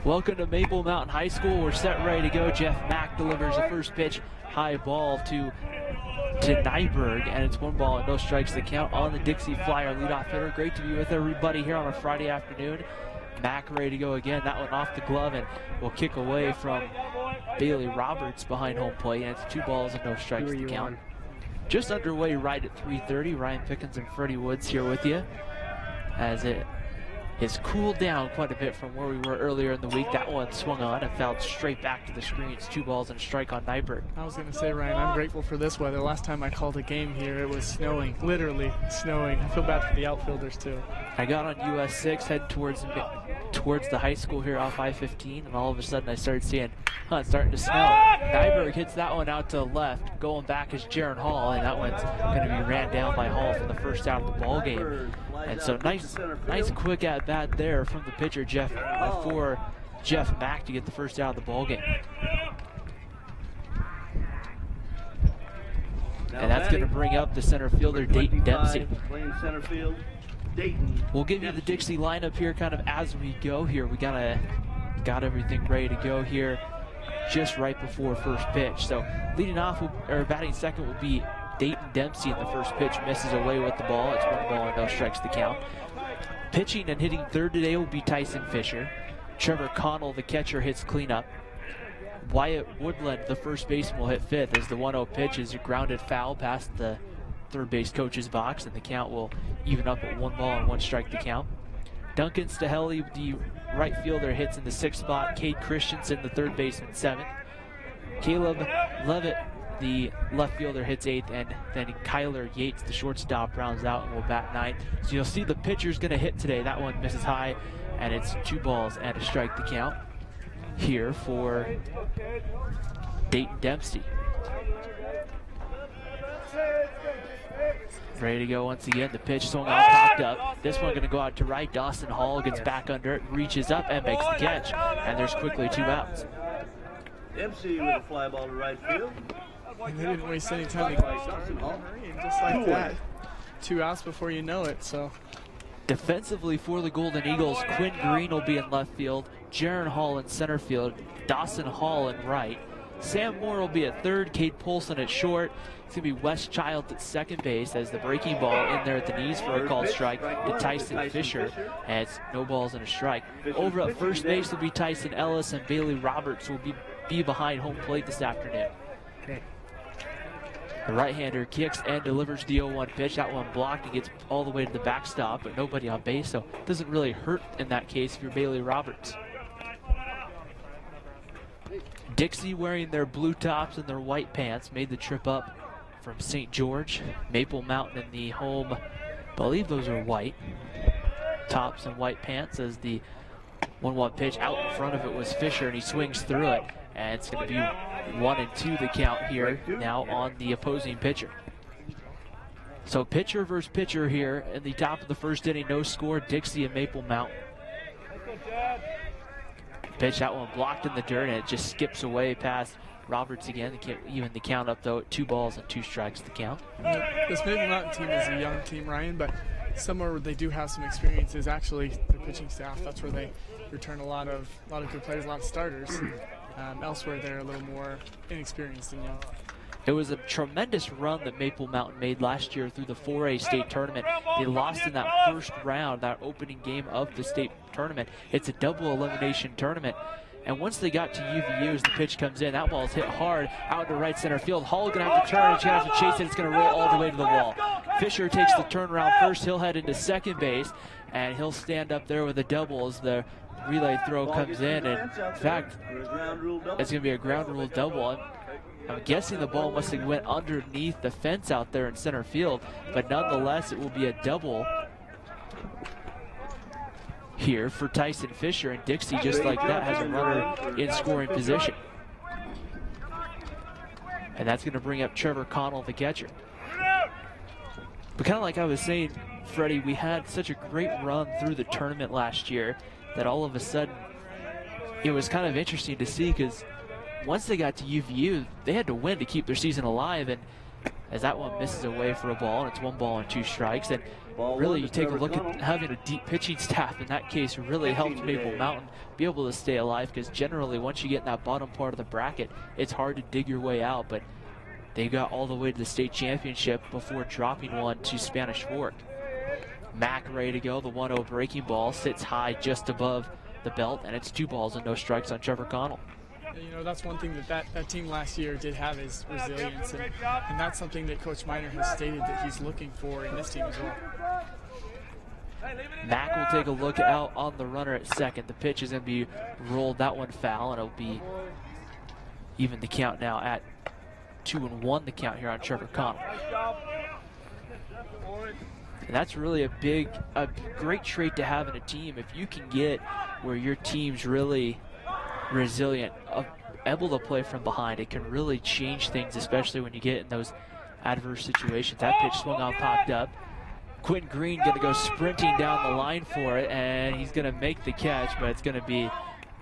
Welcome to Maple Mountain High School. We're set ready to go. Jeff Mack delivers the first pitch, high ball to Nyberg, and it's 1 ball and no strikes to count on the Dixie Flyer leadoff hitter. Great to be with everybody here on a Friday afternoon. Mack ready to go again. That one off the glove and will kick away from Bailey Roberts behind home plate, and it's 2 balls and no strikes to count. Just underway right at 3:30. Ryan Pickens and Freddie Woods here with you as it is cooled down quite a bit from where we were earlier in the week. That one swung on and fouled straight back to the screens. 2 balls and a strike on Nyberg. I was going to say, Ryan, I'm grateful for this weather. Last time I called a game here, it was snowing, literally snowing. I feel bad for the outfielders too. I got on US 6, heading towards the high school here off I-15, and all of a sudden I started seeing, it's starting to snow. Nyberg hits that one out to the left. Going back is Jaron Hall, and that one's going to be ran down by Hall for the first out of the ball game. And so nice quick at bat there from the pitcher for Jeff Mack to get the first out of the ball game. And that's going to bring up the center fielder Dayton Dempsey. We'll give you the Dixie lineup here kind of as we go here. We got everything ready to go here just right before first pitch. So leading off, or batting second, will be Dayton Dempsey, in the first pitch misses away with the ball. It's 1 ball and no strikes to count. Pitching and hitting third today will be Tyson Fisher. Trevor Connell, the catcher, hits cleanup. Wyatt Woodland, the first baseman, will hit fifth as the 1-0 pitch is a grounded foul past the third base coach's box, and the count will even up at 1 ball and 1 strike to count. Duncan Stahelli, the right fielder, hits in the 6th spot. Cade Christensen, the third baseman, 7th. Caleb Levitt, the left fielder, hits 8th, and then Kyler Yates, the shortstop, rounds out and will bat 9th. So you'll see the pitcher's going to hit today. That one misses high, and it's 2 balls and a strike to count here for Dayton Dempsey. Ready to go once again. The pitch swung off, popped up. This one going to go out to right. Dawson Hall gets back under it, reaches up, and makes the catch. And there's quickly 2 outs. Dempsey with a fly ball to right field. And they didn't waste any time to hurry, and just like that, 2 outs before you know it. So defensively for the Golden Eagles, Quinn Green will be in left field, Jaron Hall in center field, Dawson Hall in right. Sam Moore will be at third, Cade Polson at short. It's going to be Wes Childs at second base as the breaking ball in there at the knees for a called strike to Tyson Fisher, and it's no balls and a strike. Over at first base will be Tyson Ellis, and Bailey Roberts will be behind home plate this afternoon. The right-hander kicks and delivers the 0-1 pitch. That one blocked and gets all the way to the backstop, but nobody on base, so it doesn't really hurt in that case if you're Bailey Roberts. Dixie, wearing their blue tops and their white pants, made the trip up from St. George. Maple Mountain in the home, I believe those are white tops and white pants, as the 1-1 pitch out in front of it was Fisher, and he swings through it, and it's going to be 1-2 the count here now on the opposing pitcher. So pitcher versus pitcher here in the top of the first inning, no score, Dixie and Maple Mountain. Pitch, that one blocked in the dirt, and it just skips away past Roberts again. They can't even the count up though at 2 balls and 2 strikes to count. This Maple Mountain team is a young team, Ryan, but somewhere where they do have some experience is actually the pitching staff. That's where they return a lot of good players, a lot of starters. Elsewhere, they're a little more inexperienced and young. It was a tremendous run that Maple Mountain made last year through the 4A state tournament. They lost in that first round, that opening game of the state tournament. It's a double elimination tournament. And once they got to UVU, as the pitch comes in, that ball's hit hard out to right center field. Hall going to have to turn, and going to have to chase it. It's going to roll all the way to the wall. Fisher takes the turnaround first. He'll head into second base, and he'll stand up there with a double as the relay throw comes in. And in fact, it's going to be a ground rule double. I'm guessing the ball must have went underneath the fence out there in center field, but nonetheless, it will be a double here for Tyson Fisher, and Dixie, just like that, has a runner in scoring position. And that's going to bring up Trevor Connell, the catcher. But kind of like I was saying, Freddie, we had such a great run through the tournament last year that all of a sudden it was kind of interesting to see, because once they got to UVU, they had to win to keep their season alive, and as that one misses away for a ball, and it's 1 ball and 2 strikes. And really, you take a look at having a deep pitching staff in that case really helped Maple Mountain be able to stay alive, because generally once you get in that bottom part of the bracket, it's hard to dig your way out, but they got all the way to the state championship before dropping one to Spanish Fork. Mack ready to go. The 1-0 breaking ball sits high just above the belt, and it's 2 balls and no strikes on Trevor Connell. You know, that's one thing that team last year did have, is resilience, and that's something that Coach Miner has stated that he's looking for in this team as well. Mack will take a look out on the runner at second. The pitch is going to be rolled, that one foul, and it'll be even the count now at 2-1 the count here on Trevor Connell. And that's really a great trait to have in a team. If you can get where your team's really resilient, able to play from behind, it can really change things, especially when you get in those adverse situations. That pitch swung on, popped up. Quentin Green going to go sprinting down the line for it, and he's going to make the catch, but it's going to be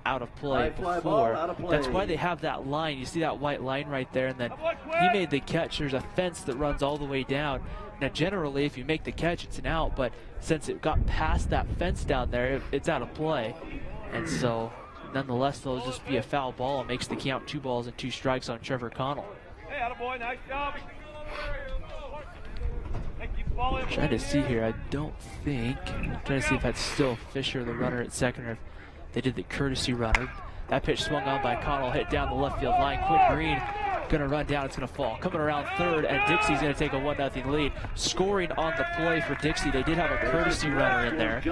out of play before. That's why they have that line. You see that white line right there, and then he made the catch. There's a fence that runs all the way down. Now, generally, if you make the catch, it's an out, but since it got past that fence down there, it's out of play. And so, nonetheless, it'll just be a foul ball. It makes the count 2 balls and 2 strikes on Trevor Connell. Hey, attaboy, nice job. Trying to see here, I don't think. I'm trying to see if that's still Fisher, the runner at second, or if they did the courtesy runner. That pitch swung on by Connell, hit down the left field line. Quinn Green going to run down, it's going to fall. Coming around third, and Dixie's going to take a 1-0 lead. Scoring on the play for Dixie, they did have a courtesy runner in there,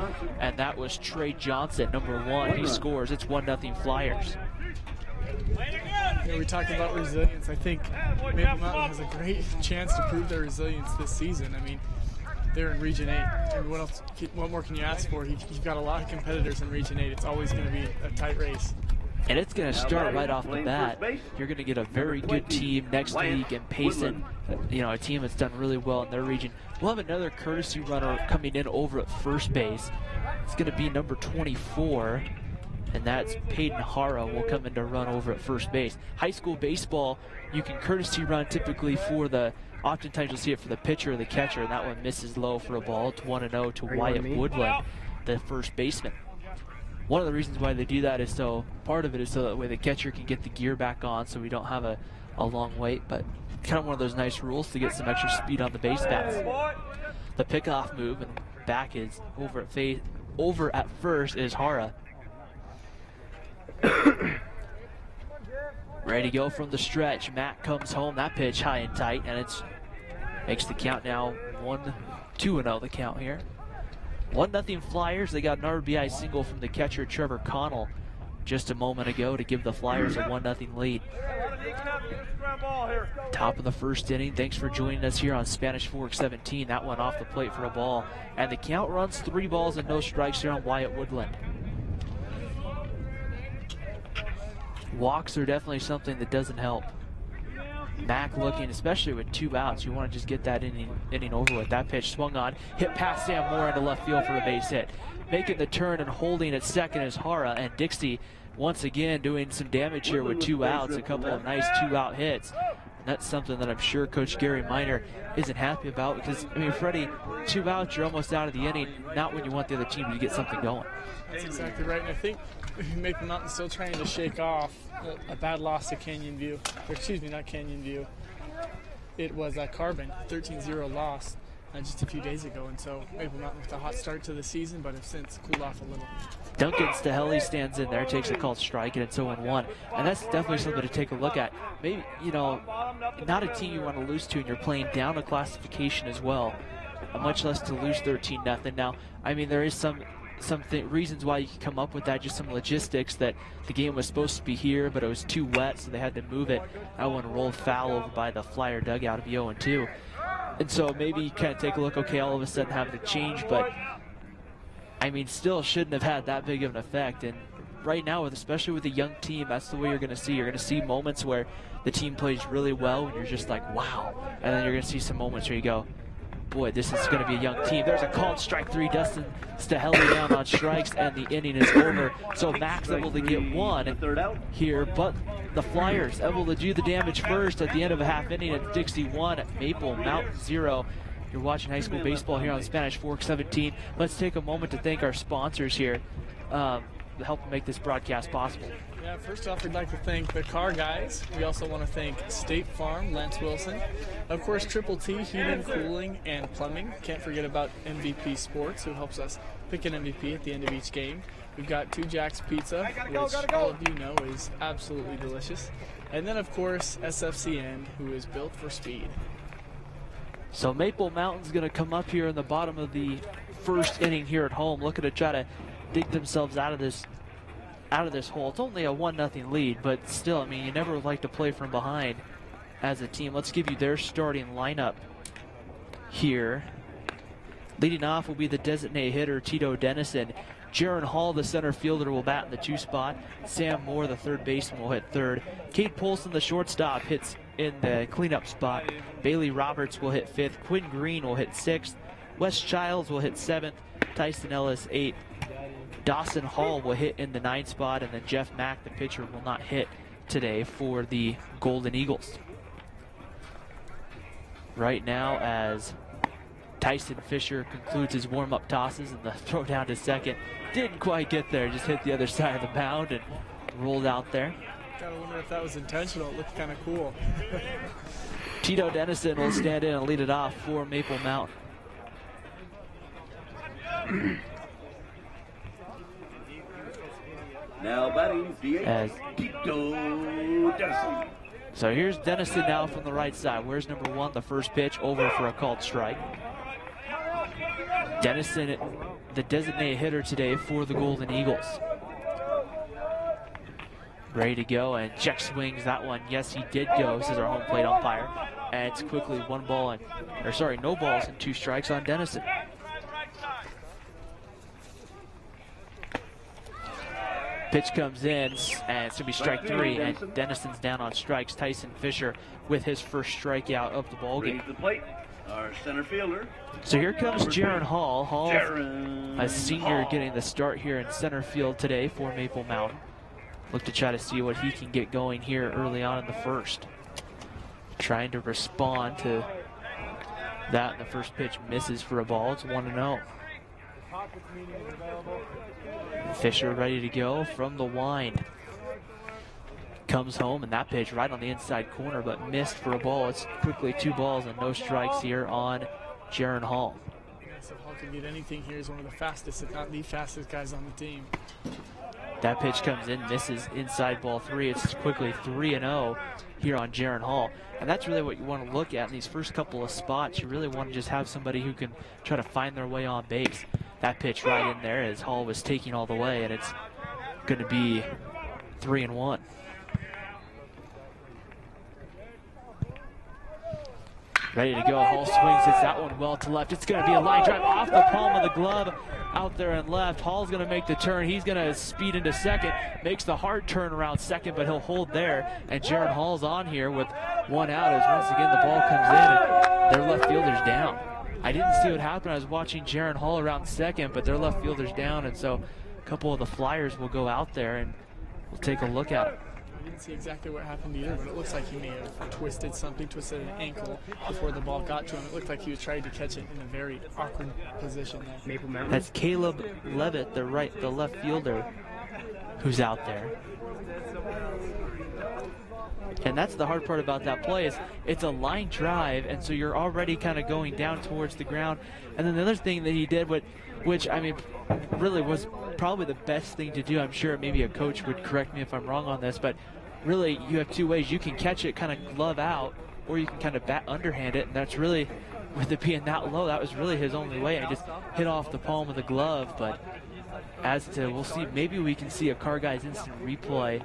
and that was Trey Johnson, number 1. He scores, it's 1-0 Flyers. You know, we talked about resilience. I think Maple Mountain has a great chance to prove their resilience this season. I mean, they're in Region 8. I mean, what more can you ask for? You've got a lot of competitors in Region 8. It's always going to be a tight race. And it's going to start right off the bat. You're going to get a very good team next week in Payson, you know, a team that's done really well in their region. We'll have another courtesy runner coming in over at first base. It's going to be number 24, and that's Peyton Hara will come in to run over at first base. High school baseball, you can courtesy run typically for the, oftentimes you'll see it for the pitcher or the catcher, and that one misses low for a ball. It's 1-0 to Wyatt Woodland, the first baseman. One of the reasons why they do that is so, part of it is so that way the catcher can get the gear back on, so we don't have a long wait, but kind of one of those nice rules to get some extra speed on the base paths. The pickoff move, and back is over at first is Hara. Ready to go from the stretch. Matt comes home. That pitch high and tight, and it's makes the count now 2-0 the count here. 1-0 Flyers. They got an RBI single from the catcher Trevor Connell just a moment ago to give the Flyers a 1-0 lead. Top of the first inning. Thanks for joining us here on Spanish Fork 17. That one off the plate for a ball, and the count runs 3 balls and no strikes here on Wyatt Woodland. Walks are definitely something that doesn't help. Mack looking, especially with 2 outs, you want to just get that inning over with. That pitch swung on, hit past Sam Moore into left field for a base hit. Making the turn and holding at second is Hara, and Dixie once again doing some damage here with 2 outs, a couple of nice 2-out hits. And that's something that I'm sure Coach Gary Miner isn't happy about, because, I mean, Freddie, 2 outs, you're almost out of the inning, not when you want the other team to get something going. That's exactly right, and I think Maple Mountain's still trying to shake off a bad loss to Canyon View. Or excuse me, not Canyon View. It was Carbon, 13-0 loss just a few days ago, and so Maple Mountain with a hot start to the season, but have since cooled off a little. Duncan Stahelli stands in there, takes a called strike, and it's 0-1. And that's definitely something to take a look at. Maybe, you know, not a team you want to lose to, and you're playing down a classification as well, much less to lose 13-0. Now, I mean, there is some reasons why you can come up with that, just some logistics that the game was supposed to be here, but it was too wet, so they had to move it. That one rolled foul over by the Flyer dugout to be 0-2. And so maybe you kind of take a look, okay, all of a sudden having to change, but I mean, still shouldn't have had that big of an effect. And right now, especially with a young team, that's the way you're going to see. You're going to see moments where the team plays really well, and you're just like, wow. And then you're going to see some moments where you go, boy, this is going to be a young team. There's a called strike 3. Dustin Stahelli down on strikes, and the inning is over. So Max able to get 1 here, but the Flyers able to do the damage first at the end of a half inning. It's Dixie 1, Maple Mountain 0. You're watching high school baseball here on Spanish Fork 17. Let's take a moment to thank our sponsors here to help make this broadcast possible. Yeah, first off, we'd like to thank the car guys. We also want to thank State Farm, Lance Wilson. Of course, Triple T, heating, cooling, and plumbing. Can't forget about MVP Sports, who helps us pick an MVP at the end of each game. We've got Two Jacks Pizza, which all of you know is absolutely delicious. And then, of course, SFCN, who is built for speed. So Maple Mountain's going to come up here in the bottom of the first inning here at home, looking to try to dig themselves out of this hole. It's only a 1-0 lead, but still, I mean, you never like to play from behind as a team. Let's give you their starting lineup here. Leading off will be the designated hitter, Tito Dennison. Jaron Hall, the center fielder, will bat in the 2 spot. Sam Moore, the third baseman, will hit third. Kate Polson, the shortstop, hits in the cleanup spot. Bailey Roberts will hit 5th. Quinn Green will hit 6th. Wes Childs will hit 7th. Tyson Ellis 8th. Dawson Hall will hit in the 9th spot, and then Jeff Mack, the pitcher, will not hit today for the Golden Eagles. Right now, as Tyson Fisher concludes his warm-up tosses, and the throw down to second didn't quite get there, just hit the other side of the mound and rolled out there. Gotta wonder if that was intentional. It looked kind of cool. Tito Dennison will stand in and lead it off for Maple Mountain. Now batting DH, Tito Dennison. So here's Dennison now from the right side. Where's number 1? The first pitch over for a called strike. Dennison, the designated hitter today for the Golden Eagles. Ready to go, and check swings that one. Yes, he did go, says our home plate umpire. And it's quickly no balls and 2 strikes on Dennison. Pitch comes in, and it's going to be strike 3, and Dennison's down on strikes. Tyson Fisher with his first strikeout of the ballgame. The plate, our center fielder. So here comes Jaron Hall. Hall, a senior, getting the start here in center field today for Maple Mountain. Look to try to see what he can get going here early on in the first. Trying to respond to that, and the first pitch misses for a ball. It's 1-0. Fisher ready to go from the wind. Comes home, and that pitch right on the inside corner, but missed for a ball. It's quickly 2 balls and no strikes here on Jaron Hall. So Hall can get anything here. He's one of the fastest, if not the fastest guys on the team. That pitch comes in, misses inside ball 3. It's quickly 3-0 here on Jaron Hall. And that's really what you want to look at in these first couple of spots. You really want to just have somebody who can try to find their way on base. That pitch right in there as Hall was taking all the way, and it's going to be 3-1. Ready to go. Hall swings, hits that one well to left. It's going to be a line drive off the palm of the glove out there and left. Hall's going to make the turn. He's going to speed into second. Makes the hard turn around second, but he'll hold there. And Jaron Hall's on here with 1 out as once again the ball comes in and their left fielder's down. I didn't see what happened. I was watching Jaron Hall around second, but their left fielder's down, and so a couple of the Flyers will go out there and we'll take a look at it. I didn't see exactly what happened either, but it looks like he may have twisted an ankle before the ball got to him. It looked like he was trying to catch it in a very awkward position there. That's Caleb Levitt, the left fielder, who's out there. And that's the hard part about that play is it's a line drive, and so you're already kind of going down towards the ground. And then the other thing that he did, which I mean, really was probably the best thing to do. I'm sure maybe a coach would correct me if I'm wrong on this, but really you have 2 ways. You can catch it kind of glove out, or you can kind of bat underhand it, and that's really, with it being that low, that was really his only way. And it just hit off the palm of the glove. But as to, we'll see, maybe we can see a Car Guys instant replay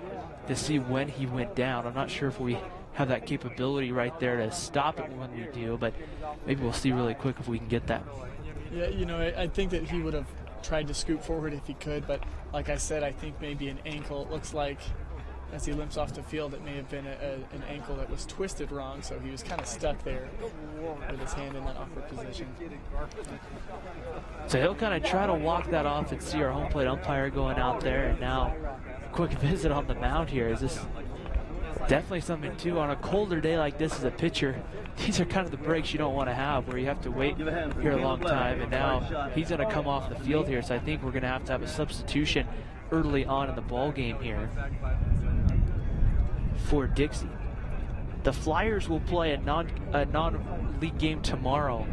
to see when he went down. I'm not sure if we have that capability right there to stop it when we do, but maybe we'll see really quick if we can get that. Yeah, you know, I think that he would have tried to scoot forward if he could, but like I said, I think maybe an ankle. It looks like as he limps off the field, it may have been an ankle that was twisted wrong, so he was kind of stuck there with his hand in that awkward position. So he'll kind of try to walk that off and see our home plate umpire going out there. And now, quick visit on the mound here. Is this definitely something too. On a colder day like this as a pitcher, these are kind of the breaks you don't want to have, where you have to wait here a long time. And now he's going to come off the field here, so I think we're going to have a substitution early on in the ball game here for Dixie. The Flyers will play a non-league game tomorrow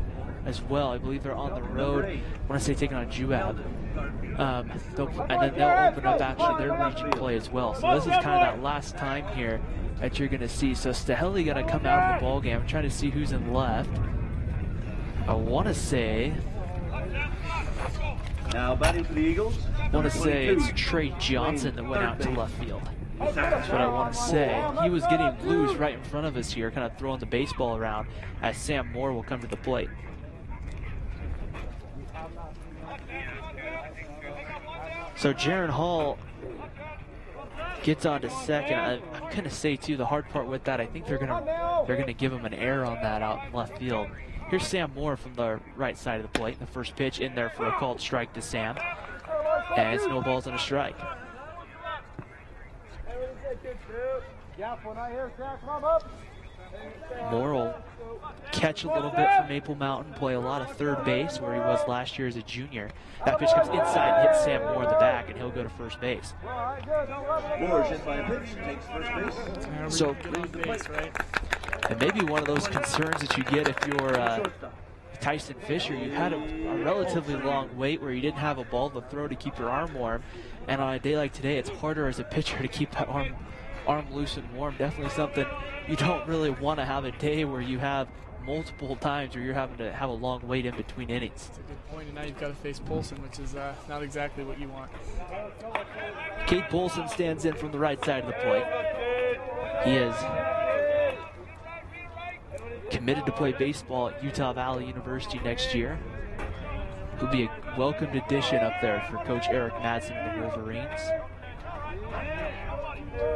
as well. I believe they're on the road. I want to say taking on Juab. And then they'll open up actually their region play as well. So this is kind of that last time here that you're going to see. So Stahelli going to come out of the ball game. I'm trying to see who's in left. I want to say. Now batting for the Eagles. I want to say it's Trey Johnson that went out to left field. That's what I want to say. He was getting blues right in front of us here, kind of throwing the baseball around, as Sam Moore will come to the plate. So Jaron Hall gets on to second. I'm gonna say too, the hard part with that, I think they're gonna give him an error on that out in left field. Here's Sam Moore from the right side of the plate. The first pitch in there for a called strike to Sam, and it's no balls and a strike. Moore will catch a little bit from Maple Mountain, play a lot of third base where he was last year as a junior. That pitch comes inside and hits Sam Moore in the back, and he'll go to first base. Moore hit by a pitch, takes first base. So, and maybe one of those concerns that you get if you're Tyson Fisher, you had a relatively long wait where you didn't have a ball to throw to keep your arm warm, and on a day like today, it's harder as a pitcher to keep that arm loose and warm. Definitely something you don't really want to have a day where you have multiple times where you're having to have a long wait in between innings. That's a good point, and now you've got to face Polson, which is not exactly what you want. Cade Polson stands in from the right side of the plate. He is committed to play baseball at Utah Valley University next year. He'll be a welcomed addition up there for Coach Eric Madsen and the Wolverines.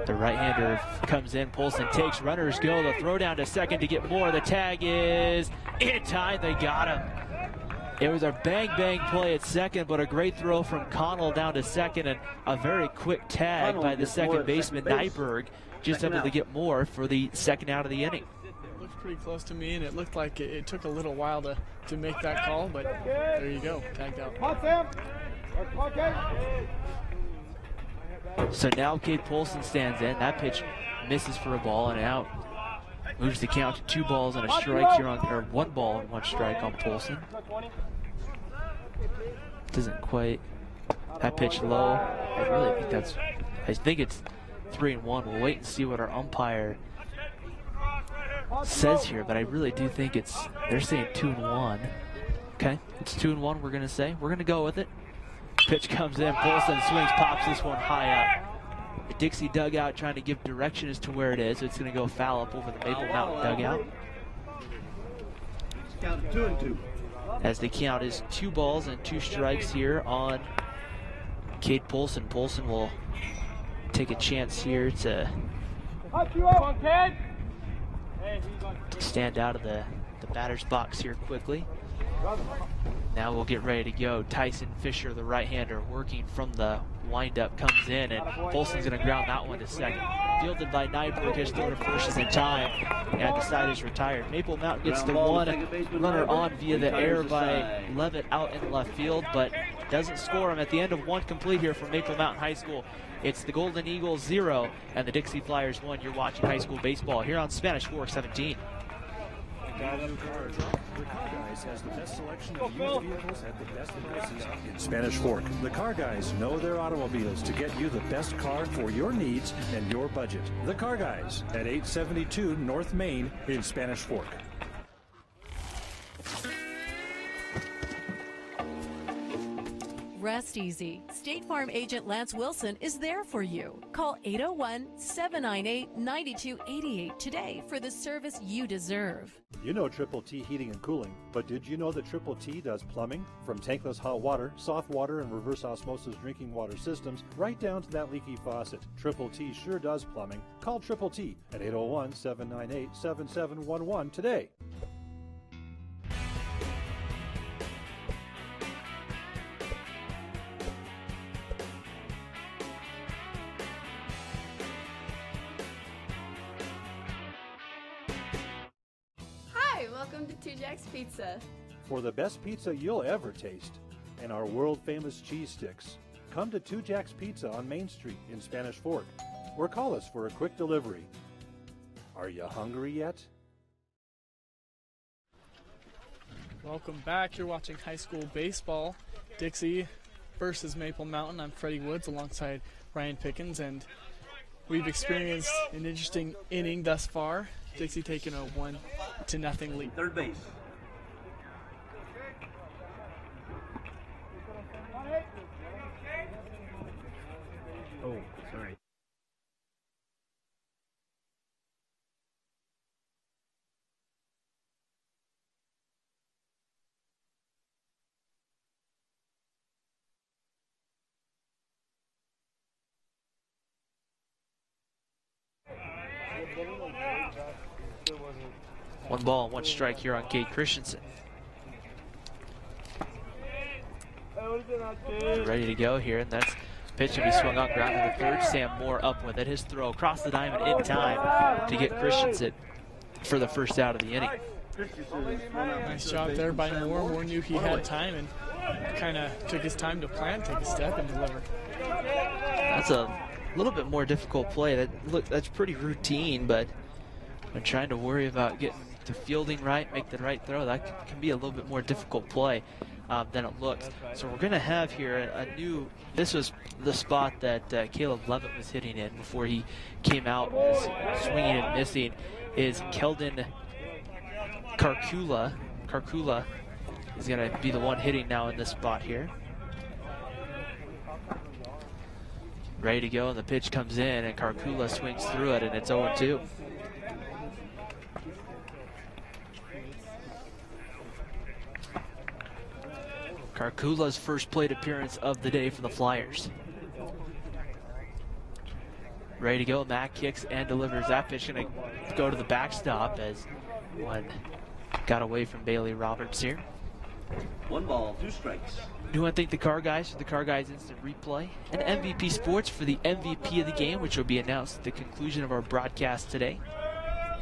The right-hander comes in, Polson takes, runners go, the throw down to second to get more. The tag is in time, they got him. It was a bang-bang play at second, but a great throw from Connell down to second, and a very quick tag by the second baseman, Nyberg, just able to get more for the second out of the inning. It looked pretty close to me, and it looked like it took a little while to make that call, but there you go, tagged out. So now Cade Polson stands in. That pitch misses for a ball and out. Moves the count to 2 balls and a strike here on, or 1 ball and 1 strike on Polson. Doesn't quite. That pitch low. I think it's 3-1. We'll wait and see what our umpire says here, but I really do think they're saying 2-1. Okay, it's 2-1. We're gonna say. We're gonna go with it. Pitch comes in, Polson swings, pops this one high up. The Dixie dugout trying to give direction as to where it is. It's going to go foul up over the Maple Mountain dugout. Count 2-2. As the count is 2 balls and 2 strikes here on Cade Polson. Polson will take a chance here to stand out of the batter's box here quickly. Now we'll get ready to go. Tyson Fisher, the right-hander, working from the windup, comes in, and Polson's going to ground that one to second. Fielded by Nyberg, his throw to first is in time, and the side is retired. Maple Mountain gets the 1 runner on via the error by Levitt out in left field, but doesn't score him at the end of 1 complete here from Maple Mountain High School. It's the Golden Eagles 0 and the Dixie Flyers 1. You're watching high school baseball here on Spanish Fork 17. Has the best selection of used vehicles at the best prices in Spanish Fork. The Car Guys know their automobiles to get you the best car for your needs and your budget. The Car Guys at 872 North Main in Spanish Fork. Rest easy. State Farm agent Lance Wilson is there for you. Call 801-798-9288 today for the service you deserve. You know Triple T Heating and Cooling, but did you know that Triple T does plumbing? From tankless hot water, soft water, and reverse osmosis drinking water systems, right down to that leaky faucet. Triple T sure does plumbing. Call Triple T at 801-798-7711 today. Welcome to Two Jacks Pizza. For the best pizza you'll ever taste and our world-famous cheese sticks, come to Two Jacks Pizza on Main Street in Spanish Fork or call us for a quick delivery. Are you hungry yet? Welcome back. You're watching high school baseball. Dixie versus Maple Mountain. I'm Freddie Woods alongside Ryan Pickens, and we've experienced an interesting inning thus far. Dixie taking a 1-0 lead. Third base. Oh, sorry. One ball, one strike here on Cade Christensen. Ready to go here, and that's pitch to be swung on ground to the third. Sam Moore up with it. His throw across the diamond in time to get Christensen for the first out of the inning. Nice job there by Moore. Moore knew he had time and kind of took his time to plan, take a step, and deliver. That's a little bit more difficult play. That's pretty routine, but when trying to worry about getting the fielding right, make the right throw, that can be a little bit more difficult play than it looks. So we're going to have here a new, this was the spot that Caleb Levitt was hitting in before he came out swinging and missing, is Keldon Karkula. Karkula is going to be the one hitting now in this spot here. Ready to go, and the pitch comes in, and Karkula swings through it, and it's 0-2. Karkula's first plate appearance of the day for the Flyers. Ready to go, Matt kicks and delivers. That pitch going to go to the backstop as one got away from Bailey Roberts here. 1 ball, 2 strikes. Do you want to thank the Car Guys for the Car Guys Instant Replay and MVP Sports for the MVP of the game, which will be announced at the conclusion of our broadcast today.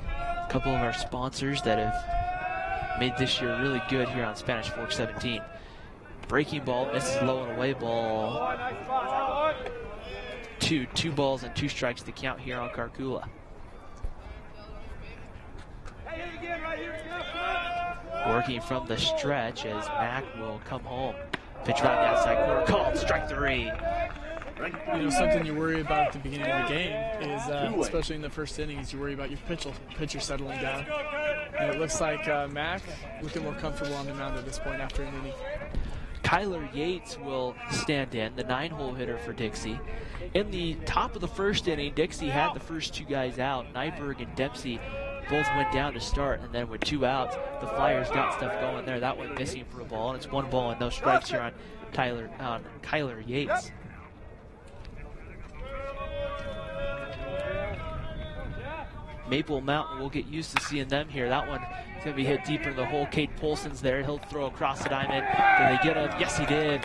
A couple of our sponsors that have made this year really good here on Spanish Fork 17. Breaking ball, misses low and away ball. Two balls and 2 strikes to count here on Karkula. Working from the stretch as Mack will come home. Pitch right outside corner, called strike 3. You know, something you worry about at the beginning of the game is, especially in the first inning, is you worry about your pitcher settling down. And it looks like Mack looking more comfortable on the mound at this point after an inning. Kyler Yates will stand in, the 9-hole hitter for Dixie. In the top of the first inning, Dixie had the first 2 guys out. Nyberg and Dempsey both went down to start, and then with 2 outs, the Flyers got stuff going there. That went missing for a ball, and it's 1 ball and no strikes here on Kyler Yates. Maple Mountain, we'll get used to seeing them here. That one is going to be hit deeper in the hole. Cade Polson's there. He'll throw across the diamond. Did they get him? Yes, he did.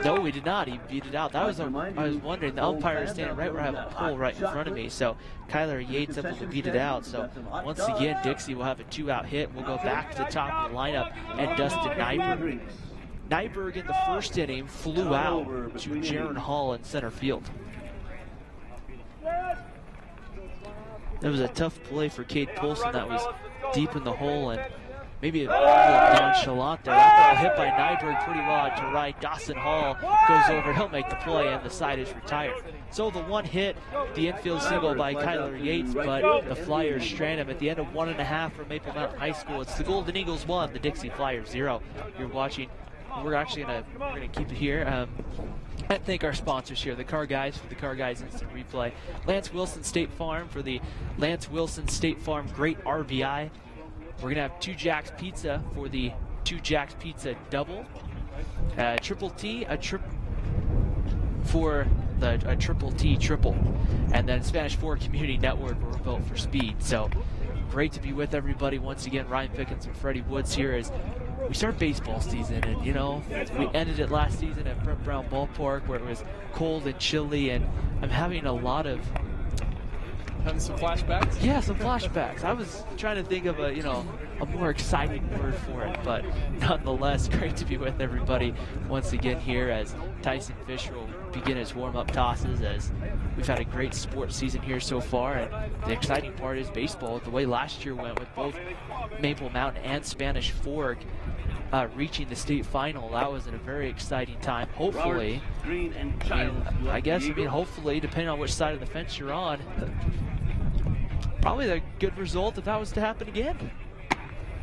No, he did not. He beat it out. That was I was wondering. The umpire is standing right where I have a pole right in front of me. So Kyler Yates able to beat it out. So once again, Dixie will have a 2-out hit. We'll go back to the top of the lineup and Dustin Nyberg. Nyberg in the first inning flew out to Jaron Hall in center field. It was a tough play for Cade Polson that was deep in the hole and maybe a little nonchalant there. That ball hit by Nyberg pretty well out to right. Dawson Hall goes over. He'll make the play, and the side is retired. So the 1 hit, the infield single by Kyler Yates, but the Flyers strand him at the end of 1.5 for Maple Mountain High School. It's the Golden Eagles 1, the Dixie Flyers 0. You're watching. We're actually gonna keep it here. And thank our sponsors here, the Car Guys for the Car Guys Instant Replay, Lance Wilson State Farm for the Lance Wilson State Farm Great RBI. We're going to have 2 Jacks Pizza for the 2 Jacks Pizza Double. Triple T, for the Triple T Triple. And then Spanish Fork Community Network, we're built for speed. So great to be with everybody once again. Ryan Pickens and Freddie Woods here as we start baseball season, and you know, we ended it last season at Brent Brown Ballpark where it was cold and chilly, and I'm having a lot of Having some flashbacks? Yeah, some flashbacks. I was trying to think of a more exciting word for it, but nonetheless, great to be with everybody once again here as Tyson Fisher will begin his warm-up tosses, as we've had a great sports season here so far, and the exciting part is baseball. The way last year went with both Maple Mountain and Spanish Fork reaching the state final, that was a very exciting time. Hopefully, hopefully, depending on which side of the fence you're on, probably a good result if that was to happen again.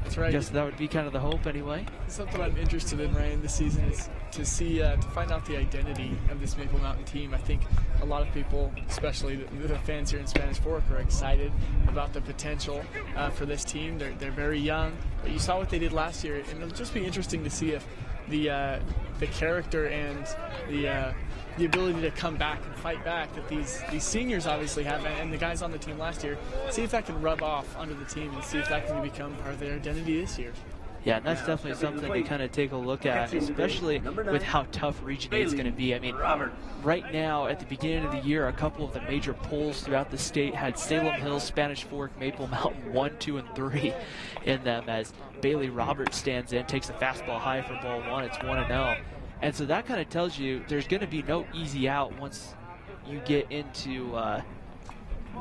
That's right. I guess that would be kind of the hope anyway. Something I'm interested in, Ryan, this season is to see, to find out the identity of this Maple Mountain team. I think a lot of people, especially the fans here in Spanish Fork, are excited about the potential for this team. They're very young, but you saw what they did last year, and it'll just be interesting to see if the character and the ability to come back and fight back that these seniors obviously have, and the guys on the team last year, see if that can rub off onto the team and see if that can become part of their identity this year. Yeah, and that's definitely something to kind of take a look at, especially with how tough Region 8 is going to be. I mean, right now, at the beginning of the year, a couple of the major polls throughout the state had Salem Hills, Spanish Fork, Maple Mountain 1, 2, and 3 in them, as Bailey Roberts stands in, takes a fastball high for ball 1. It's 1-0. And so that kind of tells you there's going to be no easy out once you get into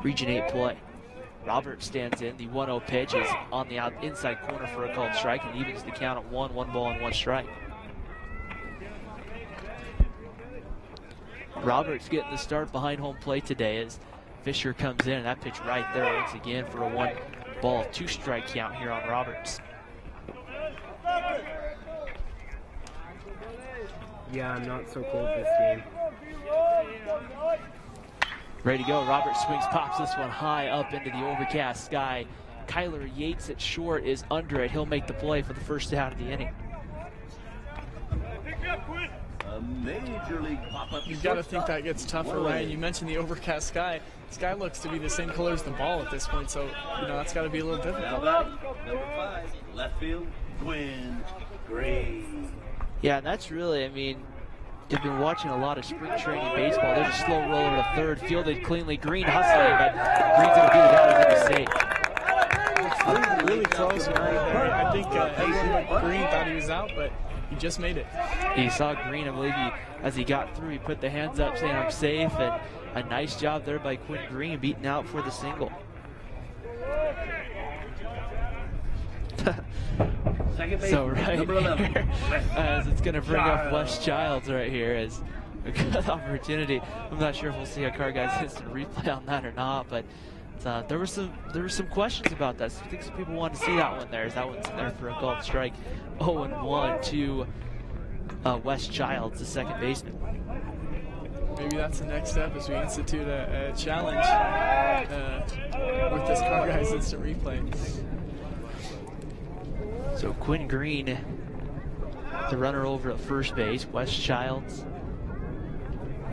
Region 8 play. Roberts stands in. The 1-0 pitch is on the inside corner for a called strike, and evens the count at 1 ball and 1 strike. Roberts getting the start behind home plate today as Fisher comes in, and that pitch right there once again for a 1 ball, 2 strike count here on Roberts. Yeah, I'm not so cold this game. Ready to go. Roberts swings, pops this one high up into the overcast sky. Kyler Yates at short is under it. He'll make the play for the first out of the inning. A major league pop-up. You've got to think that gets tougher, Ryan. You mentioned the overcast sky. The sky looks to be the same color as the ball at this point, so that's got to be a little difficult. Number 5, left field, Quinn Green. Yeah, and that's really, I mean, you've been watching a lot of spring training baseball. There's a slow roll over to third, fielded cleanly. Green hustling, but Green's going to beat it out as a mistake. Really close right there. I think everyone but Green thought he was out, but he just made it. He saw Green, I believe, as he got through, he put the hands up saying, "I'm safe," and a nice job there by Quinn Green, beating out for the single. So right here, as it's going to bring up Wes Childs right here as a good opportunity. I'm not sure if we'll see a Car Guys instant replay on that or not, but there were some questions about that. So I think some people wanted to see that one there. As that one's in there for a called strike. 0-1 to Wes Childs, the second baseman. Maybe that's the next step as we institute a challenge with this Car Guys instant replay. So Quinn Green, the runner over at first base. Wes Childs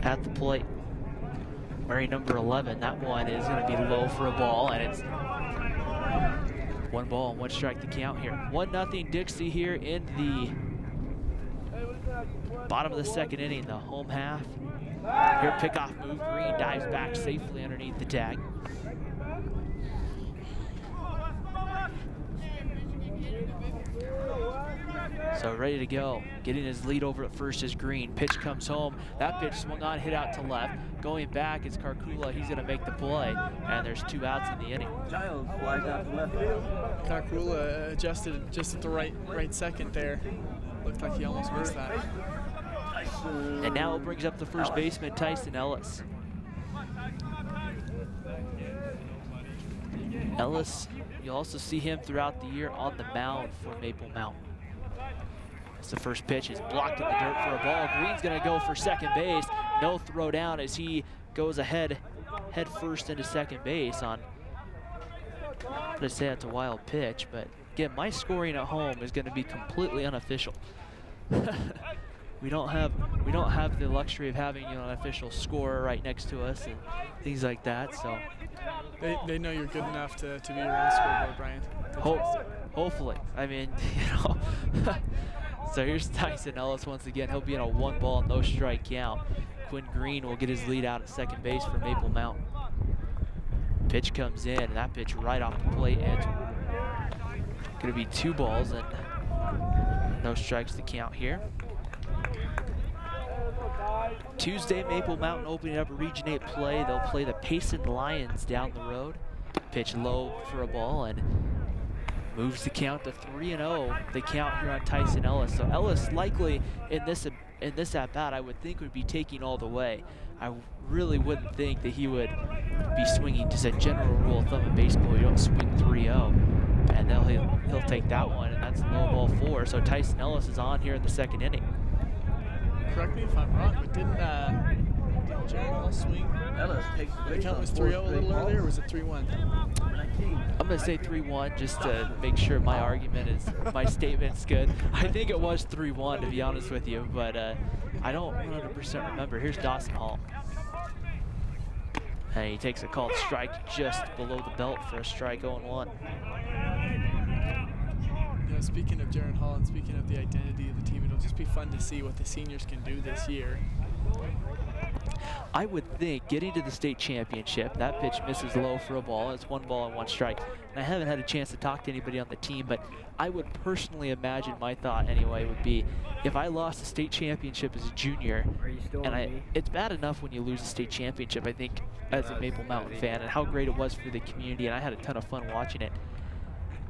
at the plate. Wearing number 11. That one is going to be low for a ball, and it's 1 ball and 1 strike to count here. 1-0 Dixie here in the bottom of the second inning, the home half. Here, pickoff move. Green dives back safely underneath the tag. So ready to go. Getting his lead over at first is Green. Pitch comes home. That pitch swung on, hit out to left. Going back is Karkula. He's going to make the play. And there's 2 outs in the inning. Childs flies out to left field. Karkula adjusted just at the right second there. Looked like he almost missed that. And now it brings up the first baseman, Tyson Ellis. Ellis, you'll also see him throughout the year on the mound for Maple Mountain. As the first pitch is blocked in the dirt for a ball. Green's going to go for second base. No throw down as he goes ahead, head first into second base on, I'm going to say that's a wild pitch, but again, my scoring at home is going to be completely unofficial. We don't have the luxury of having an official scorer right next to us and things like that. So they know you're good enough to be your own scoreboard, Brian. Hopefully, I mean, So here's Tyson Ellis once again. He'll be in a 1 ball, no strike count. Quinn Green will get his lead out at second base for Maple Mountain. Pitch comes in, and that pitch right off the plate, and it's going to be 2 balls and no strikes to count here. Tuesday, Maple Mountain opening up a Region 8 play. They'll play the Payson Lions down the road. Pitch low for a ball and moves the count to 3-0. The count here on Tyson Ellis. So Ellis likely in this at-bat, I would think, would be taking all the way. I really wouldn't think that he would be swinging. Just a general rule of thumb in baseball, you don't swing 3-0. And then he'll take that one, and that's low ball 4. So Tyson Ellis is on here in the 2nd inning. Correct me if I'm wrong, but didn't Jaron Hall swing? Ellis takes the The count was 3-0 a little earlier, or was it 3-1? I'm going to say 3-1 just to make sure my argument is, my statement's good. I think it was 3-1 to be honest with you, but I don't 100% remember. Here's Dawson Hall. And he takes a called strike just below the belt for a strike 0-1. You know, speaking of Jaron Hall and speaking of the identity of the team, it'll just be fun to see what the seniors can do this year. I would think getting to the state championship, that pitch misses low for a ball. It's 1 ball and 1 strike. And I haven't had a chance to talk to anybody on the team, but I would personally imagine, my thought anyway, would be if I lost the state championship as a junior, it's bad enough when you lose a state championship, I think, as a Maple Mountain fan, and how great it was for the community, and I had a ton of fun watching it.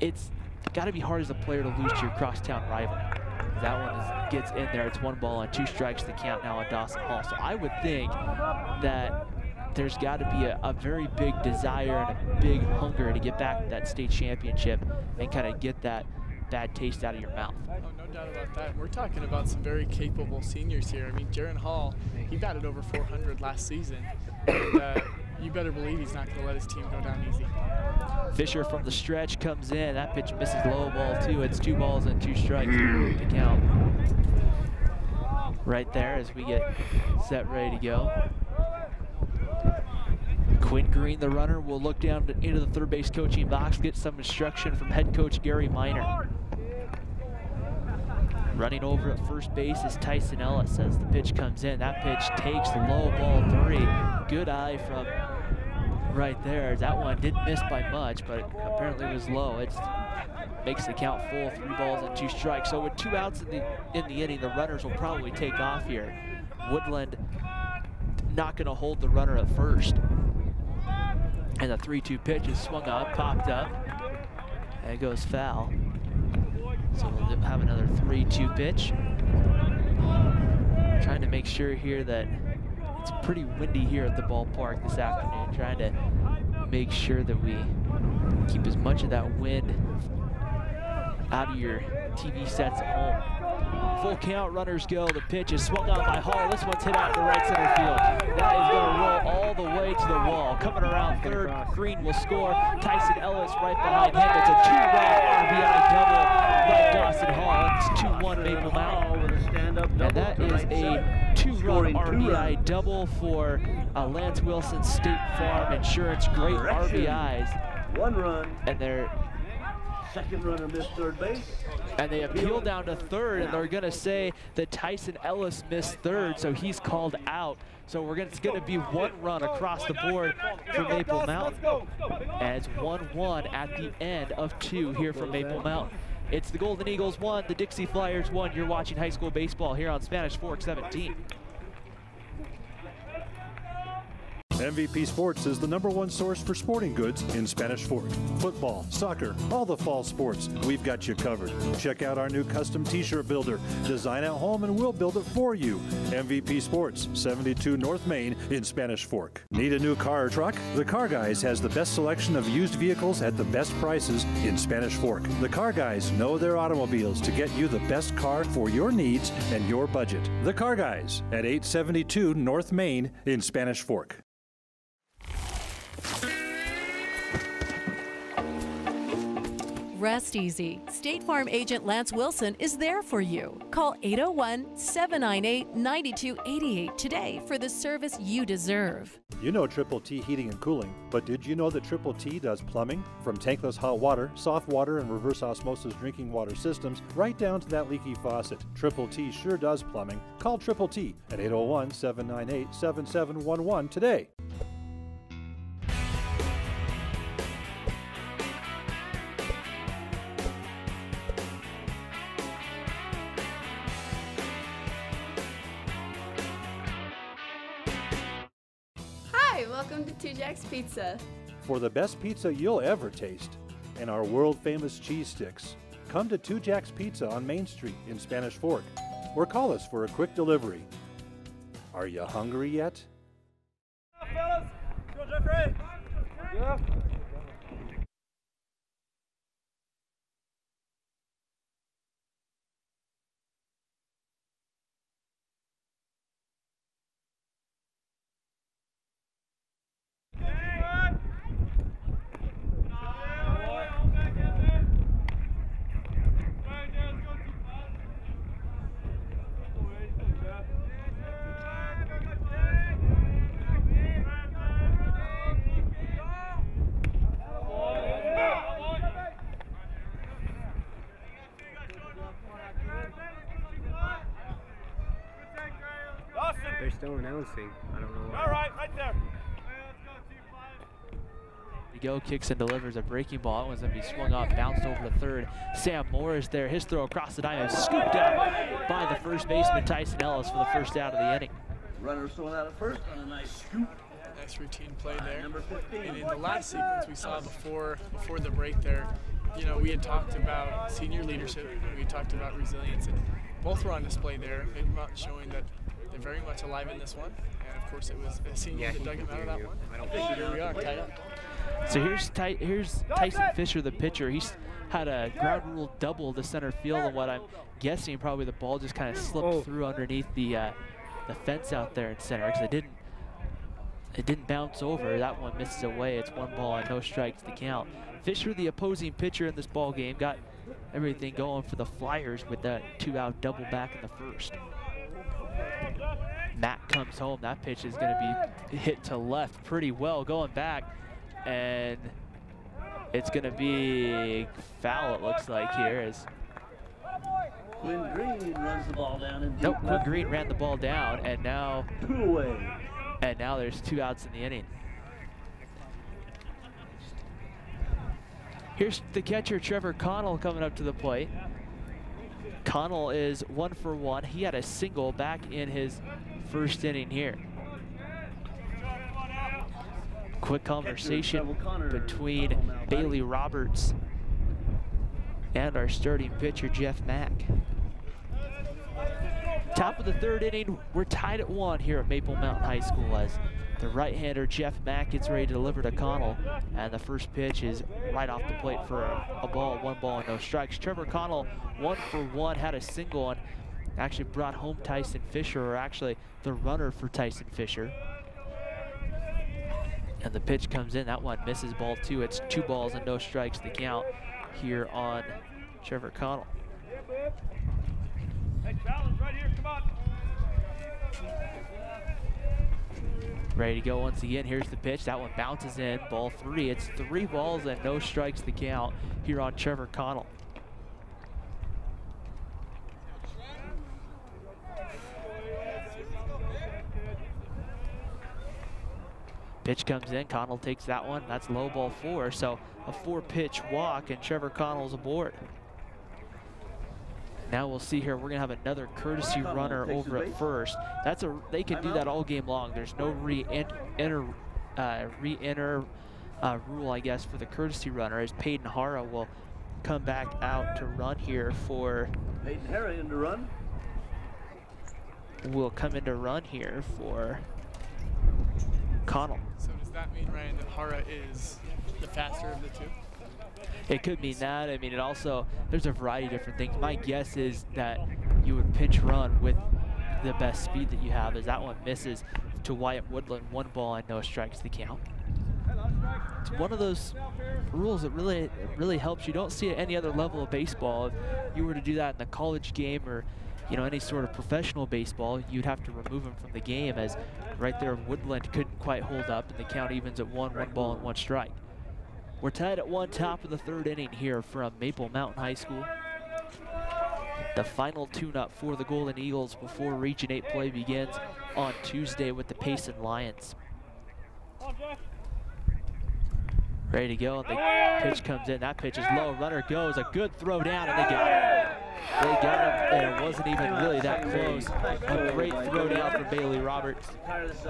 It's got to be hard as a player to lose to your crosstown rival. That one gets in there. It's 1 ball and 2 strikes to count now on Dawson Hall. So I would think that there's got to be a very big desire and a big hunger to get back to that state championship and kind of get that bad taste out of your mouth. Oh, no doubt about that. We're talking about some very capable seniors here. I mean, Jaron Hall, he batted over 400 last season. And, you better believe he's not going to let his team go down easy. Fisher from the stretch comes in. That pitch misses low ball 2. It's 2 balls and 2 strikes to count. Right there as we get set, ready to go. Quinn Green, the runner, will look down into the third base coaching box, get some instruction from head coach Gary Miner. Running over at first base is Tyson Ellis as the pitch comes in. That pitch takes low ball 3. Good eye from right there. That one didn't miss by much, but it apparently was low. It makes the count full, 3 balls and 2 strikes. So with 2 outs in the inning, the runners will probably take off here. Woodland not going to hold the runner at first. And the 3-2 pitch is swung up, popped up, and it goes foul. So we'll have another 3-2 pitch. Trying to make sure here that it's pretty windy here at the ballpark this afternoon. Trying to make sure that we keep as much of that wind out of your TV sets at home. Full count, runners go. The pitch is swung out by Hall. This one's hit out to right center field. That is going to roll all the way to the wall. Coming around third, Green will score. Tyson Ellis right behind him. It's a 2-run RBI double by Dawson Hall. It's 2-1 Maple Mountain. And that is a 2-run RBI double for Lance Wilson State Farm Insurance. Great RBIs. 1 run. And they're Second runner missed third base. and they appeal down to third, and they're going to say that Tyson Ellis missed third, so he's called out. So it's going to be 1 run across the board for Maple Mountain. And it's 1-1 at the end of 2 here for Maple Mountain. It's the Golden Eagles 1, the Dixie Flyers 1. You're watching high school baseball here on Spanish Fork 17. MVP Sports is the #1 source for sporting goods in Spanish Fork. Football, soccer, all the fall sports, we've got you covered. Check out our new custom t-shirt builder. Design at home and we'll build it for you. MVP Sports, 72 North Main in Spanish Fork. Need a new car or truck? The Car Guys has the best selection of used vehicles at the best prices in Spanish Fork. The Car Guys know their automobiles to get you the best car for your needs and your budget. The Car Guys at 872 North Main in Spanish Fork. Rest easy. State Farm agent Lance Wilson is there for you. Call 801-798-9288 today for the service you deserve. You know Triple T Heating and Cooling, but did you know that Triple T does plumbing? From tankless hot water, soft water, and reverse osmosis drinking water systems, right down to that leaky faucet. Triple T sure does plumbing. Call Triple T at 801-798-7711 today. Welcome to Two Jack's Pizza. For the best pizza you'll ever taste and our world-famous cheese sticks, come to Two Jack's Pizza on Main Street in Spanish Fork or call us for a quick delivery. Are you hungry yet? Fellas, go Jeffrey. Yeah. They're still announcing. I don't know why. All right there. Go kicks and delivers a breaking ball. It was going to be swung off, bounced over to third. Sam Morris there. His throw across the diamond, scooped up by the first baseman Tyson Ellis for the first out of the inning. Runner's thrown out at first on a nice scoop. Nice routine play there. Number 15. And in the last sequence we saw before the break there, you know, we had talked about senior leadership, we had talked about resilience, and both were on display there, showing that they're very much alive in this one. And of course it was a senior that dug him out of that one. So here we are, tied up. So here's Tyson Fisher, the pitcher. He's had a ground rule double to center field, and what I'm guessing probably the ball just kind of slipped through underneath the fence out there in center, because it didn't bounce over. That one misses away. It's 1 ball and no strikes to count. Fisher, the opposing pitcher in this ball game, got everything going for the Flyers with that 2-out double back in the first. Matt comes home. That pitch is going to be hit to left pretty well, going back, and it's going to be foul, it looks like here. As Quinn Green runs the ball down. And nope, Quinn Green ran the ball down, and now 2 away. And now there's 2 outs in the inning. Here's the catcher, Trevor Connell, coming up to the plate. Connell is 1 for 1. He had a single back in his first inning here. Quick conversation between Bailey Roberts and our starting pitcher, Jeff Mack. Top of the 3rd inning, we're tied at 1 here at Maple Mountain High School as the right-hander Jeff Mack gets ready to deliver to Connell, and the first pitch is right off the plate for a ball, 1 ball and no strikes. Trevor Connell, 1 for 1, had a single and actually brought home Tyson Fisher, or actually the runner for Tyson Fisher. And the pitch comes in, that one misses, ball 2. It's 2 balls and no strikes to count here on Trevor Connell. Hey, challenge right here, come on. Ready to go once again. Here's the pitch. That one bounces in, ball 3. It's 3 balls and no strikes to count here on Trevor Connell. Pitch comes in, Connell takes that one. That's low, ball 4. So a 4-pitch walk, and Trevor Connell's aboard. Now we'll see here, we're gonna have another courtesy runner over at first. They can do that all game long. There's no re-enter rule, I guess, for the courtesy runner, as Peyton Hara will come back out to run here for. Peyton Hara in to run. Will come in to run here for Connell. So does that mean, Ryan, that Hara is the faster of the 2? It could mean that. I mean, it also, there's a variety of different things. My guess is that you would pinch run with the best speed that you have, as that one misses to Wyatt Woodland, 1 ball and no strikes to count. It's one of those rules that really helps. You don't see it at any other level of baseball. If you were to do that in the college game or, you know, any sort of professional baseball, you'd have to remove him from the game, as right there Woodland couldn't quite hold up, and the count evens at 1 ball and 1 strike. We're tied at 1, top of the 3rd inning here from Maple Mountain High School. The final tune-up for the Golden Eagles before Region 8 play begins on Tuesday with the Payson Lions. Ready to go, and the pitch comes in. That pitch is low, runner goes, a good throw down, and they got it. They got him, and it wasn't even really that close. A great throw down from Bailey Roberts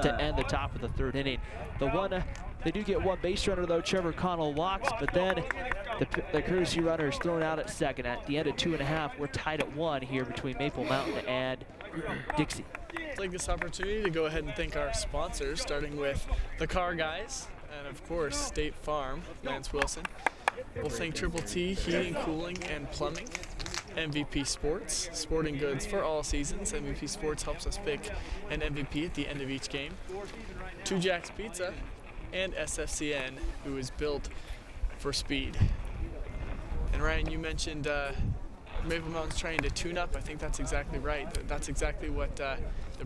to end the top of the third inning. They do get one base runner though. Trevor Connell walks, but then the courtesy runner is thrown out at second. At the end of 2.5, we're tied at 1 here between Maple Mountain and Dixie. I'd like this opportunity to go ahead and thank our sponsors, starting with the Car Guys and of course State Farm, Lance Wilson. We'll thank Triple T Heating, Cooling, and Plumbing. MVP Sports, sporting goods for all seasons. MVP Sports helps us pick an MVP at the end of each game. 2 Jack's Pizza, and SFCN, who is built for speed. And Ryan, you mentioned Maple Mountain's trying to tune up. I think that's exactly right. That's exactly what the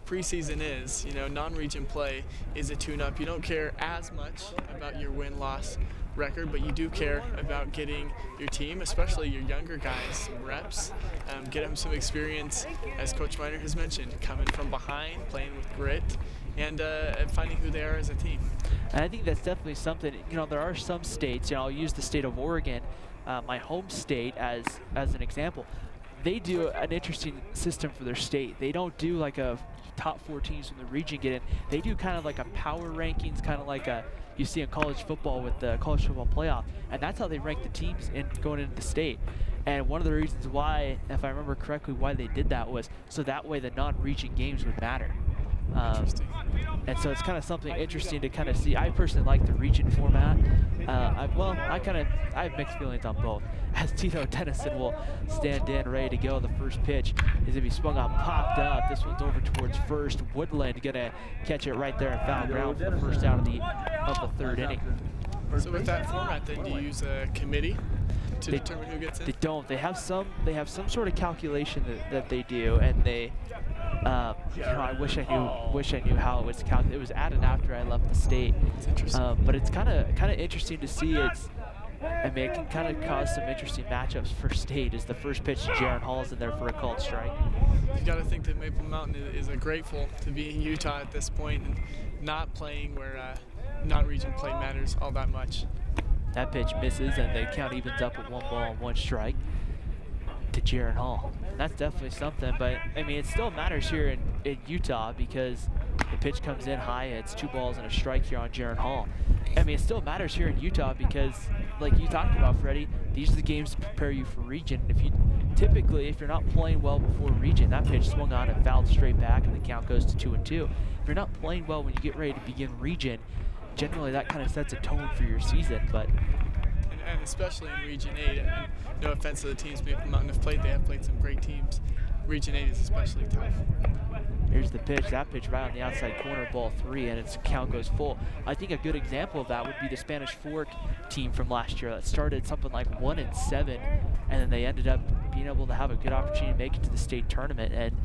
preseason is. You know, non-region play is a tune-up. You don't care as much about your win-loss record, but you do care about getting your team, especially your younger guys, some reps, get them some experience, as Coach Miner has mentioned, coming from behind, playing with grit, and finding who they are as a team. And I think that's definitely something. You know, there are some states, you know, I'll use the state of Oregon, my home state, as an example. They do an interesting system for their state. They don't do like a top 4 teams from the region get in. They do kind of like a power rankings, kind of like you see in college football with the college football playoff, and that's how they rank the teams in going into the state. And one of the reasons why, if I remember correctly, why they did that was so that way the non-region games would matter. And so it's kind of something interesting to kind of see. I personally like the region format. I have mixed feelings on both. As Tito Dennison will stand in, ready to go. The first pitch is going to be swung on, popped up. This one's over towards first. Woodland going to catch it right there in foul ground for the first out of the third inning. So with that format, then do you use a committee to determine who gets in? They don't. They have some sort of calculation that they do, and they. You know, I wish I knew how it was calculated. It was added after I left the state. It's interesting. But it's kind of interesting to see. I mean, it can kind of cause some interesting matchups for state. As the first pitch, Jaron Hall's in there for a called strike. You got to think that Maple Mountain is grateful to be in Utah at this point and not playing where non-region play matters all that much. That pitch misses, and the count evens up at 1 ball and 1 strike to Jaron Hall. That's definitely something, but I mean, it still matters here in Utah because the pitch comes in high. It's 2 balls and a strike here on Jaron Hall. I mean, it still matters here in Utah because, like you talked about, Freddie, these are the games to prepare you for region. If you're not playing well before region, that pitch swung on and fouled straight back, and the count goes to 2-2. If you're not playing well when you get ready to begin region, generally that kind of sets a tone for your season. But and especially in Region 8, and no offense to the teams Maple Mountain have played, they have played some great teams. Region 8 is especially tough. Here's the pitch. That pitch right on the outside corner, ball 3, and its count goes full. I think a good example of that would be the Spanish Fork team from last year that started something like 1-7, and then they ended up being able to have a good opportunity to make it to the state tournament. And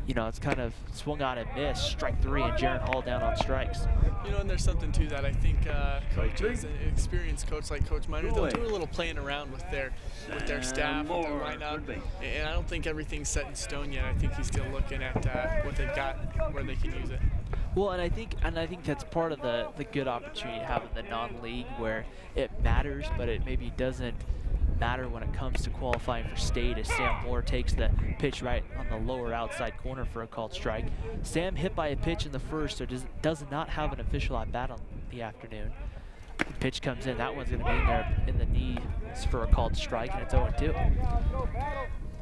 you know, it's kind of swung on and missed. Strike 3, and Jaron Hall down on strikes. You know, and there's something to that. I think coaches, an experienced coach like Coach Miner, they'll do a little playing around with their staff, with their lineup, and I don't think everything's set in stone yet. I think he's still looking at what they've got, where they can use it. Well, and I think that's part of the good opportunity to have in the non-league, where it matters, but it maybe doesn't matter when it comes to qualifying for state, as Sam Moore takes the pitch right on the lower outside corner for a called strike. Sam hit by a pitch in the first, so does not have an official at bat on the afternoon. The pitch comes in. That one's going to be in there in the knees for a called strike, and it's 0-2.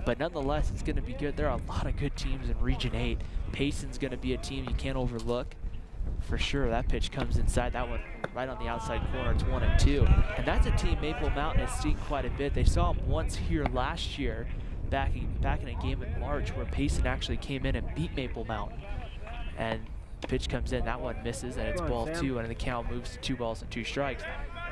But nonetheless, it's going to be good. There are a lot of good teams in Region 8. Payson's going to be a team you can't overlook. For sure, that pitch comes inside. That one right on the outside corner. It's 1-2. And that's a team Maple Mountain has seen quite a bit. They saw them once here last year, back in a game in March, where Payson actually came in and beat Maple Mountain. And the pitch comes in. That one misses, and it's ball 2, and the count moves to 2 balls and 2 strikes.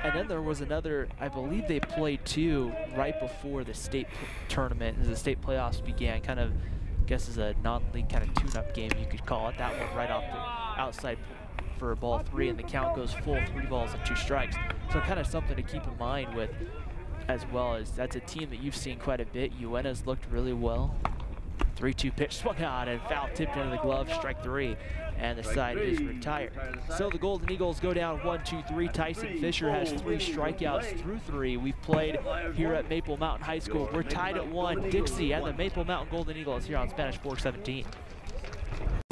And then there was another, I believe they played 2 right before the state tournament, as the state playoffs began, kind of, I guess, as a non-league kind of tune-up game, you could call it. That one right off the outside for ball 3, and the count goes full, 3 balls and 2 strikes. So kind of something to keep in mind with, as well as that's a team that you've seen quite a bit. Uena's looked really well. 3-2 pitch swung on and foul tipped into the glove, strike 3, and the side is retired. So the Golden Eagles go down 1-2-3. Tyson Fisher has 3 strikeouts through 3. We've played here at Maple Mountain High School. We're tied at 1. Dixie and the Maple Mountain Golden Eagles here on Spanish Fork 17.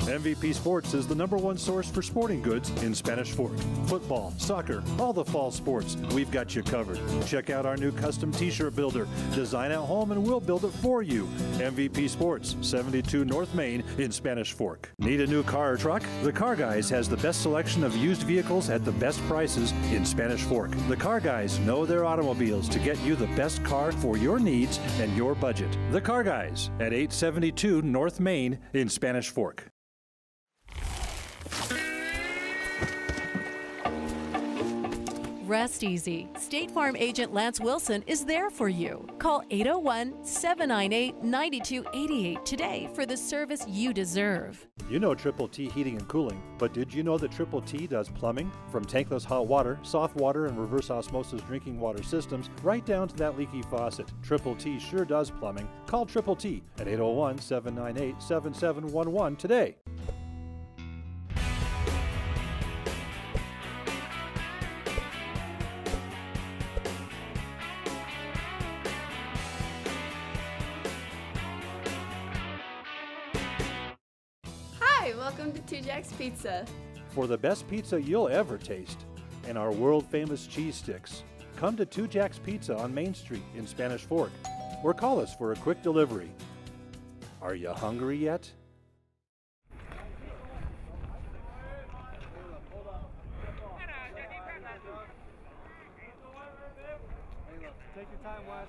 MVP Sports is the #1 source for sporting goods in Spanish Fork. Football, soccer, all the fall sports, we've got you covered. Check out our new custom t-shirt builder. Design at home and we'll build it for you. MVP Sports, 72 North Main in Spanish Fork. Need a new car or truck? The Car Guys has the best selection of used vehicles at the best prices in Spanish Fork. The Car Guys know their automobiles to get you the best car for your needs and your budget. The Car Guys at 872 North Main in Spanish Fork. Rest easy. State Farm agent Lance Wilson is there for you. Call 801-798-9288 today for the service you deserve. You know Triple T Heating and Cooling, but did you know that Triple T does plumbing? From tankless hot water, soft water, and reverse osmosis drinking water systems, right down to that leaky faucet. Triple T sure does plumbing. Call Triple T at 801-798-7711 today. Welcome to 2 Jack's Pizza. For the best pizza you'll ever taste and our world-famous cheese sticks, come to 2 Jack's Pizza on Main Street in Spanish Fork or call us for a quick delivery. Are you hungry yet? Take your time, Wes.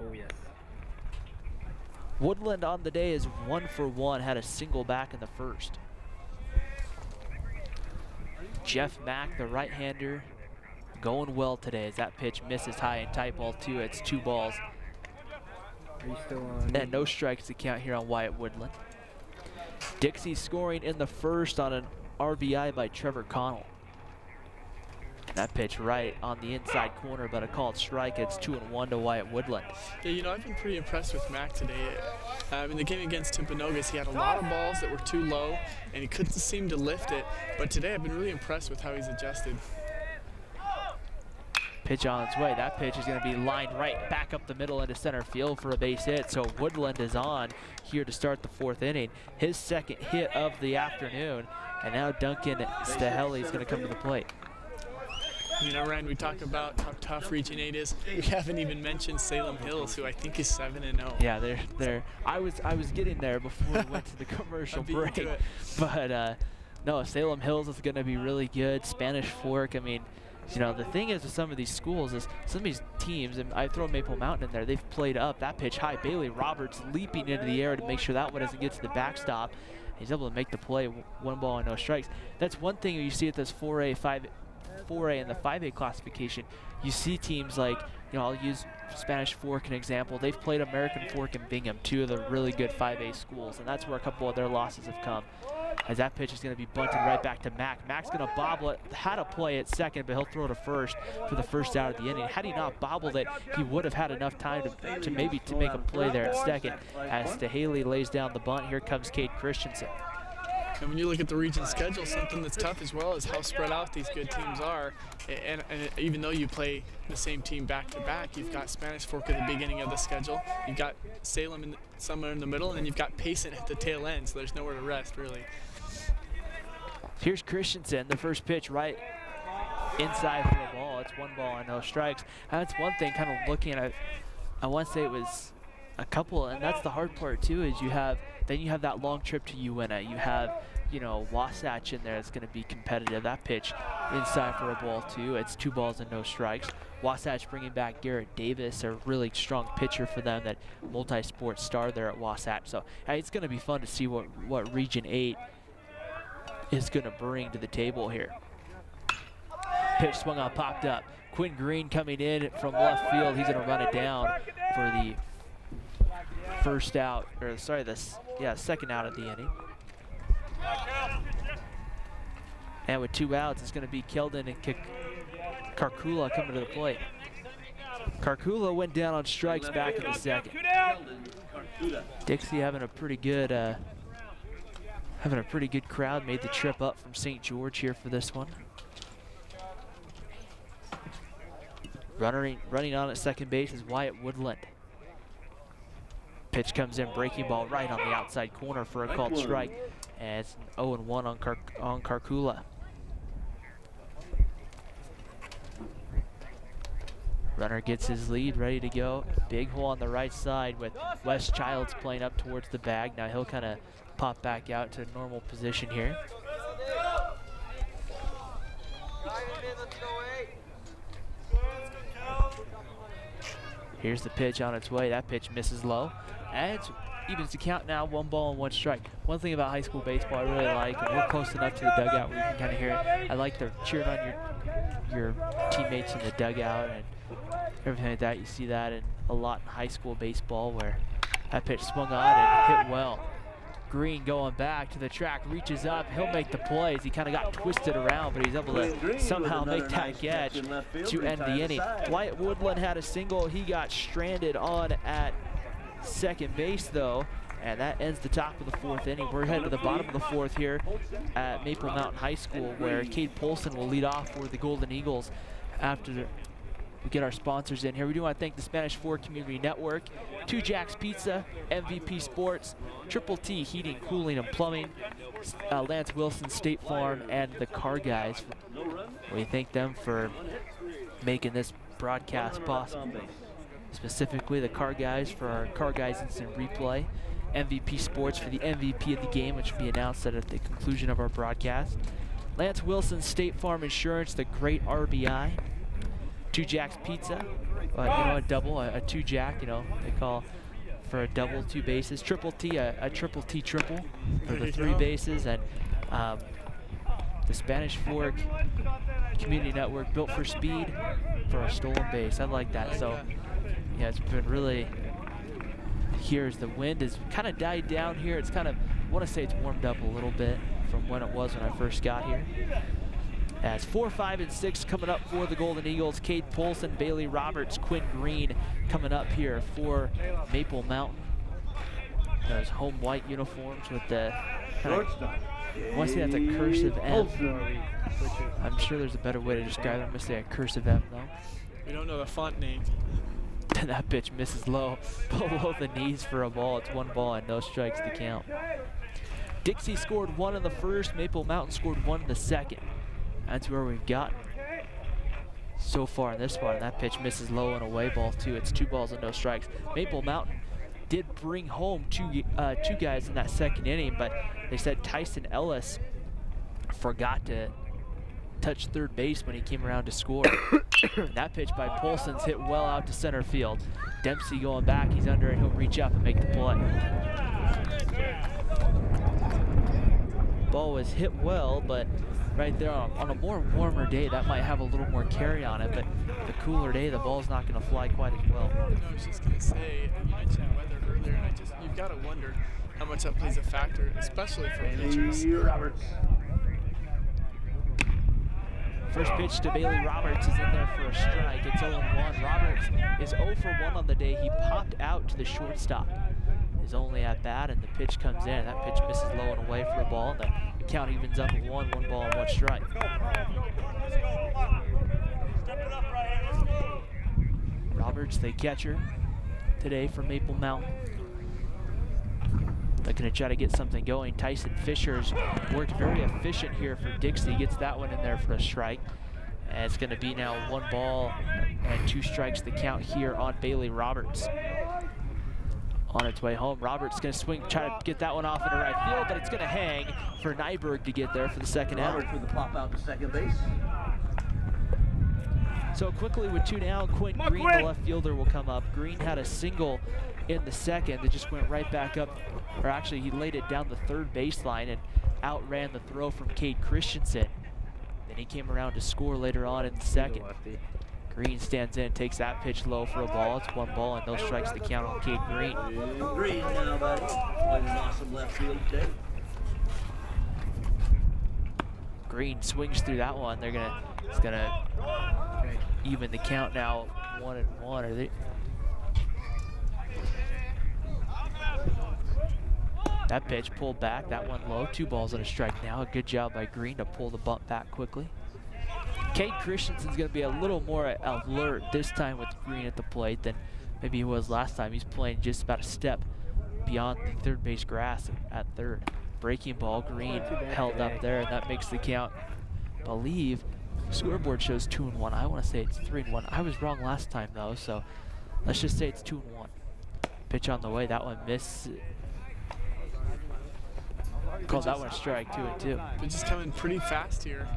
Oh, yes. Woodland on the day is 1 for 1, had a single back in the first. Jeff Mack, the right-hander, going well today as that pitch misses high and tight ball 2. It's 2 balls. Are you still on? And no strikes to count here on Wyatt Woodland. Dixie scoring in the first on an RBI by Trevor Connell. That pitch right on the inside corner, but a called strike. It's 2-1 to Wyatt Woodland. Yeah, you know, I've been pretty impressed with Mac today. In the game against Timpanogos, he had a lot of balls that were too low, and he couldn't seem to lift it. But today, I've been really impressed with how he's adjusted. Pitch on its way. That pitch is going to be lined right back up the middle into center field for a base hit. So Woodland is on here to start the 4th inning. His second hit of the afternoon. And now Duncan Stahelli is going to come to the plate. You know, Ryan, we talk about how tough Region 8 is. We haven't even mentioned Salem Hills, who I think is 7-0. Yeah, they're. I was getting there before we went to the commercial break. But no, Salem Hills is going to be really good. Spanish Fork, I mean, you know, the thing is with some of these schools is some of these teams, and I throw Maple Mountain in there, they've played up that pitch high. Bailey Roberts leaping into the air to make sure that one doesn't get to the backstop. He's able to make the play, 1 ball and no strikes. That's one thing you see at this 4A and the 5A classification. You see teams like, you know, I'll use Spanish Fork an example. They've played American Fork and Bingham, 2 of the really good 5A schools, and that's where a couple of their losses have come. As that pitch is going to be bunted right back to Mac. Mac's going to bobble it. Had a play at second, but he'll throw to first for the first out of the inning. Had he not bobbled it, he would have had enough time to maybe make a play there at second. As Stahelli lays down the bunt, here comes Cade Christensen. And when you look at the region schedule, something that's tough as well is how spread out these good teams are. And even though you play the same team back-to-back, you've got Spanish Fork at the beginning of the schedule, you've got Salem somewhere in the middle, and then you've got Payson at the tail end, so there's nowhere to rest, really. Here's Christensen, the first pitch right inside for a ball. It's 1 ball and no strikes. And that's one thing kind of looking at, I want to say it was a couple, and that's the hard part too, is you have that long trip to UNA. You have, you know, Wasatch in there that's going to be competitive. That pitch inside for a ball too. It's 2 balls and no strikes. Wasatch bringing back Garrett Davis, a really strong pitcher for them, that multi-sport star there at Wasatch. So it's going to be fun to see what Region 8 is going to bring to the table here. Pitch swung on, popped up. Quinn Green coming in from left field. He's going to run it down for the first out, or sorry, second out of the inning. And with 2 outs, it's going to be Keldon and Karkula coming to the plate. Karkula went down on strikes back in the second. Dixie having a pretty good crowd. Made the trip up from St. George here for this one. Running on at second base is Wyatt Woodland. Pitch comes in, breaking ball right on the outside corner for a called strike. And it's an 0-1 on Karkula. Runner gets his lead, ready to go. Big hole on the right side with Wes Childs playing up towards the bag. Now he'll kind of pop back out to normal position here. Here's the pitch on its way. That pitch misses low. And it evens the count now, 1 ball and 1 strike. One thing about high school baseball I really like, and we're close enough to the dugout where you can kind of hear it. I like the cheering on your teammates in the dugout and everything like that. You see that a lot in high school baseball where that pitch swung on and hit well. Green going back to the track, reaches up, he'll make the play as he kind of got twisted around, but he's able to somehow make that catch to end the inning. Wyatt Woodland had a single, he got stranded on at second base though, and that ends the top of the 4th inning. We're headed to the bottom of the 4th here at Maple Mountain High School, where Cade Polson will lead off for the Golden Eagles after we get our sponsors in here. We do want to thank the Spanish Fork Community Network, 2 Jacks Pizza, MVP Sports, Triple T Heating, Cooling, and Plumbing, Lance Wilson, State Farm, and the Car Guys. We thank them for making this broadcast possible. Specifically the Car Guys for our Car Guys Instant Replay, MVP Sports for the MVP of the game, which will be announced at the conclusion of our broadcast. Lance Wilson, State Farm Insurance, the great RBI. 2 Jacks Pizza, a double, a 2 Jack, they call for a double 2 bases. Triple T, a Triple T triple for the 3 bases. And the Spanish Fork Community Network, built for speed for a stolen base. I like that. So, yeah, it's been really, here's the wind has kind of died down here. It's kind of, I want to say it's warmed up a little bit from when it was when I first got here. As 4, 5, and 6 coming up for the Golden Eagles. Cade Polson, Bailey Roberts, Quinn Green coming up here for Maple Mountain. Those home white uniforms with the, I want to say that's a cursive M. I'm sure there's a better way to describe it. I'm going to say a cursive M though. We don't know the font name. That pitch misses low, below the knees for a ball. It's 1 ball and no strikes to count. Dixie scored 1 in the first. Maple Mountain scored 1 in the second. That's where we've gotten so far in this one. That pitch misses low and away ball too. It's 2 balls and no strikes. Maple Mountain did bring home two guys in that second inning, but they said Tyson Ellis forgot to touch third base when he came around to score. That pitch by Polson's hit well out to center field. Dempsey going back, he's under it, he'll reach up and make the play. Ball was hit well, but right there on a more warmer day, that might have a little more carry on it, but the cooler day, the ball's not going to fly quite as well. I was just going to say, you mentioned weather earlier, and you've got to wonder how much that plays a factor, especially for pitchers. First pitch to Bailey Roberts is in there for a strike. It's 0-1. Roberts is 0 for 1 on the day. He popped out to the shortstop. His only at bat, and the pitch comes in. That pitch misses low and away for a ball. The count evens up at 1 ball and 1 strike. Roberts, the catcher today for Maple Mountain. Looking to try to get something going. Tyson Fisher's worked very efficient here for Dixie. Gets that one in there for a strike. And it's going to be now 1 ball and 2 strikes the count here on Bailey Roberts. On its way home, Roberts going to swing, try to get that one off into right field, but it's going to hang for Nyberg to get there for the second out. Roberts with the pop out to second base. So quickly with 2 down, Quinn Green, the left fielder, will come up. Green had a single in the second that just went right back up, or actually he laid it down the third baseline and outran the throw from Cade Christensen. Then he came around to score later on in the second. Green stands in, takes that pitch low for a ball. It's 1 ball and no strikes to count on Cade Green. Green now, buddy. Playing an awesome left field today. Green swings through that one. It's gonna even the count now, 1-1. Are they? That pitch pulled back. That one low. 2 balls and a strike now. A good job by Green to pull the bunt back quickly. Cade Christensen's going to be a little more alert this time with Green at the plate than maybe he was last time. He's playing just about a step beyond the third base grass at third. Breaking ball, Green held up there, and that makes the count. I believe scoreboard shows 2-1. I want to say it's 3-1. I was wrong last time though, so let's just say it's 2-1. Pitch on the way. That one missed. Called that one a strike, 2-2. They're just coming pretty fast here.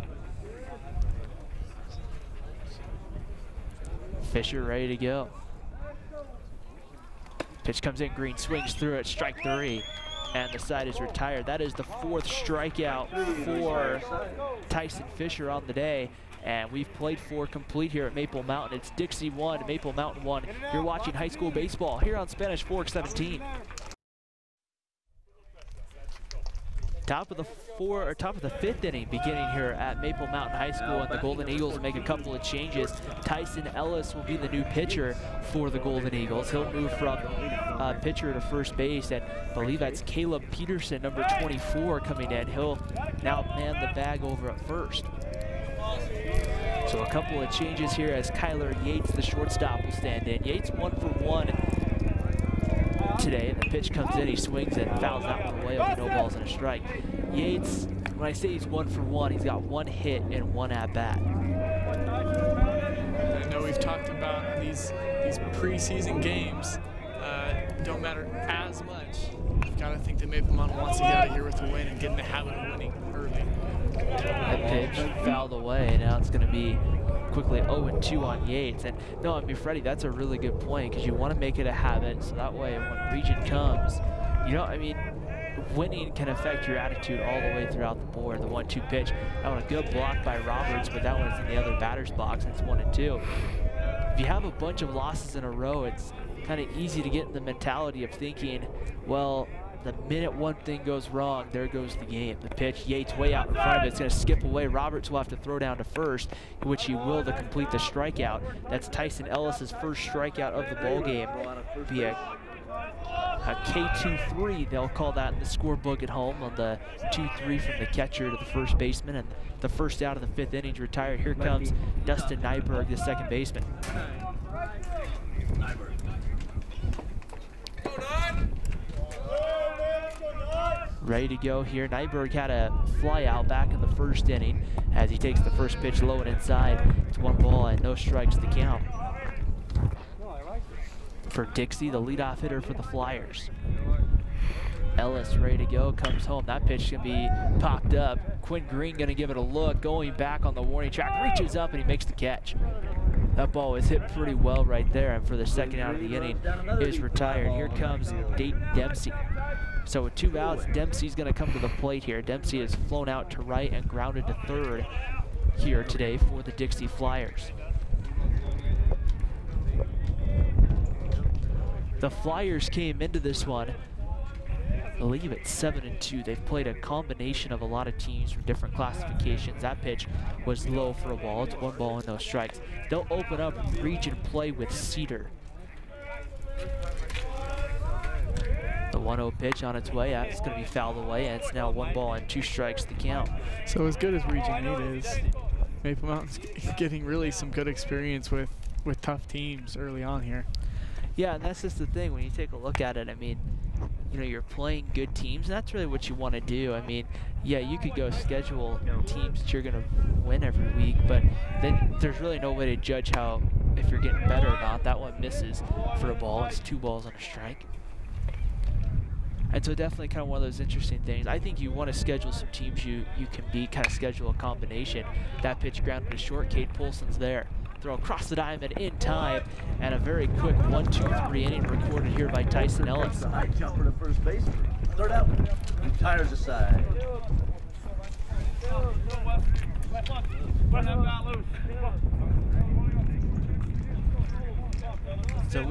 Fisher ready to go. Pitch comes in, Green swings through it, strike 3, and the side is retired. That is the 4th strikeout for Tyson Fisher on the day, and we've played 4 complete here at Maple Mountain. It's Dixie 1, Maple Mountain 1. You're watching high school baseball here on Spanish Fork 17. Top of the 5th inning beginning here at Maple Mountain High School, and the Golden Eagles make a couple of changes. Tyson Ellis will be the new pitcher for the Golden Eagles. He'll move from pitcher to first base, and I believe that's Caleb Peterson, number 24, coming in. He'll now man the bag over at first. So a couple of changes here as Kyler Yates, the shortstop, will stand in. Yates 1 for 1 today, and the pitch comes in, he swings and fouls that one away with no balls and a strike. Yates, when I say he's 1 for 1, he's got 1 hit and 1 at bat. I know we've talked about these preseason games don't matter as much. You've got to think that Maple Mountain wants to get out of here with a win and get in the habit of winning early. That pitch fouled away. Now it's going to be quickly 0-2 on Yates. And no, I mean, Freddie, that's a really good point, because you want to make it a habit, so that way when region comes, you know, I mean, winning can affect your attitude all the way throughout the board. The 1-2 pitch, that one a good block by Roberts, but that one's in the other batter's box, and it's 1-2. If you have a bunch of losses in a row, it's kind of easy to get in the mentality of thinking, well, the minute one thing goes wrong, there goes the game. The pitch, Yates way out in front of it. It's going to skip away. Roberts will have to throw down to first, which he will to complete the strikeout. That's Tyson Ellis's first strikeout of the ball game. Be a K2-3, they'll call that in the scorebook at home, on the 2-3 from the catcher to the first baseman, and the first out of the 5th inning retired. Here comes Dustin Nyberg, the second baseman. Ready to go here. Nyberg had a fly out back in the 1st inning as he takes the first pitch low and inside. It's 1 ball and no strikes to count. For Dixie, the leadoff hitter for the Flyers. Ellis ready to go, comes home. That pitch can be popped up. Quinn Green gonna give it a look, going back on the warning track, reaches up and he makes the catch. That ball was hit pretty well right there, and for the 2nd out of the inning is retired. Here comes Dayton Dempsey. So with 2 outs, Dempsey's gonna come to the plate here. Dempsey has flown out to right and grounded to 3rd here today for the Dixie Flyers. The Flyers came into this one, I believe it's 7-2. They've played a combination of a lot of teams from different classifications. That pitch was low for a ball. It's 1 ball and no strikes. They'll open up region play with Cedar. The 1-0 pitch on its way out. It's going to be fouled away, and it's now 1 ball and 2 strikes to count. So as good as Region 8 is, Maple Mountain's getting really some good experience with tough teams early on here. Yeah, and that's just the thing. When you take a look at it, I mean, you know, you're playing good teams, and that's really what you want to do. I mean, yeah, you could go schedule teams that you're going to win every week, but then there's really no way to judge how, if you're getting better or not. That one misses for a ball. It's 2 balls and a strike. And so definitely kind of one of those interesting things. I think you want to schedule some teams you can beat, kind of schedule a combination. That pitch grounded to short. Cade Polson's there. Throw across the diamond in time, and a very quick 1-2-3 inning recorded here by Tyson Ellis. High jumper to first base. 3rd out. Retires aside.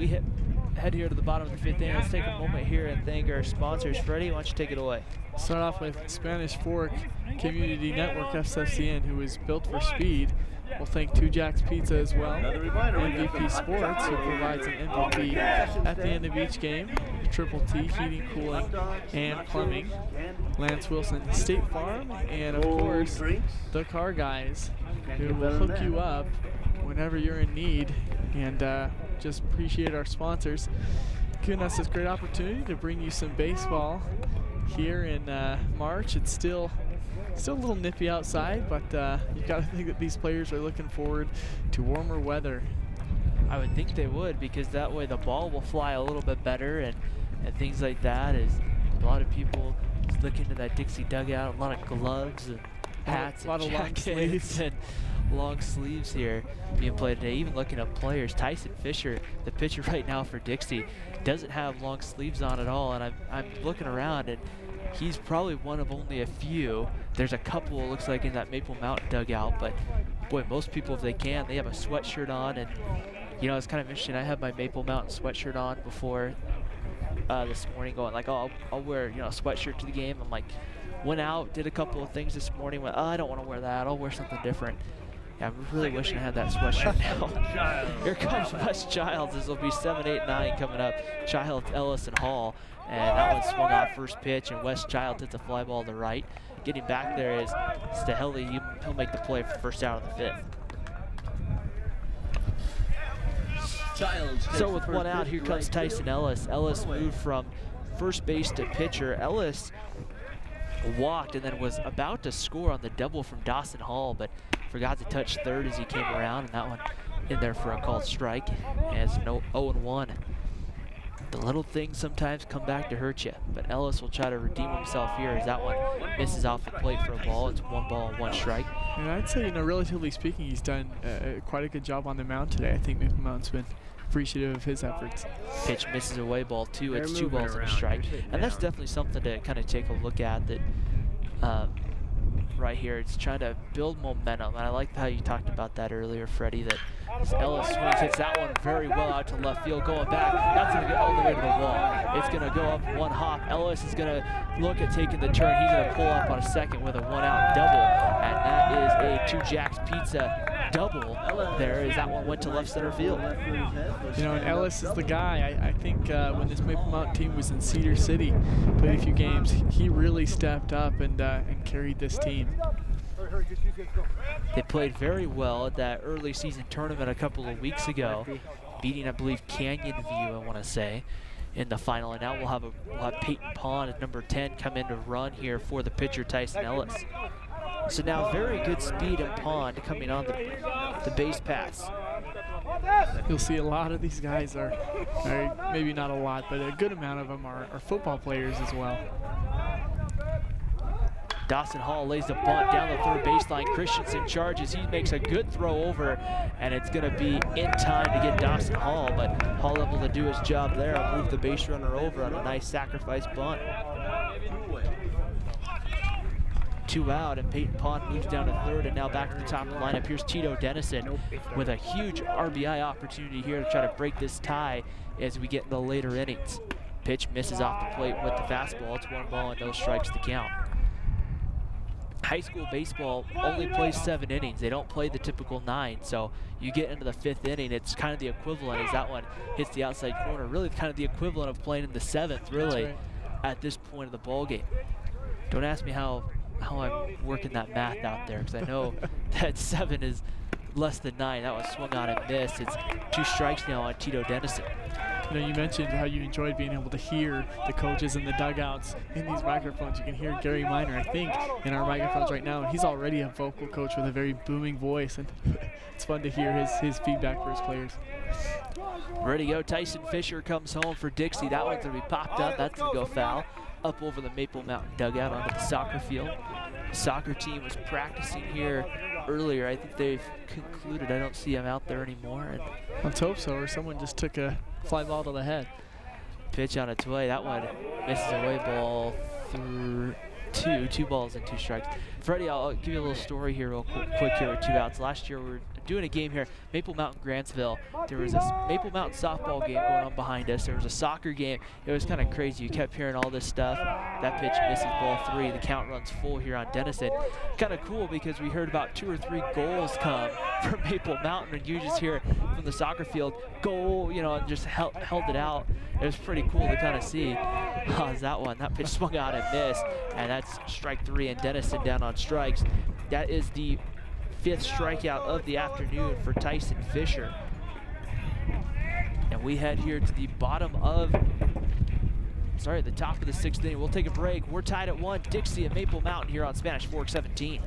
we head here to the bottom of the 5th inning. Let's take a moment here and thank our sponsors. Freddie, why don't you take it away? Start off with Spanish Fork Community Network SFCN, who is built for speed. We'll thank Two Jacks Pizza as well. MVP Sports, who provides an MVP at the end of each game. Triple T, heating, cooling, and plumbing. Lance Wilson, State Farm, and of course, the Car Guys, who will hook you up whenever you're in need. And just appreciate our sponsors giving us this great opportunity to bring you some baseball here in March. It's still a little nippy outside, but you've got to think that these players are looking forward to warmer weather. I would think they would, because that way the ball will fly a little bit better and things like that. Is a lot of people look into that Dixie dugout, a lot of gloves and hats, a lot and of long jackets sleeves. and long sleeves here being played today. Even looking at players, Tyson Fisher, the pitcher right now for Dixie, doesn't have long sleeves on at all, and I'm looking around, and he's probably one of only a few. There's a couple, it looks like, in that Maple Mountain dugout, but boy, most people, if they can, they have a sweatshirt on. And you know, it's kind of interesting. I have my Maple Mountain sweatshirt on before this morning, going like, oh, I'll wear, you know, a sweatshirt to the game. I'm like, went out, did a couple of things this morning, went, oh, I don't want to wear that, I'll wear something different. Yeah, I'm really wishing I had that sweatshirt now. Here comes Wes Childs. This will be 7, 8, 9 coming up. Childs, Ellis, and Hall. And that one swung off first pitch, and Wes Childs hits a fly ball to right. Getting back there is Stahelli. He'll make the play for the first out of the 5th. So with one out, here comes Tyson Ellis. Ellis moved from first base to pitcher. Ellis walked and then was about to score on the double from Dawson Hall, but forgot to touch third as he came around, and that one in there for a called strike. As no 0-1. The little things sometimes come back to hurt you, but Ellis will try to redeem himself here as that one misses off the plate for a ball. It's 1 ball and 1 strike. And I'd say, you know, relatively speaking, he's done quite a good job on the mound today. I think Maple Mountain's been appreciative of his efforts. Pitch misses away, ball 2. It's 2 balls and a strike. And that's definitely something to kind of take a look at, that right here, it's trying to build momentum. And I like how you talked about that earlier, Freddie, that as Ellis swings, hits that one very well out to left field, going back. That's going to go all the way to the wall. It's going to go up 1 hop. Ellis is going to look at taking the turn. He's going to pull up on a second with a 1-out double. And that is a Two Jacks Pizza double. There is that one went to left center field. You know, and Ellis is the guy. I think when this Maple Mountain team was in Cedar City, played a few games, he really stepped up and carried this team. They played very well at that early season tournament a couple of weeks ago, beating, I believe, Canyon View, I want to say, in the final. And now we'll have Peyton Pond at number 10 come in to run here for the pitcher, Tyson Ellis. So now very good speed in Pond coming on the base paths. You'll see a lot of these guys are maybe not a lot, but a good amount of them are football players as well. Dawson Hall lays the bunt down the third baseline. Christensen charges. He makes a good throw over, and it's going to be in time to get Dawson Hall, but Hall able to do his job there. Move the base runner over on a nice sacrifice bunt. 2 out, and Peyton Pond moves down to third, and now back to the top of the lineup. Here's Tito Dennison with a huge RBI opportunity here to try to break this tie as we get in the later innings. Pitch misses off the plate with the fastball. It's 1 ball and no strikes to count. High school baseball only plays 7 innings. They don't play the typical 9, so you get into the 5th inning, it's kind of the equivalent as that one hits the outside corner. Really kind of the equivalent of playing in the 7th, really, at this point of the ball game. Don't ask me how I'm working that math out there, because I know that 7 is less than 9. That was swung on and missed. It's 2 strikes now on Tito Dennison. You know, you mentioned how you enjoyed being able to hear the coaches in the dugouts in these microphones. You can hear Gary Miner, I think, in our microphones right now. He's already a vocal coach with a very booming voice, and it's fun to hear his feedback for his players. Ready to go. Tyson Fisher comes home for Dixie. That one's going to be popped up. That's going to go foul. Up over the Maple Mountain dugout onto the soccer field. The soccer team was practicing here earlier. I think they've concluded. I don't see them out there anymore. And let's hope so, or someone just took a fly ball to the head. Pitch on its way. That one misses away, ball through 2 balls and 2 strikes. Freddie, I'll give you a little story here real quick here with 2 outs. Last year we were doing a game here, Maple Mountain Grantsville. There was a Maple Mountain softball game going on behind us. There was a soccer game. It was kind of crazy. You kept hearing all this stuff. That pitch misses ball 3. The count runs full here on Denison. Kind of cool because we heard about 2 or 3 goals come from Maple Mountain, and you just hear it from the soccer field, goal, you know, and just held it out. It was pretty cool to kind of see. How's that one? That pitch swung out and missed, and that's strike 3, and Denison down on strikes. That is the 5th strikeout of the afternoon for Tyson Fisher. And we head here to the bottom of, sorry, the top of the 6th inning. We'll take a break. We're tied at 1. Dixie and Maple Mountain here on Spanish Fork 17.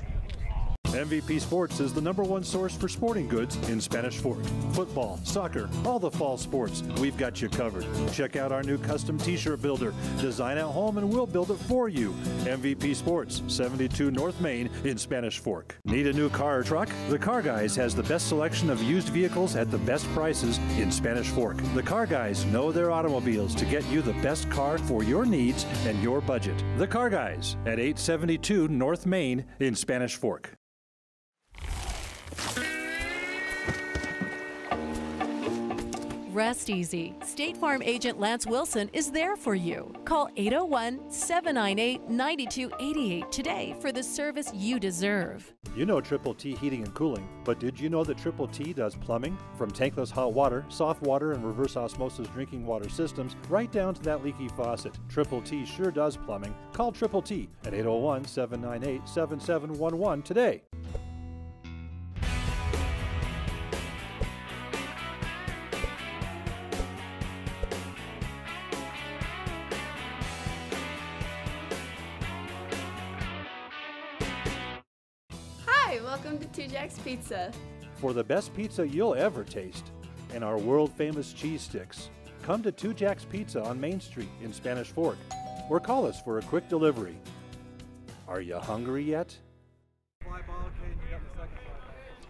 MVP Sports is the #1 source for sporting goods in Spanish Fork. Football, soccer, all the fall sports, we've got you covered. Check out our new custom t-shirt builder. Design at home and we'll build it for you. MVP Sports, 72 North Main in Spanish Fork. Need a new car or truck? The Car Guys has the best selection of used vehicles at the best prices in Spanish Fork. The Car Guys know their automobiles to get you the best car for your needs and your budget. The Car Guys at 872 North Main in Spanish Fork. Rest easy. State Farm agent Lance Wilson is there for you. Call 801-798-9288 today for the service you deserve. You know Triple T Heating and Cooling, but did you know that Triple T does plumbing? From tankless hot water, soft water, and reverse osmosis drinking water systems, right down to that leaky faucet. Triple T sure does plumbing. Call Triple T at 801-798-7711 today. Hi, welcome to Two Jacks Pizza. For the best pizza you'll ever taste and our world-famous cheese sticks, come to Two Jacks Pizza on Main Street in Spanish Fork or call us for a quick delivery. Are you hungry yet?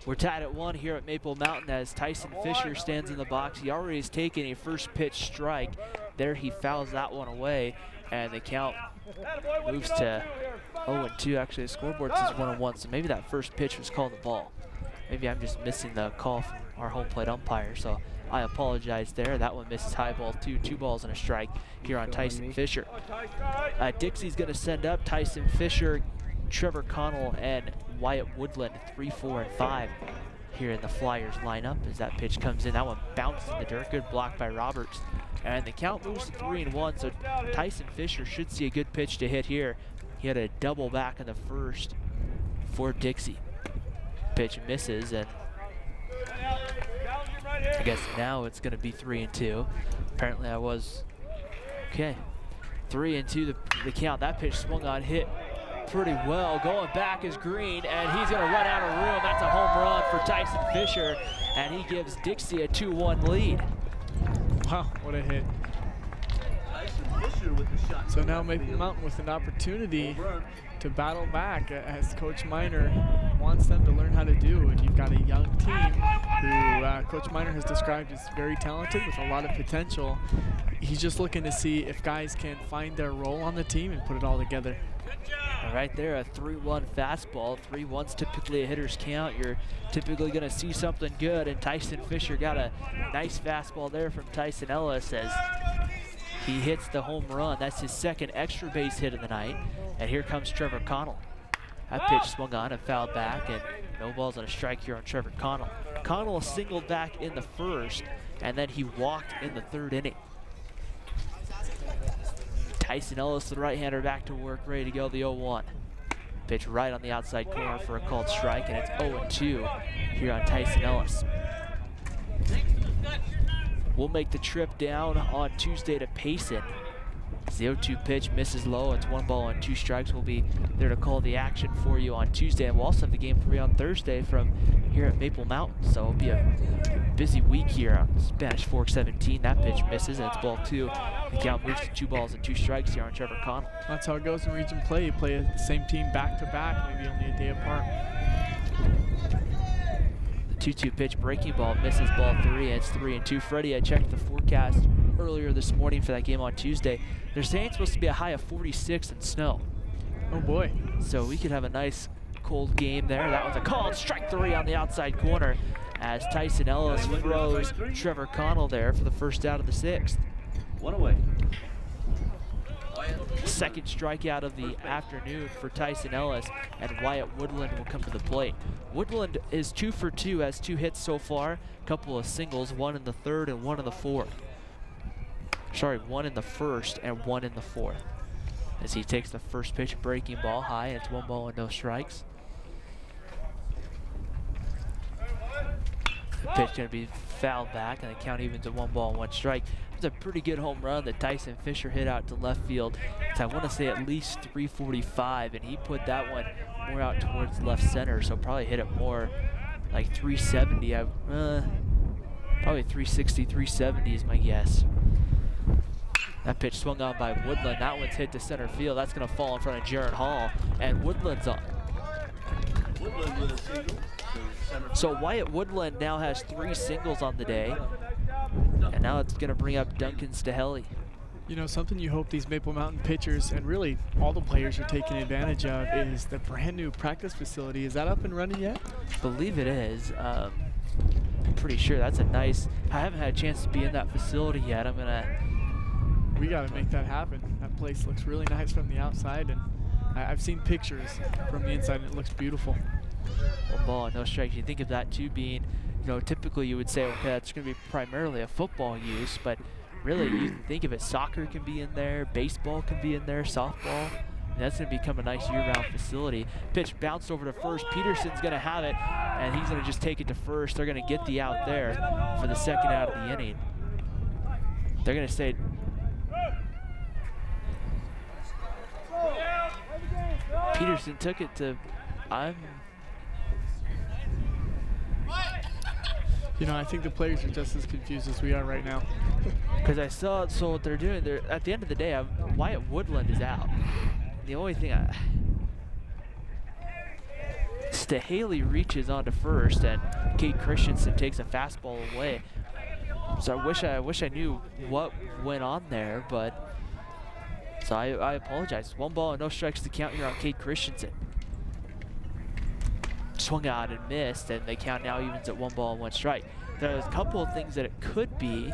We're tied at 1 here at Maple Mountain as Tyson Fisher stands in the box. He already has taken a first pitch strike. There he fouls that one away, and the count moves to 0-2. Actually, the scoreboard says 1-1, so maybe that first pitch was called a ball. Maybe I'm just missing the call from our home plate umpire, so I apologize there. That one misses high ball 2. 2 balls and a strike here on Tyson Fisher. Dixie's going to send up Tyson Fisher, Trevor Connell, and Wyatt Woodland, 3, 4, and 5 here in the Flyers lineup as that pitch comes in. That one bounces in the dirt. Good block by Roberts. And the count moves to 3-1, so Tyson Fisher should see a good pitch to hit here. He had a double back in the first for Dixie. Pitch misses, and I guess now it's going to be 3-2. Apparently I was, okay. 3-2 the count. That pitch swung on, hit pretty well. Going back is Green, and he's going to run out of room. That's a home run for Tyson Fisher, and he gives Dixie a 2-1 lead. Wow, what a hit. So now Maple Mountain with an opportunity to battle back, as Coach Miner wants them to learn how to do. And you've got a young team who Coach Miner has described as very talented with a lot of potential. He's just looking to see if guys can find their role on the team and put it all together. Right there, a 3-1 fastball. 3-1's typically a hitter's count. You're typically going to see something good, and Tyson Fisher got a nice fastball there from Tyson Ellis as he hits the home run. That's his second extra base hit of the night. And here comes Trevor Connell. That pitch swung on and fouled back, and no balls and a strike here on Trevor Connell. Connell singled back in the first, and then he walked in the 3rd inning. Tyson Ellis, the right-hander, back to work, ready to go, the 0-1. Pitch right on the outside corner for a called strike, and it's 0-2 here on Tyson Ellis. We'll make the trip down on Tuesday to Payson. As the 0-2 pitch misses low, it's 1 ball and 2 strikes. We'll be there to call the action for you on Tuesday, and we'll also have the game for you on Thursday from here at Maple Mountain. So it'll be a busy week here on Spanish Fork 17. That pitch misses, and it's ball 2. The count moves to 2 balls and 2 strikes here on Trevor Connell. That's how it goes in region play. You play the same team back-to-back, maybe only a day apart. The 2-2 pitch breaking ball misses ball 3, and it's 3-2. Freddie, I checked the forecast earlier this morning for that game on Tuesday. They're saying it's supposed to be a high of 46 and snow. Oh boy. So we could have a nice cold game there. That was a called strike 3 on the outside corner as Tyson Ellis throws Trevor Connell there for the first out of the 6th. 1 away. Second strikeout of the afternoon for Tyson Ellis, and Wyatt Woodland will come to the plate. Woodland is 2 for 2, has 2 hits so far, a couple of singles, 1 in the 3rd and 1 in the 4th. Sorry, 1 in the 1st and 1 in the 4th. As he takes the first pitch, breaking ball high, and it's 1 ball and no strikes. The pitch going to be fouled back, and the count evens at 1 ball and 1 strike. It's a pretty good home run that Tyson Fisher hit out to left field. So I want to say at least 345, and he put that one more out towards left center, so probably hit it more like 370. Probably 360, 370 is my guess. That pitch swung on by Woodland. That one's hit to center field. That's going to fall in front of Jaron Hall, and Woodland's on. Woodland with a single. So Wyatt Woodland now has 3 singles on the day, and now it's going to bring up Duncan Stahelli. You know, something you hope these Maple Mountain pitchers and really all the players are taking advantage of is the brand new practice facility. Is that up and running yet? I believe it is. I'm pretty sure that's a nice, I haven't had a chance to be in that facility yet. We got to make that happen. That place looks really nice from the outside, and I've seen pictures from the inside and it looks beautiful. 1 ball and no strikes. You think of that too being, you know, typically you would say, okay, that's going to be primarily a football use, but really you think of it, soccer can be in there, baseball can be in there, softball. And that's going to become a nice year-round facility. Pitch bounced over to first. Peterson's going to have it, and he's going to just take it to first. They're going to get the out there for the 2nd out of the inning. They're going to say, Peterson took it to, You know, I think the players are just as confused as we are right now. Because I saw, so what they're doing, at the end of the day, Wyatt Woodland is out. The only thing Stahelli reaches onto first, and Kate Christensen takes a fastball away. So I wish I knew what went on there, but so I apologize. 1 ball and no strikes to count here on Kate Christensen. Swung out and missed, and the count now evens at 1 ball and 1 strike. There's a couple of things that it could be.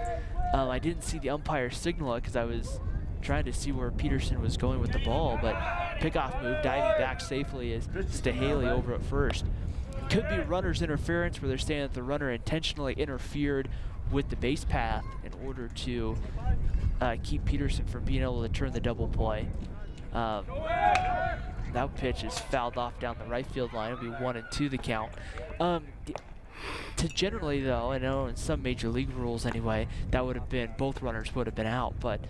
I didn't see the umpire signal it because I was trying to see where Peterson was going with the ball, but pickoff move, diving back safely is Stahelli over at first. Could be runner's interference where they're saying that the runner intentionally interfered with the base path in order to keep Peterson from being able to turn the double play. That pitch is fouled off down the right field line. It'll be 1-2 the count. To generally though, I know in some major league rules anyway, that would have been, both runners would have been out, but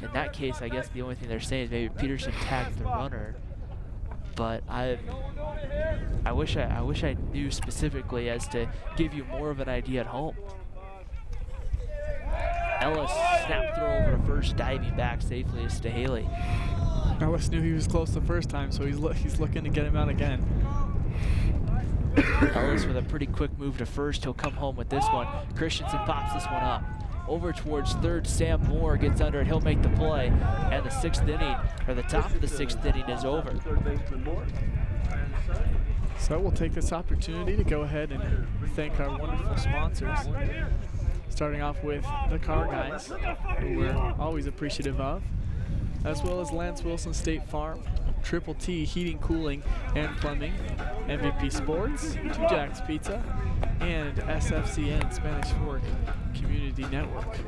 in that case, I guess the only thing they're saying is maybe Peterson tagged the runner. But I wish I knew specifically as to give you more of an idea at home. Ellis snap throw over to first, diving back safely is Stahelli. Ellis knew he was close the first time, so he's looking to get him out again. Ellis with a pretty quick move to first. He'll come home with this one. Christensen pops this one up. Over towards third, Sam Moore gets under it. He'll make the play. And the 6th inning, or the top of the 6th inning is over. So we'll take this opportunity to go ahead and thank our wonderful sponsors. Starting off with the Car Guys, who we're always appreciative of, as well as Lance Wilson State Farm, Triple T Heating, Cooling, and Plumbing, MVP Sports, 2 Jacks Pizza, and SFCN Spanish Fork Community Network.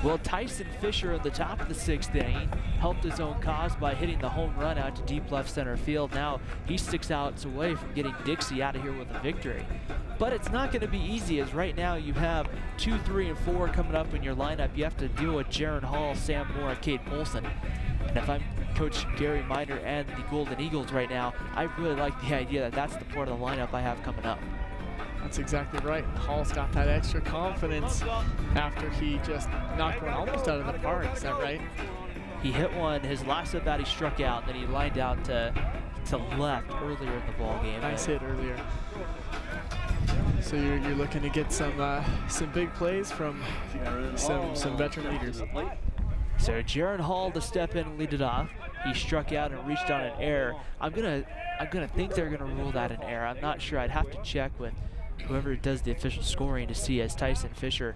Well, Tyson Fisher at the top of the 6th inning helped his own cause by hitting the home run out to deep left center field. Now he's 6 outs away from getting Dixie out of here with a victory. But it's not going to be easy, as right now you have 2, 3, and 4 coming up in your lineup. You have to deal with Jaron Hall, Sam Moore, and Cade Polson. And if I'm Coach Gary Miner and the Golden Eagles right now, I really like the idea that that's the part of the lineup I have coming up. That's exactly right. Hall's got that extra confidence after he just knocked one almost out of the park. Is that right? He hit one, his last at bat he struck out, and then he lined out to left earlier in the ball game. Nice hit earlier. So you're looking to get some big plays from some veteran leaders. So Jaron Hall to step in and lead it off. he struck out and reached on an error. I'm gonna think they're gonna rule that an error. I'm not sure. I'd have to check with whoever does the official scoring to see as Tyson Fisher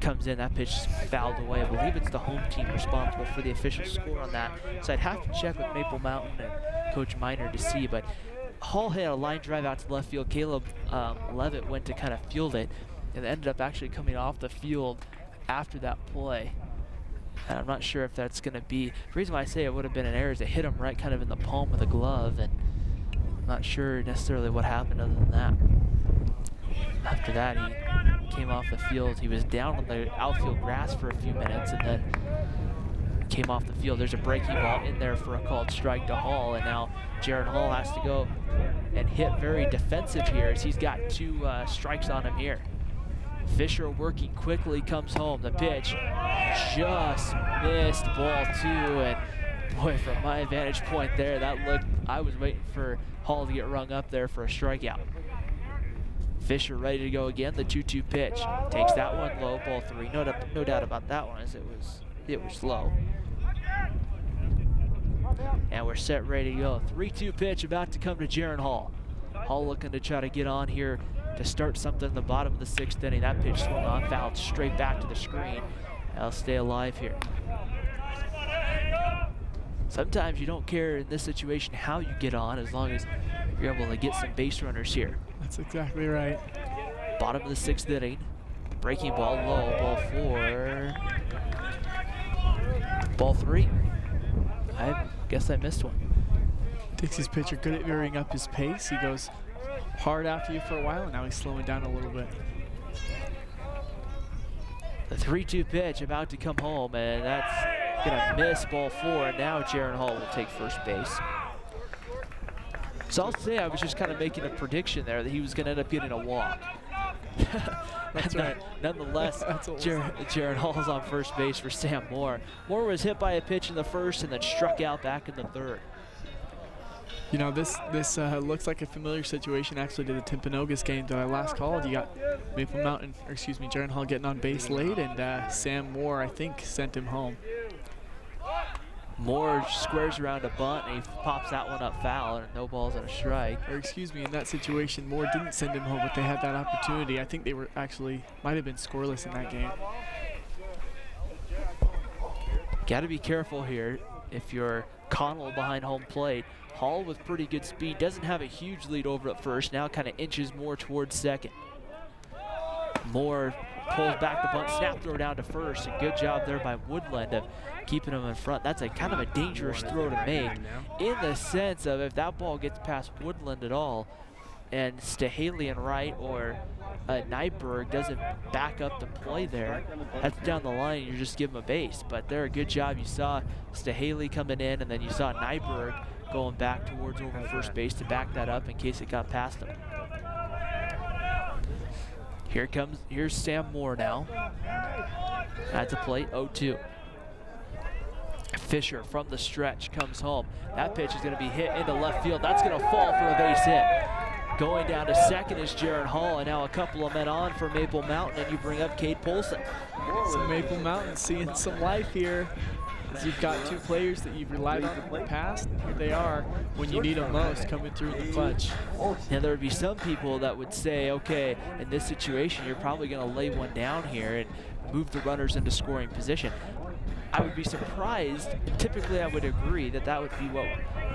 comes in. That pitch is fouled away. I believe it's the home team responsible for the official score on that. So I'd have to check with Maple Mountain and Coach Miner to see. But Hall hit a line drive out to left field. Caleb Levitt went to kind of field it and ended up actually coming off the field after that play. And I'm not sure if that's going to be, the reason why I say it would have been an error is it hit him right kind of in the palm of the glove, and I'm not sure necessarily what happened other than that. After that, he came off the field. He was down on the outfield grass for a few minutes and then came off the field. There's a breaking ball in there for a called strike to Hall, and now Jaron Hall has to go and hit very defensive here as he's got 2 strikes on him here. Fisher working quickly, comes home. The pitch just missed ball 2, and boy, from my vantage point there, that looked, I was waiting for Hall to get rung up there for a strikeout. Fisher ready to go again, the 2-2 pitch. Takes that one low, ball 3. No doubt about that one, as it was low. And we're set, ready to go. 3-2 pitch about to come to Jaron Hall. Hall looking to try to get on here to start something in the bottom of the 6th inning. That pitch swung on, fouled straight back to the screen. I'll stay alive here. Sometimes you don't care in this situation how you get on, as long as you're able to get some base runners here. That's exactly right. Bottom of the 6th inning. Breaking ball low, ball 4. Ball 3. I guess I missed one. Dixie's pitcher good at veering up his pace. He goes hard after you for a while, and now he's slowing down a little bit. The 3-2 pitch about to come home, and that's gonna miss ball 4, and now Jaron Hall will take first base. So I'll say I was just kind of making a prediction there that he was gonna end up getting a walk. That's right. Nonetheless, Jaron Hall's on first base for Sam Moore. Moore was hit by a pitch in the 1st and then struck out back in the 3rd. You know, this looks like a familiar situation actually to the Timpanogos game that I last called. You got Maple Mountain, or excuse me, Jaron Hall getting on base late, and Sam Moore, I think, sent him home. Moore squares around a bunt, and he pops that one up foul, and no balls and a strike. Or excuse me, in that situation, Moore didn't send him home, but they had that opportunity. I think they were actually, might have been scoreless in that game. Got to be careful here if you're Connell behind home plate. Hall with pretty good speed, doesn't have a huge lead over at first, now kind of inches more towards second. Moore pulls back the bunt, snap throw down to first. A good job there by Woodland of keeping him in front. That's a kind of a dangerous throw to make in the sense of if that ball gets past Woodland at all and Stahalian right or Nyberg doesn't back up the play there, that's down the line, you're just giving him a base. But they're a good job. You saw Stahaley coming in, and then you saw Nyberg going back towards over first base to back that up in case it got past him. Here's Sam Moore now. At the plate, 0-2. Fisher from the stretch comes home. That pitch is going to be hit into left field. That's going to fall for a base hit. Going down to second is Jaron Hall, and now a couple of men on for Maple Mountain, and you bring up Cade Polson. So Maple Mountain seeing some life here. As you've got 2 players that you've relied on in the past, here they are when you need them most, coming through in the clutch. Now there would be some people that would say, okay, in this situation, you're probably going to lay one down here and move the runners into scoring position. I would be surprised, typically I would agree that would be what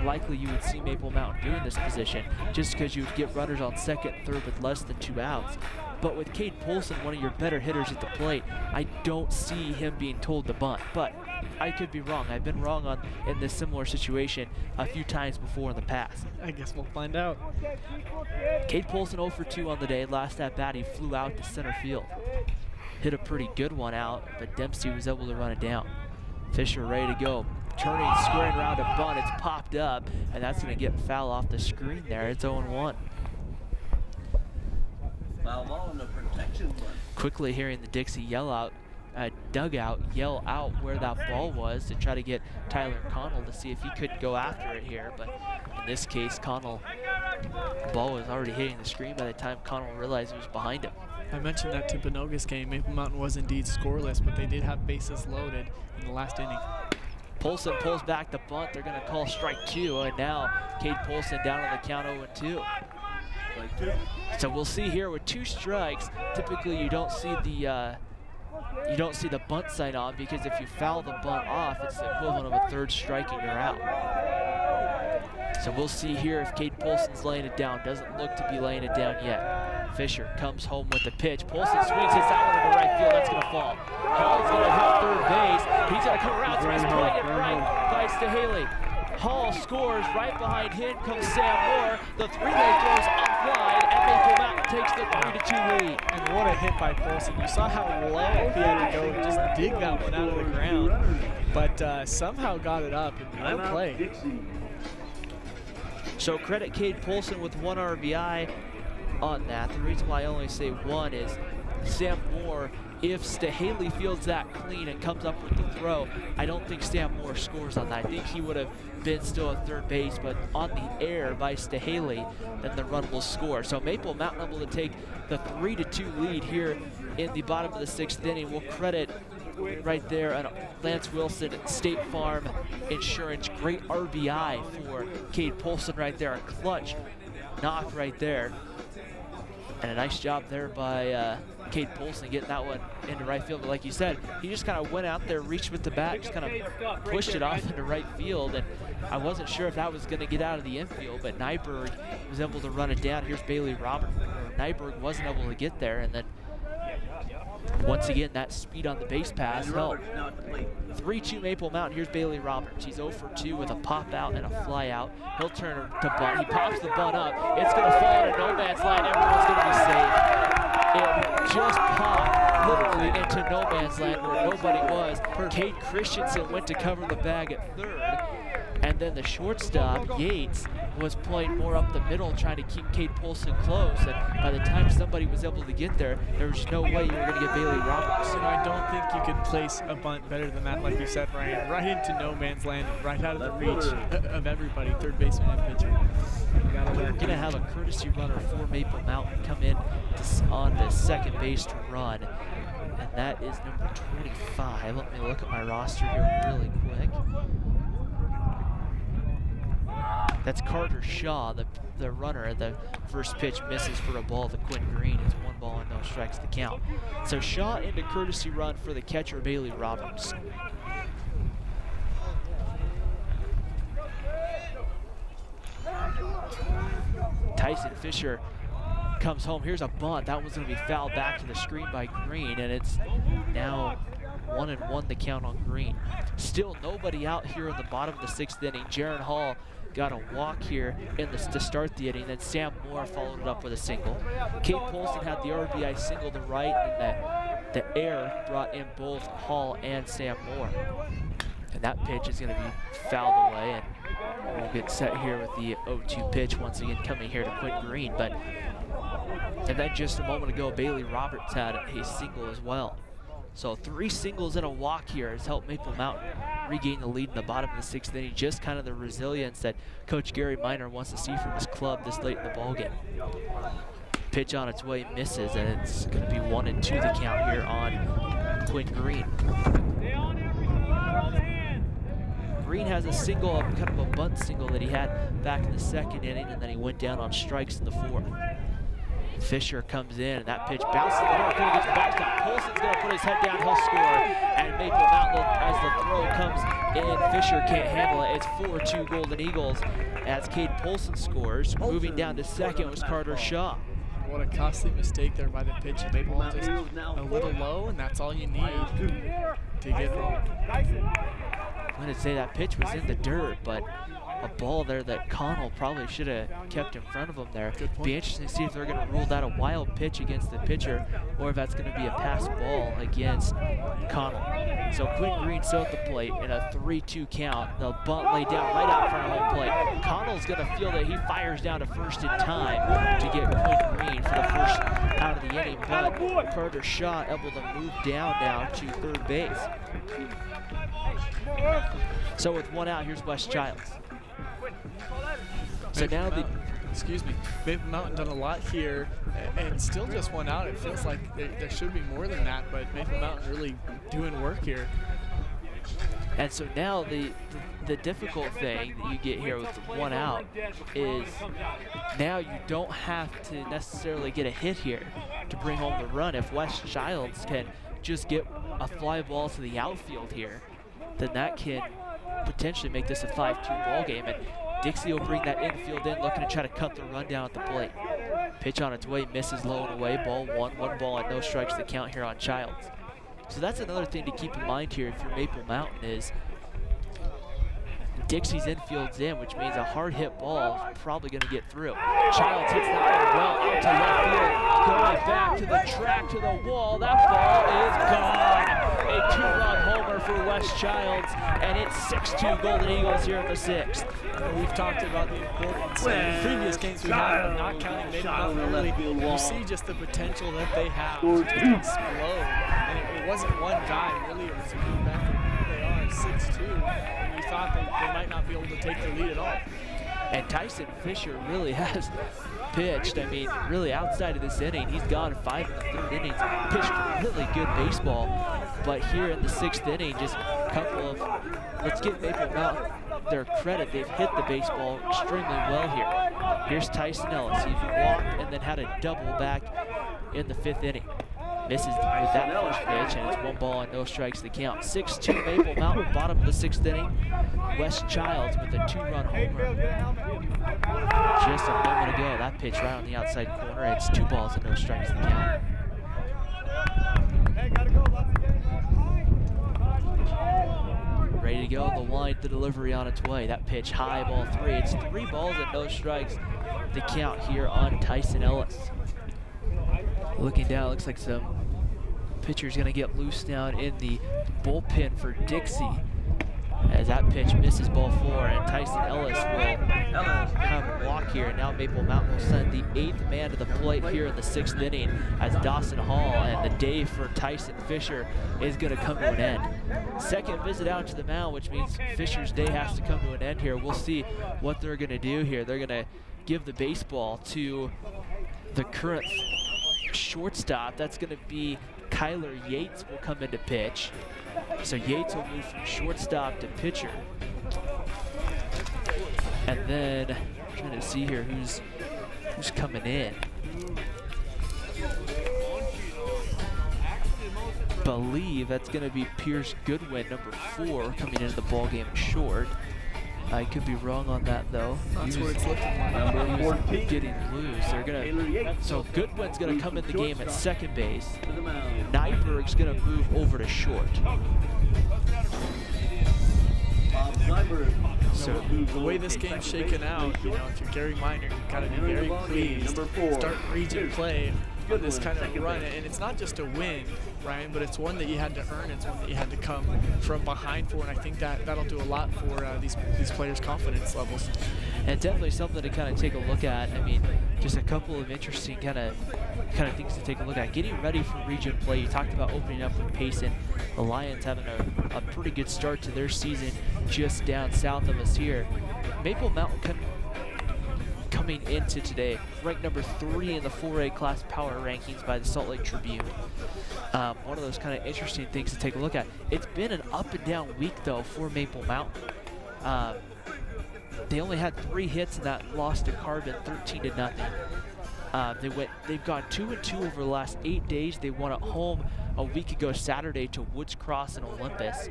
likely you would see Maple Mountain do in this position, just because you would get runners on second and third with less than 2 outs. But with Cade Polson, one of your better hitters at the plate, I don't see him being told to bunt. But I could be wrong. I've been wrong in this similar situation a few times before in the past. I guess we'll find out. Cade Polson 0 for 2 on the day. Last at bat, he flew out to center field. Hit a pretty good one out, but Dempsey was able to run it down. Fisher ready to go. Turning, squaring around a bunt. It's popped up, and that's going to get foul off the screen there. It's 0-1. Foul ball in the protection bunt. Quickly hearing the Dixie dugout yell out where that ball was to try to get Tyler Connell to see if he could go after it here. But in this case, Connell, the ball was already hitting the screen by the time Connell realized it was behind him. I mentioned that Timpanogos game. Maple Mountain was indeed scoreless, but they did have bases loaded in the last inning. Polson pulls back the bunt. They're going to call strike 2, and now Cade Polson down on the count 0-2. So we'll see here with 2 strikes. Typically, you don't see the bunt sign on, because if you foul the bunt off, it's the equivalent of a 3rd strike and you're out. So we'll see here if Cade Polson's laying it down. Doesn't look to be laying it down yet. Fisher comes home with the pitch. Polson swings, hits that one into right field. That's going to fall. Hall's going to hit 3rd base. He's going to come around, so he's playing it right. Finds to Haley. Hall scores. Right behind him comes Sam Moore. The 3-lay throws up wide, and Maple Mountain takes the 3-2 lead. And what a hit by Polson. You saw how low he had to go and just dig that one out of the ground, but somehow got it up and no play. Dixie. So credit Cade Polson with 1 RBI on that. The reason why I only say 1 is Sam Moore, if Stahaley fields that clean and comes up with the throw, I don't think Sam Moore scores on that. I think he would have been still at 3rd base, but on the air by Stahaley, then the run will score. So Maple Mountain able to take the 3-2 lead here in the bottom of the 6th inning. We'll credit right there on Lance Wilson, State Farm Insurance. Great RBI for Cade Polson right there. A clutch knock right there. And a nice job there by Cade Polson getting that one into right field. But like you said, he just kind of went out there, reached with the bat, just kind of pushed it off into right field. And I wasn't sure if that was going to get out of the infield, but Nyberg was able to run it down. Here's Bailey Robert. Nyberg wasn't able to get there, and then once again, that speed on the base pass helped. 3-2 Maple Mountain. Here's Bailey Roberts. He's 0 for 2 with a pop out and a fly out. He'll turn to bunt. He pops the bunt up. It's going to fall into no man's land. Everyone's going to be safe. It just popped literally into no man's land where nobody was. Cade Christensen went to cover the bag at 3rd. And then the shortstop, Yates, was playing more up the middle, trying to keep Cade Polson close. And by the time somebody was able to get there, there was no way you were going to get Bailey Roberts. You know, I don't think you could place a bunt better than that, like you said, Ryan. Right into no man's land, right out of the reach of everybody, 3rd baseman and pitcher. We're going to have a courtesy runner for Maple Mountain come in on the 2nd base to run. And that is number 25. Let me look at my roster here really quick. That's Carter Shaw, the runner. The first pitch misses for a ball to Quinn Green. It's 1 ball and no strikes to count. So Shaw into courtesy run for the catcher, Bailey Roberts. Tyson Fisher comes home. Here's a bunt. That one's going to be fouled back to the screen by Green, and it's now 1-1 the count on Green. Still nobody out here in the bottom of the 6th inning. Jaron Hall got a walk here to start the inning. Then Sam Moore followed it up with a single. Cade Polson had the RBI single to right, and the air brought in both Hall and Sam Moore. And that pitch is going to be fouled away, and we'll get set here with the 0-2 pitch once again coming here to Quinn Green. And then just a moment ago, Bailey Roberts had a single as well. So 3 singles and a walk here has helped Maple Mountain regain the lead in the bottom of the 6th inning. Just kind of the resilience that Coach Gary Miner wants to see from his club this late in the ballgame. Pitch on its way, misses, and it's going to be 1-2 the count here on Quinn Green. Green has a single, kind of a bunt single that he had back in the 2nd inning, and then he went down on strikes in the 4th. Fisher comes in, and that pitch bounces in the dark, and gets back down. Polson's going to put his head down, he'll score. And Maple Mountain, as the throw comes in, Fisher can't handle it. It's 4-2 Golden Eagles as Cade Polson scores. Moving down to 2nd was Carter Shaw. What a costly mistake there by the pitcher. Maple Mountain just a little low, and that's all you need to get home. I'm going to say that pitch was in the dirt, but a ball there that Connell probably should have kept in front of him there. Be interesting to see if they're going to rule that a wild pitch against the pitcher, or if that's going to be a pass ball against Connell. So Quinn Green still at the plate in a 3-2 count. The bunt laid down right out front of home plate. Connell's going to feel that he fires down to first in time to get Quinn Green for the first out of the inning, but Carter Shaw able to move down now to 3rd base. So with 1 out, here's Wes Childs. So now Maple Mountain done a lot here, and still just 1 out. It feels like there should be more than that, but Maple Mountain really doing work here. And so now the difficult thing that you get here with one out is now you don't have to necessarily get a hit here to bring home the run. If Wes Childs can just get a fly ball to the outfield here, then that can potentially make this a 5-2 ball game. And Dixie will bring that infield in, looking to try to cut the run down at the plate. Pitch on its way, misses low and away, ball one. One ball and no strikes to count here on Childs. So that's another thing to keep in mind here if you're Maple Mountain is Dixie's infield's in, which means a hard hit ball is probably going to get through. Childs hits that one well out to left field, going back to the track, to the wall. That ball is gone. A 2-run homer for Wes Childs, and it's 6-2 Golden Eagles here in the 6th. We've talked about the importance in previous games we had of not counting Maple Mountain early. You see just the potential that they have to just explode. And it wasn't one guy, really. It was a group effort. Here they are, 6-2. Thought they might not be able to take the lead at all. And Tyson Fisher really has pitched. I mean, really outside of this inning, he's gone 5 in the 3rd innings, pitched really good baseball. But here in the 6th inning, just a couple of, let's give Maple Mountain their credit. They've hit the baseball extremely well here. Here's Tyson Ellis. He walked and then had a double back in the 5th inning. Misses with that first pitch, and it's 1 ball and no strikes to count. 6-2 Maple Mountain, bottom of the 6th inning. Wes Childs with a 2-run homer. Just a moment ago, that pitch right on the outside corner. It's 2 balls and no strikes to count. Ready to go, the line, the delivery on its way. That pitch high, ball 3. It's 3 balls and no strikes to count here on Tyson Ellis. Looking down, looks like some pitcher's gonna get loose down in the bullpen for Dixie. As that pitch misses ball 4, and Tyson Ellis will have a walk here. And now Maple Mountain will send the 8th man to the plate here in the 6th inning as Dawson Hall, and the day for Tyson Fisher is gonna come to an end. 2nd visit out to the mound, which means Fisher's day has to come to an end here. We'll see what they're gonna do here. They're gonna give the baseball to the current shortstop. That's going to be Kyler Yates will come into pitch. So Yates will move from shortstop to pitcher. And then I'm trying to see here who's coming in. Believe that's going to be Pierce Goodwin, number 4, coming into the ball game short. I could be wrong on that though. That's what it's looking like. Number 14. Getting loose. They're gonna. So Goodwin's gonna come in the game at 2nd base. Nyberg's gonna move over to short. So the way this game's shaken out, you know, if you're Gary Minor, you've got to be very pleased. Start region play on this kind of run, and it's not just a win, Ryan, but it's one that you had to earn. It's one that you had to come from behind for, and I think that'll do a lot for these players' confidence levels. And definitely something to kind of take a look at. I mean, just a couple of interesting kind of things to take a look at. Getting ready for region play. You talked about opening up with Payson. The Lions having a pretty good start to their season just down south of us here. Maple Mountain coming into today, ranked number 3 in the 4A class power rankings by the Salt Lake Tribune. One of those kind of interesting things to take a look at. It's been an up and down week though for Maple Mountain. They only had 3 hits in that loss to Carbon, 13-0. They've gone 2-2 over the last 8 days. They won at home a week ago Saturday to Woods Cross and Olympus,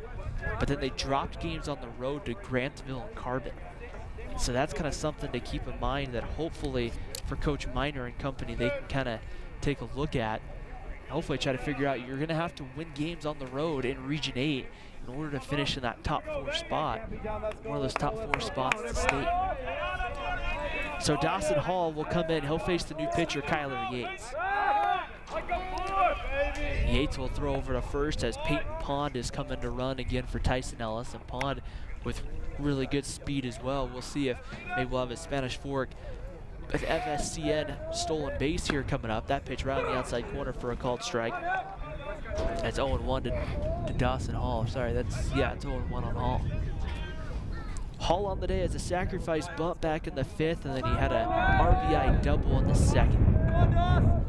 but then they dropped games on the road to Grantville and Carbon. So that's kind of something to keep in mind that hopefully for Coach Minor and company they can kind of take a look at. Hopefully try to figure out you're going to have to win games on the road in Region 8 in order to finish in that top 4 spot, one of those top 4 spots in the state. So Dawson Hall will come in. He'll face the new pitcher, Kyler Yates. Yates will throw over to first as Peyton Pond is coming to run again for Tyson Ellis. And Pond with really good speed as well. We'll see if maybe we'll have a Spanish Fork with FSCN stolen base here coming up. That pitch right on the outside corner for a called strike. That's 0-1 to Dawson Hall. Sorry, it's 0-1 on Hall. Hall on the day has a sacrifice bunt back in the 5th, and then he had a RBI double in the 2nd.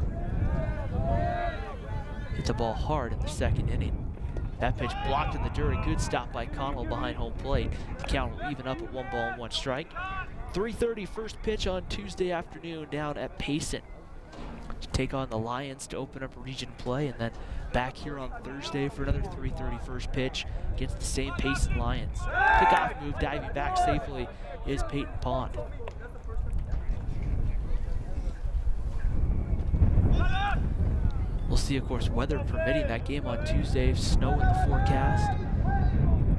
Hits a ball hard in the 2nd inning. That pitch blocked in the dirt. A good stop by Connell behind home plate. The count will even up at 1 ball and 1 strike. 3:30 first pitch on Tuesday afternoon down at Payson to take on the Lions to open up region play, and then back here on Thursday for another 3:30 first pitch against the same Payson Lions. Pickoff move, diving back safely is Peyton Pond. We'll see, of course, weather permitting that game on Tuesday. Snow in the forecast.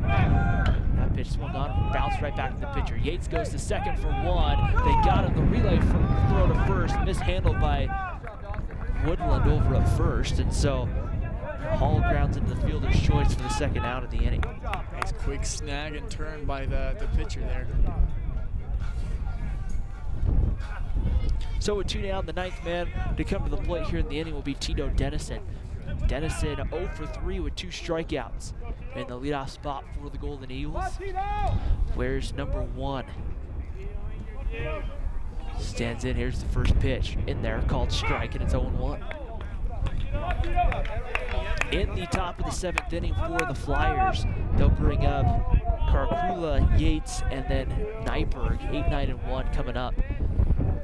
That pitch swung on, bounced right back to the pitcher. Yates goes to second for 1. They got him. The relay throw to first, mishandled by Woodland over at first, and so Hall grounds into the fielder's choice for the second out of the inning. Nice quick snag and turn by the pitcher there. So with 2 down, the 9th man to come to the plate here in the inning will be Tito Dennison. Dennison 0 for 3 with 2 strikeouts in the leadoff spot for the Golden Eagles. Where's number 1? Stands in. Here's the first pitch in there, called strike, and it's 0-1. In the top of the 7th inning for the Flyers, they'll bring up Karkula, Yates, and then Nyberg. 8, 9, and 1 coming up.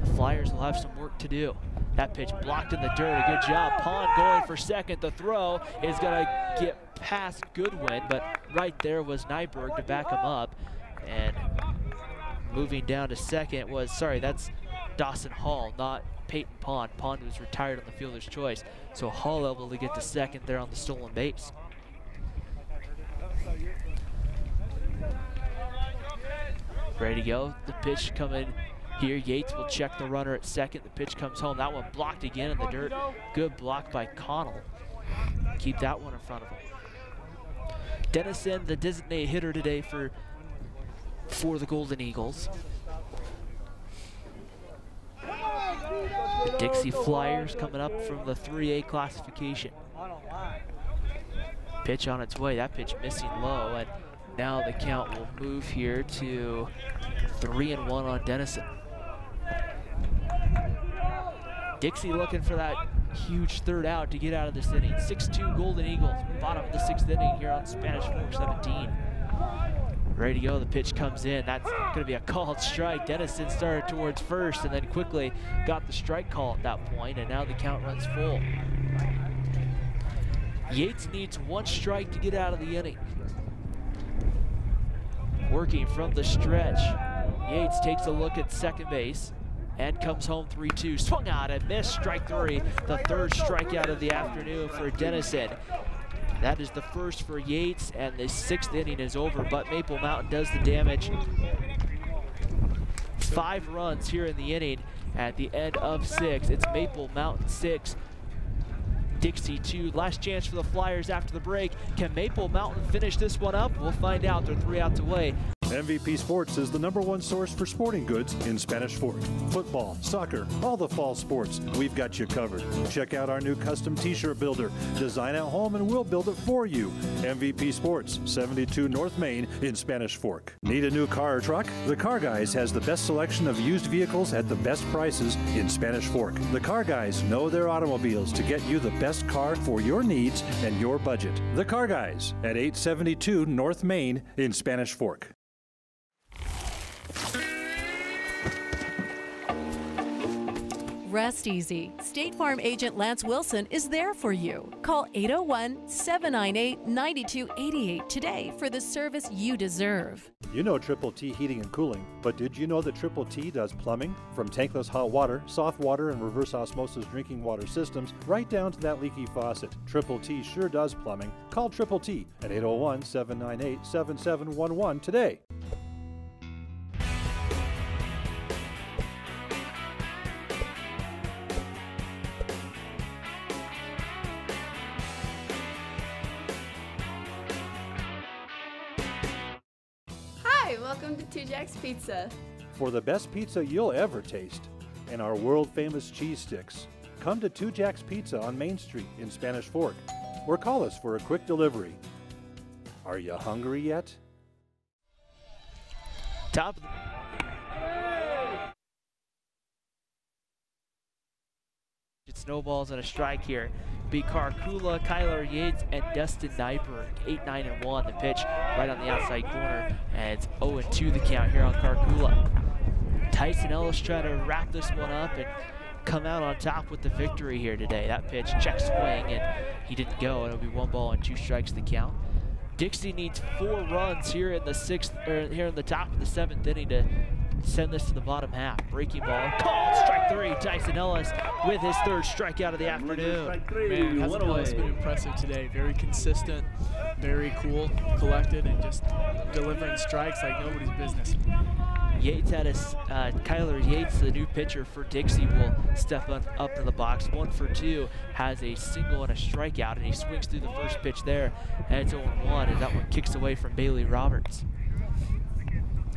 The Flyers will have some work to do. That pitch blocked in the dirt. A good job. Pond going for second. The throw is going to get past Goodwin, but right there was Nyberg to back him up. And moving down to second was, sorry, that's Dawson Hall, not Peyton Pond. Pond was retired on the fielder's choice. So Hall able to get to second there on the stolen base. Ready to go. The pitch coming here. Yates will check the runner at second. The pitch comes home. That one blocked again in the dirt. Good block by Connell. Keep that one in front of him. Dennison, the designated hitter today for the Golden Eagles. The Dixie Flyers coming up from the 3A classification. Pitch on its way. That pitch missing low, and now the count will move here to 3-1 on Dennison. Dixie looking for that huge third out to get out of this inning. 6-2 Golden Eagles, bottom of the 6th inning here on Spanish Fork 17. Ready to go, the pitch comes in. That's gonna be a called strike. Dennison started towards first and then quickly got the strike call at that point, and now the count runs full. Yates needs 1 strike to get out of the inning. Working from the stretch, Yates takes a look at second base and comes home 3-2. Swung out and missed, strike 3. The 3rd strikeout of the afternoon for Dennison. That is the first for Yates, and the 6th inning is over, but Maple Mountain does the damage. 5 runs here in the inning at the end of 6. It's Maple Mountain 6, Dixie 2. Last chance for the Flyers after the break. Can Maple Mountain finish this one up? We'll find out. They're 3 outs away. MVP Sports is the #1 source for sporting goods in Spanish Fork. Football, soccer, all the fall sports, we've got you covered. Check out our new custom t-shirt builder. Design at home and we'll build it for you. MVP Sports, 72 North Main in Spanish Fork. Need a new car or truck? The Car Guys has the best selection of used vehicles at the best prices in Spanish Fork. The Car Guys know their automobiles to get you the best car for your needs and your budget. The Car Guys at 872 North Main in Spanish Fork. Rest easy. State Farm agent Lance Wilson is there for you. Call 801-798-9288 today for the service you deserve. You know Triple T Heating and Cooling, but did you know that Triple T does plumbing? From tankless hot water, soft water, and reverse osmosis drinking water systems, right down to that leaky faucet. Triple T sure does plumbing. Call Triple T at 801-798-7711 today. Hi, welcome to Two Jacks Pizza. For the best pizza you'll ever taste and our world-famous cheese sticks, come to Two Jacks Pizza on Main Street in Spanish Fork, or call us for a quick delivery. Are you hungry yet? Top of the snowballs and a strike here. Beat Karkula, Kyler Yates, and Dustin Nyberg. 8, 9, and 1. The pitch right on the outside corner, and it's 0-2 the count here on Karkula. Tyson Ellis trying to wrap this one up and come out on top with the victory here today. That pitch, check swing, and he didn't go. It'll be 1 ball and 2 strikes the count. Dixie needs 4 runs here in the 6th, or here in the top of the 7th inning to send this to the bottom half. Breaking ball, called, strike 3. Tyson Ellis with his 3rd strikeout of the afternoon. Man, Tyson Ellis has been impressive today. Very consistent, very cool, collected, and just delivering strikes like nobody's business. Yates had Kyler Yates, the new pitcher for Dixie, will step up in the box. 1 for 2, has a single and a strikeout, and he swings through the first pitch there, and it's 0-1 as that one kicks away from Bailey Roberts.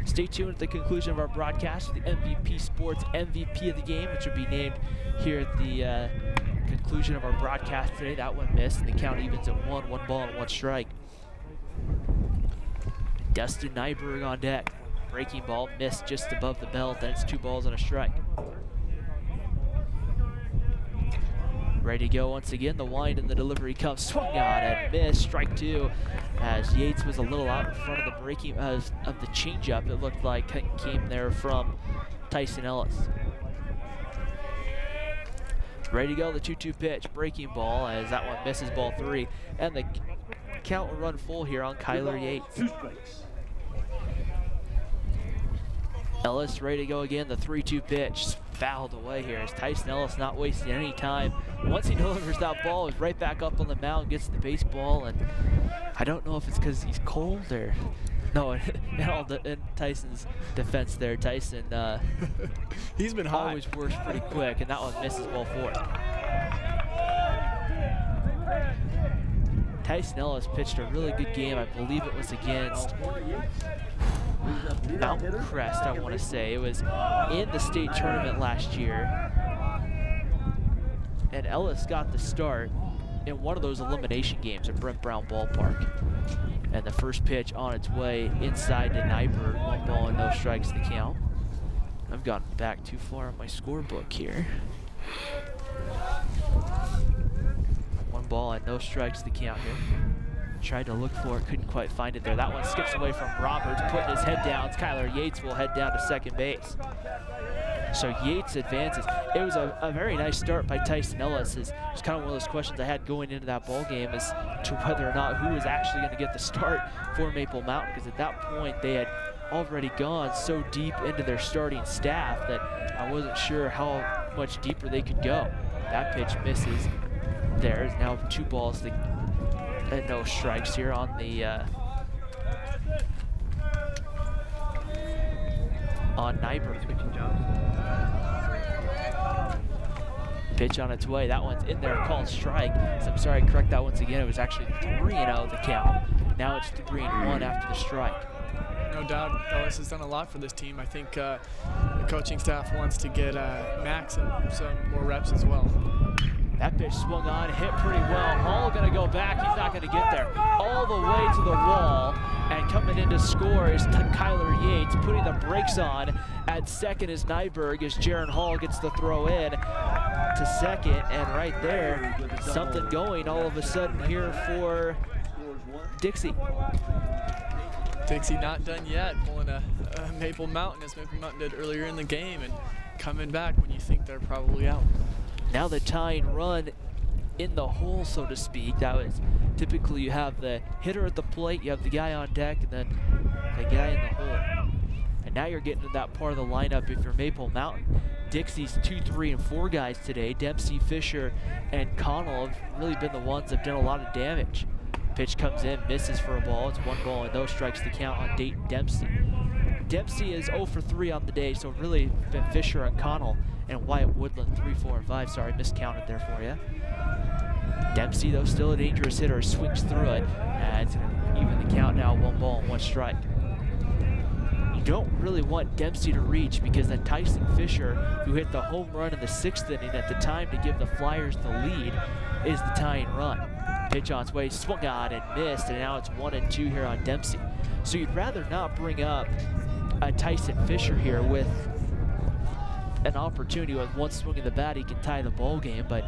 Stay tuned at the conclusion of our broadcast for the MVP Sports MVP of the game, which will be named here at the conclusion of our broadcast today. That one missed, and the count evens at 1 ball and 1 strike. Dustin Nyberg on deck. Breaking ball missed just above the belt, then it's 2 balls and a strike. Ready to go once again. The wind and the delivery comes, swung on and missed. Strike 2, as Yates was a little out in front of the breaking of the changeup. It looked like came there from Tyson Ellis. Ready to go. The 2-2 pitch, breaking ball, as that one misses, ball 3, and the count will run full here on Kyler Yates. Ellis ready to go again. The 3-2 pitch fouled away here as Tyson Ellis not wasting any time. Once he delivers that ball, he's right back up on the mound, gets the baseball, and I don't know if it's because he's cold or no. In Tyson's defense there, Tyson he's been hot. Always works pretty quick, and that one misses, ball 4. Tyson Ellis pitched a really good game. I believe it was against Mountain Crest, I want to say. It was in the state tournament last year. And Ellis got the start in one of those elimination games at Brent Brown Ballpark. And the first pitch on its way inside to Nyberg. 1 ball and no strikes the count. I've gotten back too far on my scorebook here. 1 ball and no strikes the count here. Tried to look for it, couldn't quite find it there. That one skips away from Roberts, putting his head down. Kyler Yates will head down to second base. So Yates advances. It was a very nice start by Tyson Ellis. It was kind of one of those questions I had going into that ball game as to whether or not who was actually going to get the start for Maple Mountain, because at that point they had already gone so deep into their starting staff that I wasn't sure how much deeper they could go. That pitch misses. There's now 2 balls and no strikes here on the on Nyberg. Pitch on its way. That one's in there, called strike. So I'm sorry, correct that once again. It was actually 3-0 the count. Now it's 3-1 after the strike. No doubt, Ellis has done a lot for this team. I think the coaching staff wants to get Max some more reps as well. That pitch swung on, hit pretty well. Hall gonna go back, he's not gonna get there. All the way to the wall, and coming in to score is Kyler Yates, putting the brakes on. At second is Nyberg, as Jaron Hall gets the throw in to second, and right there, something going all of a sudden here for Dixie. Dixie not done yet, pulling a Maple Mountain, as Maple Mountain did earlier in the game, and coming back when you think they're probably out. Now the tying run in the hole, so to speak. That was typically you have the hitter at the plate, you have the guy on deck, and then the guy in the hole. And now you're getting to that part of the lineup if you're Maple Mountain. Dixie's 2, 3, and 4 guys today. Dempsey, Fisher, and Connell have really been the ones that have done a lot of damage. Pitch comes in, misses for a ball. It's 1 ball and no strikes to count on Dayton Dempsey. Dempsey is 0 for 3 on the day, so really been Fisher and Connell and Wyatt Woodland 3, 4, and 5. Sorry, miscounted there for you. Dempsey, though, still a dangerous hitter, swings through it. And it's going to even the count now, 1 ball and 1 strike. You don't really want Dempsey to reach, because then Tyson Fisher, who hit the home run in the 6th inning at the time to give the Flyers the lead, is the tying run. Pitch on its way, swung on and missed, and now it's 1-2 here on Dempsey. So you'd rather not bring up Tyson Fisher here with an opportunity with one swing of the bat, he can tie the ball game, but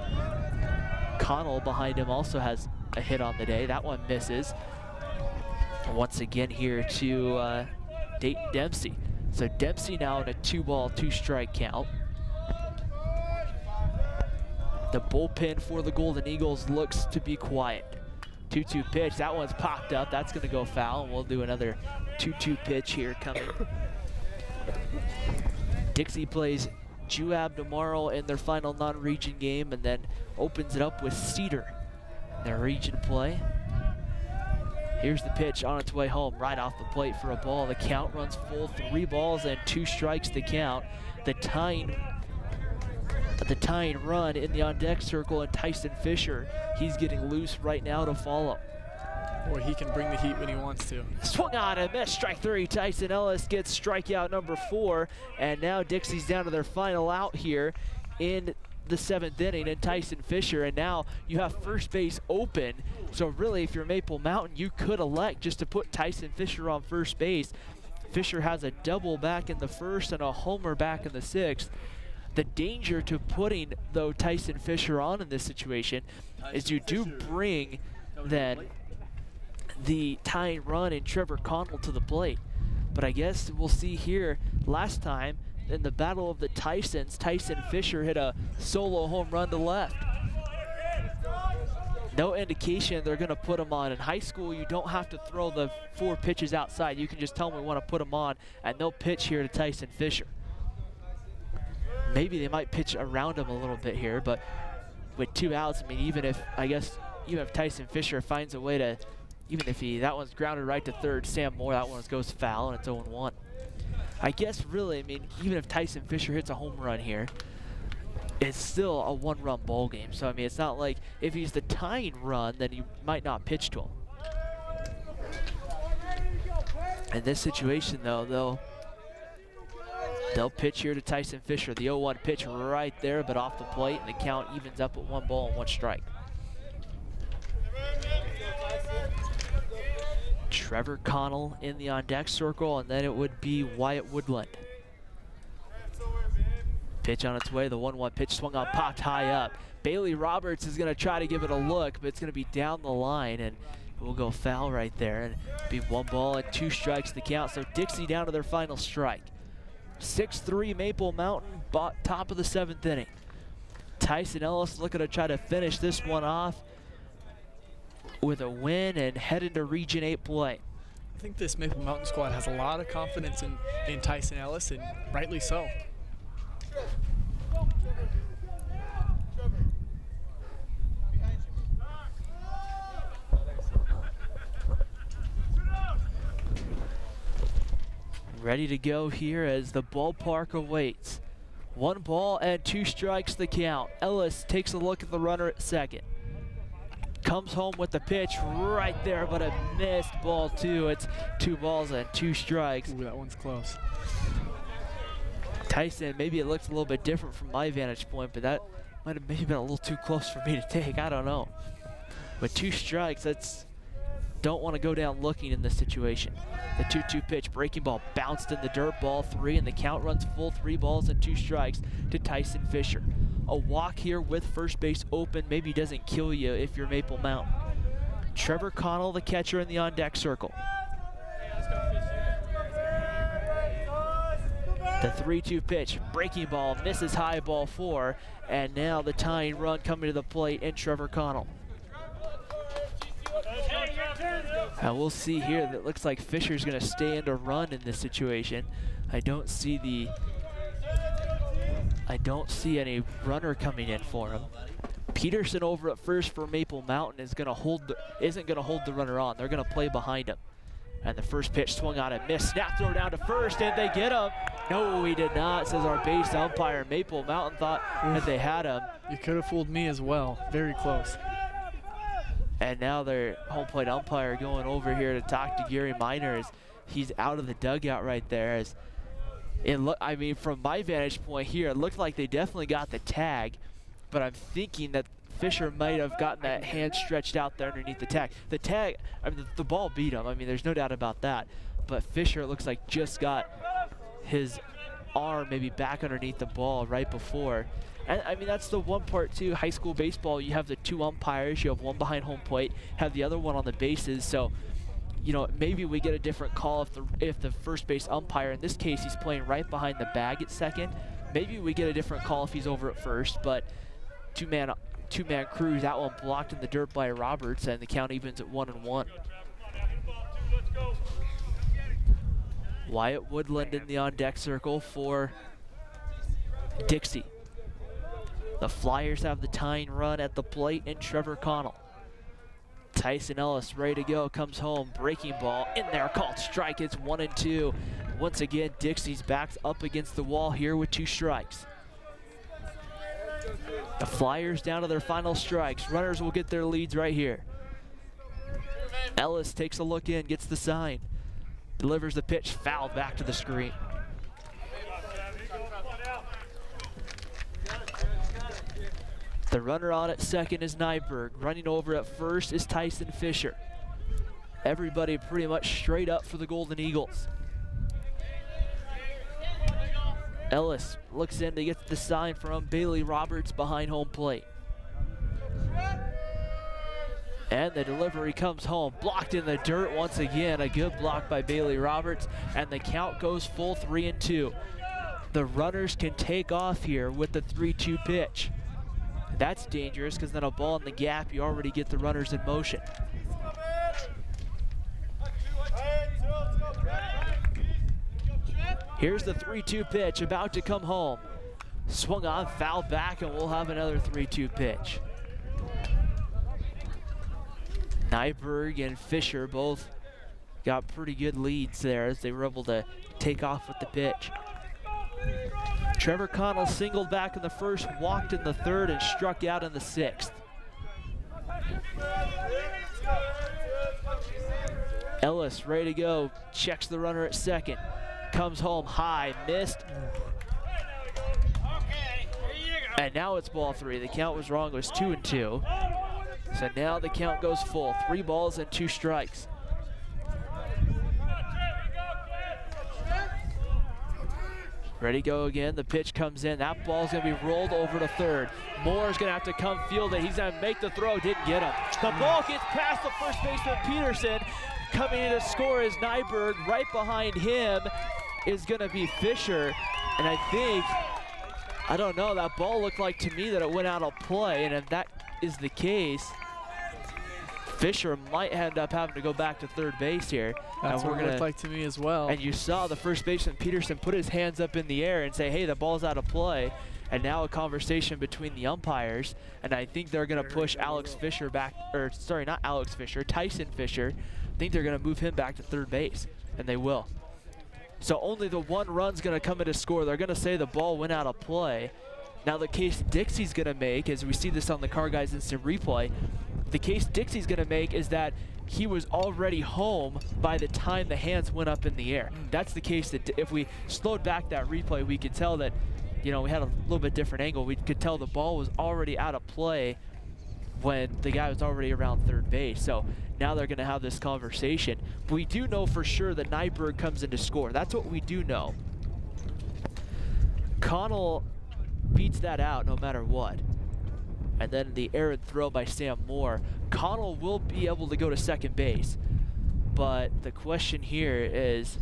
Connell behind him also has a hit on the day. That one misses. Once again here to Dayton Dempsey. So Dempsey now in a 2-ball, 2-strike count. The bullpen for the Golden Eagles looks to be quiet. 2-2 pitch, that one's popped up. That's gonna go foul, and we'll do another 2-2 pitch here coming. Dixie plays Juab tomorrow in their final non-region game, and then opens it up with Cedar in their region play. Here's the pitch on its way home, right off the plate for a ball. The count runs full, 3 balls and 2 strikes to count. The tying run in the on-deck circle, and Tyson Fisher, he's getting loose right now to follow. Boy, he can bring the heat when he wants to. Swung on and missed, strike 3. Tyson Ellis gets strikeout number 4, and now Dixie's down to their final out here in the 7th inning, and Tyson Fisher, and now you have first base open. So really, if you're Maple Mountain, you could elect just to put Tyson Fisher on first base. Fisher has a double back in the 1st and a homer back in the 6th. The danger to putting, though, Tyson Fisher on in this situation is you do bring then the tying run in Trevor Connell to the plate. But I guess we'll see here, last time in the Battle of the Tysons, Tyson Fisher hit a solo home run to left. No indication they're going to put him on. In high school, you don't have to throw the 4 pitches outside. You can just tell them we want to put him on, and they'll pitch here to Tyson Fisher. Maybe they might pitch around him a little bit here, but with 2 outs, I mean, even if Tyson Fisher finds a way to, even if that one's grounded right to 3rd, Sam Moore, that one goes foul, and it's 0-1. I guess really, I mean, even if Tyson Fisher hits a home run here, it's still a 1-run ball game. So, I mean, it's not like if he's the tying run, then you might not pitch to him. In this situation, though, they'll pitch here to Tyson Fisher. The 0-1 pitch right there, but off the plate, and the count evens up at 1 ball and 1 strike. Trevor Connell in the on-deck circle, and then it would be Wyatt Woodland. Pitch on its way, the 1-1 pitch swung on, popped high up. Bailey Roberts is gonna try to give it a look, but it's gonna be down the line, and it will go foul right there, and be 1 ball and 2 strikes to count. So Dixie down to their final strike. 6-3 Maple Mountain, top of the 7th inning. Tyson Ellis looking to try to finish this one off with a win and head into Region 8 play. I think this Maple Mountain squad has a lot of confidence in Tyson Ellis, and rightly so. Ready to go here as the ballpark awaits. 1 ball and 2 strikes the count. Ellis takes a look at the runner at 2nd. Comes home with the pitch right there, but a missed ball too. It's 2 balls and 2 strikes. Ooh, that one's close. Tyson, maybe it looks a little bit different from my vantage point, but that might have maybe been a little too close for me to take. I don't know. But 2 strikes, don't want to go down looking in this situation. The 2-2 pitch, breaking ball, bounced in the dirt, ball 3, and the count runs full, 3 balls and 2 strikes to Tyson Fisher. A walk here with first base open maybe doesn't kill you if you're Maple Mountain. Trevor Connell, the catcher, in the on-deck circle. The 3-2 pitch, breaking ball, misses high, ball 4, and now the tying run coming to the plate in Trevor Connell. And we'll see here that it looks like Fisher's going to stand a run in this situation. I don't see any runner coming in for him. Peterson over at first for Maple Mountain isn't going to hold the runner on. They're going to play behind him. And the first pitch swung out and missed. Snap throw down to first, and they get him. No, he did not, says our base umpire. Maple Mountain thought that they had him. You could have fooled me as well. Very close. And now their home plate umpire going over here to talk to Gary Miner as he's out of the dugout right there. As I mean, from my vantage point here, it looked like they definitely got the tag, but I'm thinking that Fisher might have gotten that hand stretched out there underneath the tag. The tag, I mean, the ball beat him. I mean, there's no doubt about that. But Fisher, it looks like, just got his arm maybe back underneath the ball right before. And I mean, that's the one part too. High school baseball, you have the 2 umpires. You have one behind home plate, have the other one on the bases. So, you know, maybe we get a different call if the first base umpire, in this case, he's playing right behind the bag at second. Maybe we get a different call if he's over at first. But two-man crews, that one blocked in the dirt by Roberts, and the count evens at 1-1. Wyatt Woodland in the on-deck circle for Dixie. The Flyers have the tying run at the plate in Trevor Connell. Tyson Ellis ready to go, comes home, breaking ball in there, called strike. It's 1-2. Once again, Dixie's backed up against the wall here with 2 strikes. The Flyers down to their final strikes. Runners will get their leads right here. Ellis takes a look in, gets the sign, delivers the pitch, fouled back to the screen. The runner on at second is Nyberg. Running over at first is Tyson Fisher. Everybody pretty much straight up for the Golden Eagles. Ellis looks in to get the sign from Bailey Roberts behind home plate. And the delivery comes home, blocked in the dirt once again. A good block by Bailey Roberts, and the count goes full 3-2. The runners can take off here with the 3-2 pitch. That's dangerous because then a ball in the gap, you already get the runners in motion. Here's the 3-2 pitch, about to come home. Swung on, foul back, and we'll have another 3-2 pitch. Nyberg and Fisher both got pretty good leads there as they were able to take off with the pitch. Trevor Connell singled back in the first, walked in the third, and struck out in the 6th. Ellis ready to go, checks the runner at second. Comes home high, missed. And now it's ball 3. The count was wrong, it was 2-2. So now the count goes full, 3 balls and 2 strikes. Ready to go again, the pitch comes in. That ball's gonna be rolled over to third. Moore's gonna have to come field it. He's gonna make the throw, didn't get him. The ball gets past the first baseman, Peterson. Coming in to score is Nyberg. Right behind him is gonna be Fisher. And I don't know, that ball looked like to me that it went out of play. And if that is the case, Fisher might end up having to go back to third base here. That's what it looked like to me as well. And you saw the first baseman, Peterson, put his hands up in the air and say, hey, the ball's out of play. And now a conversation between the umpires. And I think they're going to push Alex Fisher back, or sorry, not Alex Fisher, Tyson Fisher. I think they're going to move him back to third base, and they will. So only the 1 run's going to come in to score. They're going to say the ball went out of play. Now the case Dixie's going to make, as we see this on the Car Guys Instant Replay, the case Dixie's going to make is that he was already home by the time the hands went up in the air. That's the case that if we slowed back that replay, we could tell that, you know, we had a little bit different angle. We could tell the ball was already out of play when the guy was already around third base. So now they're going to have this conversation. But we do know for sure that Nyberg comes in to score. That's what we do know. Connell beats that out no matter what. And then the errant throw by Sam Moore. Connell will be able to go to second base. But the question here is,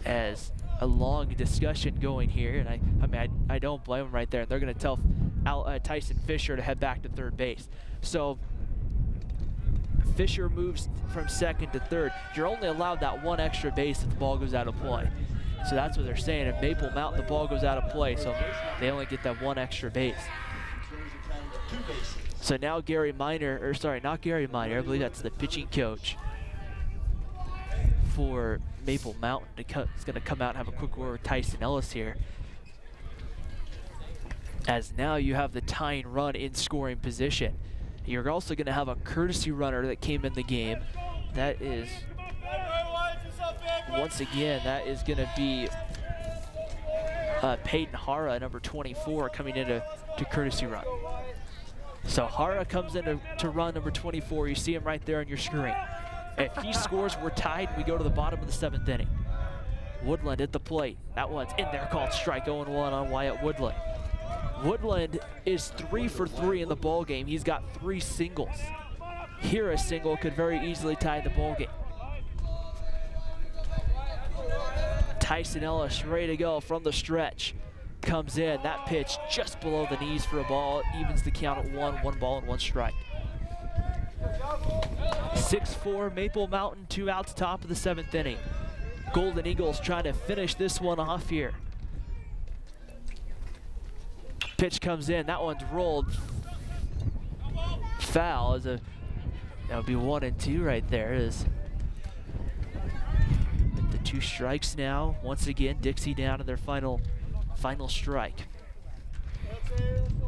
as a long discussion going here, and I mean, I don't blame him right there. They're going to tell Tyson Fisher to head back to third base. So Fisher moves from second to third. You're only allowed that 1 extra base if the ball goes out of play. So that's what they're saying. At Maple Mountain, the ball goes out of play, so they only get that 1 extra base. So now Gary Miner, or sorry, not Gary Miner, I believe that's the pitching coach for Maple Mountain. Is going to come out and have a quick word with Tyson Ellis here. As now you have the tying run in scoring position. You're also going to have a courtesy runner that came in the game. That is, once again, that is going to be Peyton Hara, number 24, coming into courtesy run. So Hara comes in to run number 24. You see him right there on your screen. If he scores, we're tied. We go to the bottom of the 7th inning. Woodland at the plate. That one's in there, called strike. 0-1 on Wyatt Woodland. Woodland is 3 for 3 in the ball game. He's got 3 singles. Here a single could very easily tie the ball game. Tyson Ellis ready to go from the stretch. Comes in, that pitch just below the knees for a ball. Evens the count at 1 ball and 1 strike. 6-4 Maple Mountain, 2 outs, top of the 7th inning. Golden Eagles trying to finish this one off here. Pitch comes in, that one's rolled foul. That would be 1 and 2 right there. With the 2 strikes now. Once again, Dixie down to their final strike.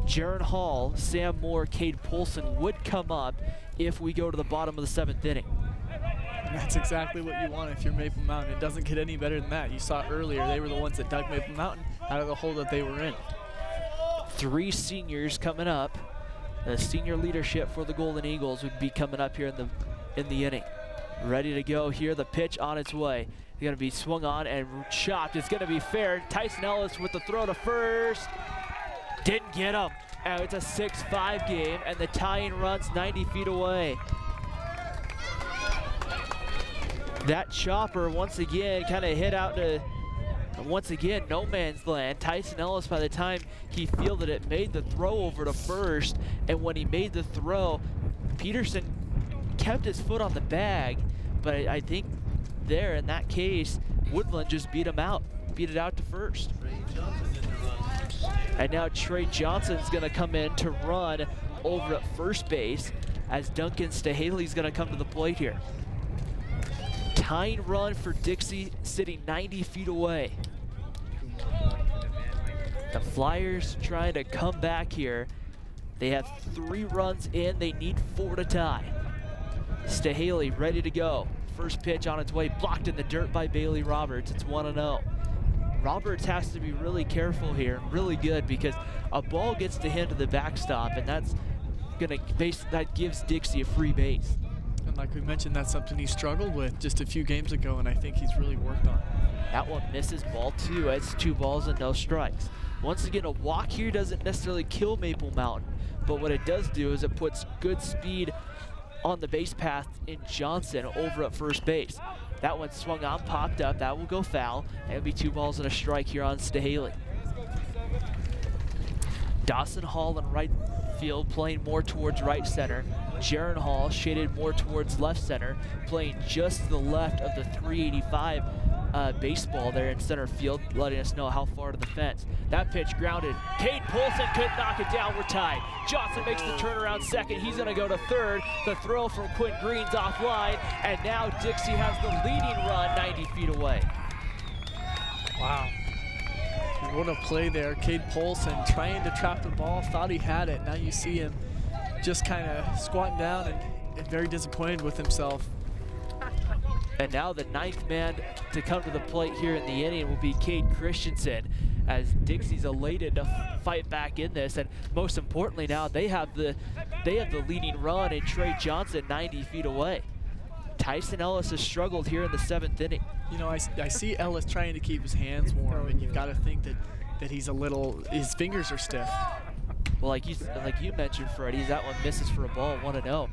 Jaron Hall, Sam Moore, Cade Polson would come up if we go to the bottom of the 7th inning. And that's exactly what you want if you're Maple Mountain. It doesn't get any better than that. You saw earlier, they were the ones that dug Maple Mountain out of the hole that they were in. 3 seniors coming up. The senior leadership for the Golden Eagles would be coming up here in the inning. Ready to go here, the pitch on its way. It's gonna be swung on and chopped. It's gonna be fair. Tyson Ellis with the throw to first. Didn't get him. And it's a 6-5 game, and the tying run's 90 feet away. That chopper once again kind of hit out to, once again, no man's land. Tyson Ellis, by the time he fielded it, made the throw over to first, and when he made the throw, Peterson kept his foot on the bag, but I think there, in that case, Woodland just beat it out to first. And now Trey Johnson's gonna come in to run over at first base as Duncan Stahaley's gonna come to the plate here. Tying run for Dixie, sitting 90 feet away. The Flyers trying to come back here. They have 3 runs in, they need 4 to tie. Stahaley ready to go. First pitch on its way, blocked in the dirt by Bailey Roberts. It's 1-0. Roberts has to be really careful here, really good, because a ball gets to him to the backstop, and that gives Dixie a free base. And like we mentioned, that's something he struggled with just a few games ago, and I think he's really worked on. That one misses, ball 2. It's 2 balls and no strikes. Once again, a walk here doesn't necessarily kill Maple Mountain, but what it does do is it puts good speed on the base path in Johnson over at first base. That one swung on, popped up, that will go foul, and it'll be 2 balls and a strike here on Stahaley. Dawson Hall in right field, playing more towards right center. Jaron Hall shaded more towards left center, playing just to the left of the 385 baseball there in center field, letting us know how far to the fence. That pitch grounded. Cade Polson couldn't knock it down. We're tied. Johnson makes the turnaround second. He's going to go to third. The throw from Quinn Green's offline, and now Dixie has the leading run 90 feet away. Wow. What a play there. Cade Polson trying to trap the ball, thought he had it. Now you see him just kind of squatting down and very disappointed with himself. And now the 9th man to come to the plate here in the inning will be Cade Christensen, as Dixie's elated to fight back in this, and most importantly now they have the leading run in Trey Johnson 90 feet away. Tyson Ellis has struggled here in the 7th inning. You know, I see Ellis trying to keep his hands warm, and you've got to think that he's his fingers are stiff. Well, like you mentioned, Freddie, that one misses for a ball, 1-0.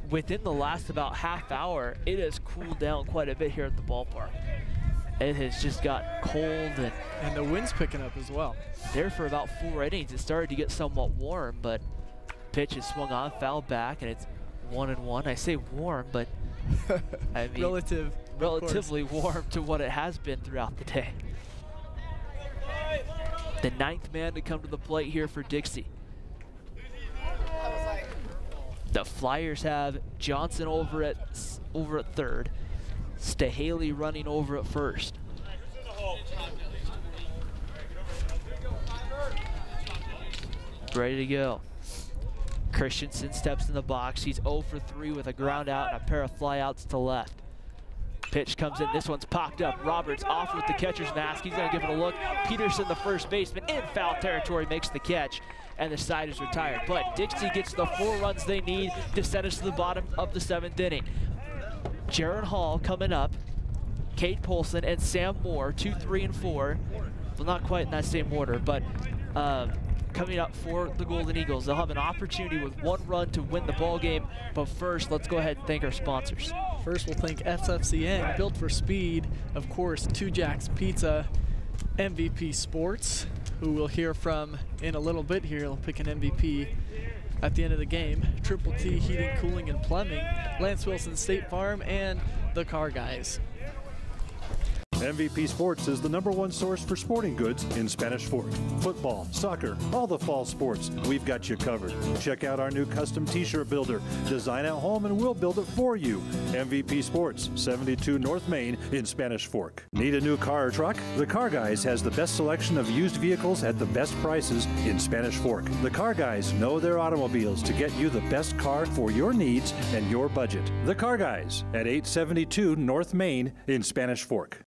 Within the last about half hour, it has cooled down quite a bit here at the ballpark. It has just got cold, and the wind's picking up as well. There for about 4 innings, it started to get somewhat warm, but pitch is swung on, foul back, and it's 1-1. I say warm, but I mean relatively warm to what it has been throughout the day. The 9th man to come to the plate here for Dixie. The Flyers have Johnson over at third, Stahaley running over at first. Ready to go. Christensen steps in the box. He's 0 for 3 with a ground out and a pair of flyouts to left. Pitch comes in. This one's popped up. Roberts off with the catcher's mask. He's going to give it a look. Peterson, the first baseman, in foul territory, makes the catch, and the side is retired. But Dixie gets the 4 runs they need to send us to the bottom of the 7th inning. Jaron Hall coming up. Cade Polson and Sam Moore, 2, 3, and 4. Well, not quite in that same order, but coming up for the Golden Eagles. They'll have an opportunity with 1 run to win the ball game, but first, let's go ahead and thank our sponsors. First, we'll thank FFCN, Built for Speed, of course, Two Jacks Pizza, MVP Sports, who we'll hear from in a little bit here. They'll pick an MVP at the end of the game. Triple T Heating, Cooling, and Plumbing, Lance Wilson State Farm, and the Car Guys. MVP Sports is the #1 source for sporting goods in Spanish Fork. Football, soccer, all the fall sports, we've got you covered. Check out our new custom t-shirt builder. Design at home and we'll build it for you. MVP Sports, 72 North Main in Spanish Fork. Need a new car or truck? The Car Guys has the best selection of used vehicles at the best prices in Spanish Fork. The Car Guys know their automobiles to get you the best car for your needs and your budget. The Car Guys at 872 North Main in Spanish Fork.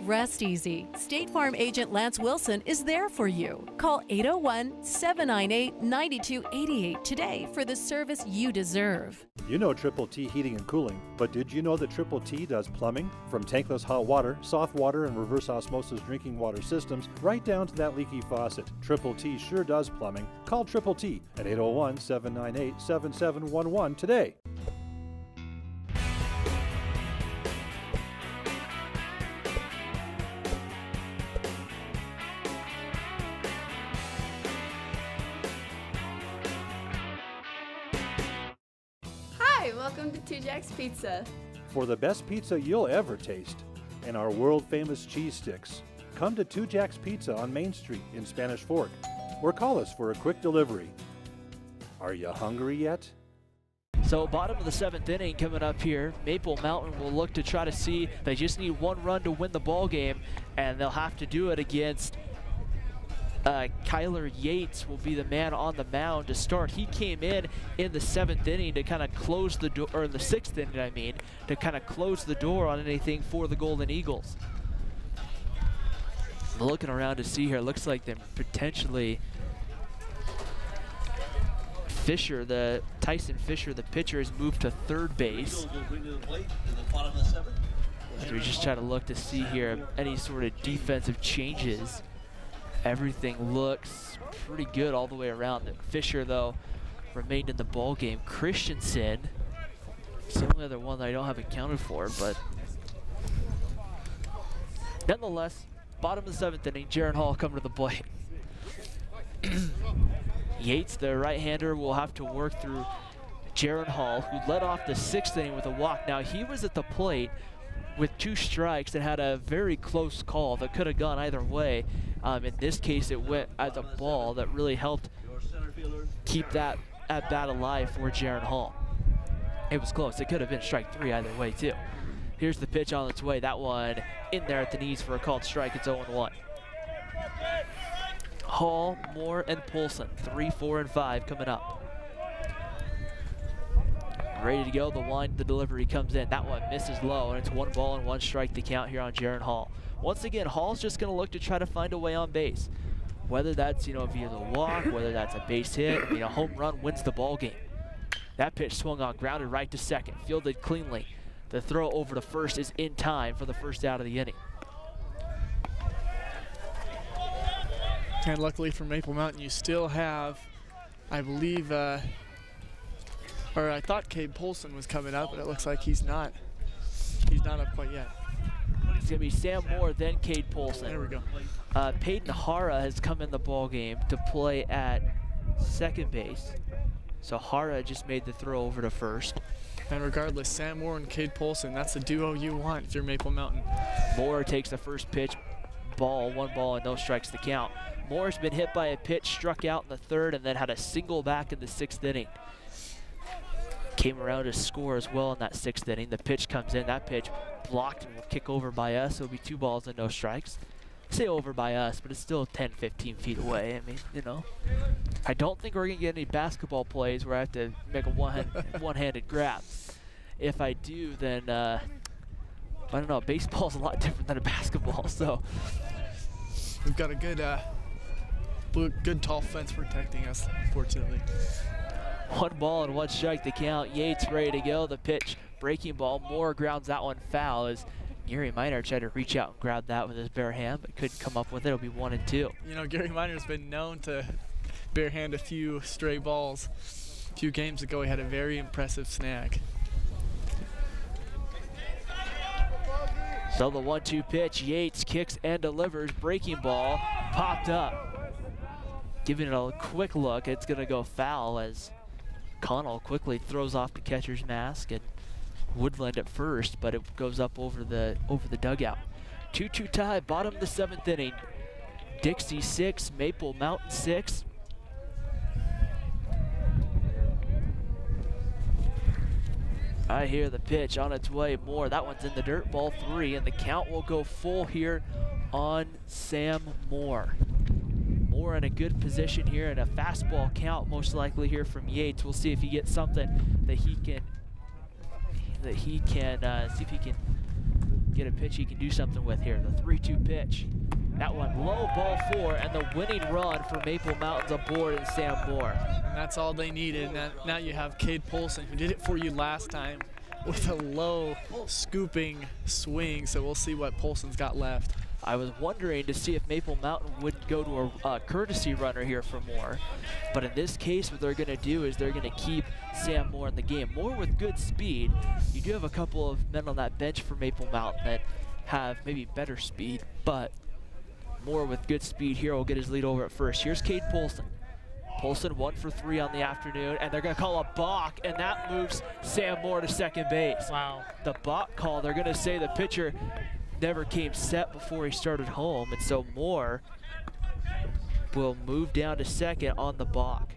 Rest easy. State Farm agent Lance Wilson is there for you. Call 801-798-9288 today for the service you deserve. You know Triple T Heating and Cooling, but did you know that Triple T does plumbing? From tankless hot water, soft water, and reverse osmosis drinking water systems, right down to that leaky faucet. Triple T sure does plumbing. Call Triple T at 801-798-7711 today. Hi, welcome to Two Jacks Pizza. For the best pizza you'll ever taste and our world-famous cheese sticks, come to Two Jacks Pizza on Main Street in Spanish Fork, or call us for a quick delivery. Are you hungry yet? So bottom of the 7th inning coming up here. Maple Mountain will look to try to see, they just need 1 run to win the ball game, and they'll have to do it against Kyler Yates will be the man on the mound to start. He came in the 7th inning to kind of close the door, or the 6th inning, I mean, to kind of close the door on anything for the Golden Eagles. Looking around to see here, looks like they're potentially Tyson Fisher, the pitcher, has moved to 3rd base. As we just try to look to see here any sort of defensive changes. Everything looks pretty good all the way around. Fisher, though, remained in the ball game. Christensen, it's the only other one that I don't have accounted for, but nonetheless, bottom of the 7th inning, Jaron Hall coming to the plate. Yates, the right-hander, will have to work through Jaron Hall, who led off the 6th inning with a walk. Now, he was at the plate with 2 strikes and had a very close call that could have gone either way. In this case, it went as a ball that really helped keep that at bat alive for Jaron Hall. It was close. It could have been strike 3 either way, too. Here's the pitch on its way. That one in there at the knees for a called strike. It's 0-1. Hall, Moore, and Polson, 3, 4, and 5 coming up. Ready to go. The delivery comes in. That one misses low, and it's 1 ball and 1 strike to count here on Jaron Hall. Once again, Hall's just going to look to try to find a way on base. Whether that's, via the walk, whether that's a base hit, a home run wins the ball game. That pitch swung on, grounded right to second, fielded cleanly. The throw over to first is in time for the first out of the inning. And luckily for Maple Mountain, you still have, I believe, or I thought Cade Polson was coming up, but it looks like he's not. He's not up quite yet. It's going to be Sam Moore, then Cade Polson. There we go. Peyton Hara has come in the ball game to play at 2nd base. So Hara just made the throw over to first. And regardless, Sam Moore and Cade Polson, that's the duo you want if you're Maple Mountain. Moore takes the first pitch, 1 ball and no strikes to count. Moore's been hit by a pitch, struck out in the 3rd, and then had a single back in the 6th inning. Came around to score as well in that 6th inning. The pitch comes in. That pitch blocked and will kick over by us. It'll be 2 balls and no strikes. I say over by us, but it's still 10, 15 feet away. I mean, I don't think we're going to get any basketball plays where I have to make a one-handed grab. If I do, then, I don't know, baseball's a lot different than a basketball, so. We've got a good tall fence protecting us, fortunately. 1 ball and 1 strike to count. Yates ready to go. The pitch, breaking ball. Moore grounds that one foul as Gary Miner tried to reach out and grab that with his bare hand, but couldn't come up with it. It'll be 1 and 2. You know, Gary Miner's been known to bare hand a few stray balls. A few games ago, he had a very impressive snag. So the 1-2 pitch, Yates kicks and delivers. Breaking ball, popped up. Giving it a quick look, it's gonna go foul as Connell quickly throws off the catcher's mask and Woodland at first, but it goes up over the dugout. 2-2 tie, bottom of the 7th inning. Dixie 6, Maple Mountain 6. I hear the pitch on its way. Moore, that one's in the dirt, ball 3, and the count will go full here on Sam Moore. Moore in a good position here and a fastball count most likely here from Yates. We'll see if he gets something that he can see if he can get a pitch he can do something with here. The 3-2 pitch. That one low, ball 4, and the winning run for Maple Mountains aboard and Sam Moore. And that's all they needed. Now you have Cade Polson, who did it for you last time with a low scooping swing, so we'll see what Polson's got left. I was wondering to see if Maple Mountain would go to a courtesy runner here for Moore. But in this case, what they're going to do is they're going to keep Sam Moore in the game. Moore with good speed. You do have a couple of men on that bench for Maple Mountain that have maybe better speed, but Moore with good speed here will get his lead over at first. Here's Cade Polson. Polson 1 for 3 on the afternoon, and they're going to call a balk, and that moves Sam Moore to second base. Wow. The balk call, they're going to say the pitcher never came set before he started home, and so Moore will move down to second on the balk.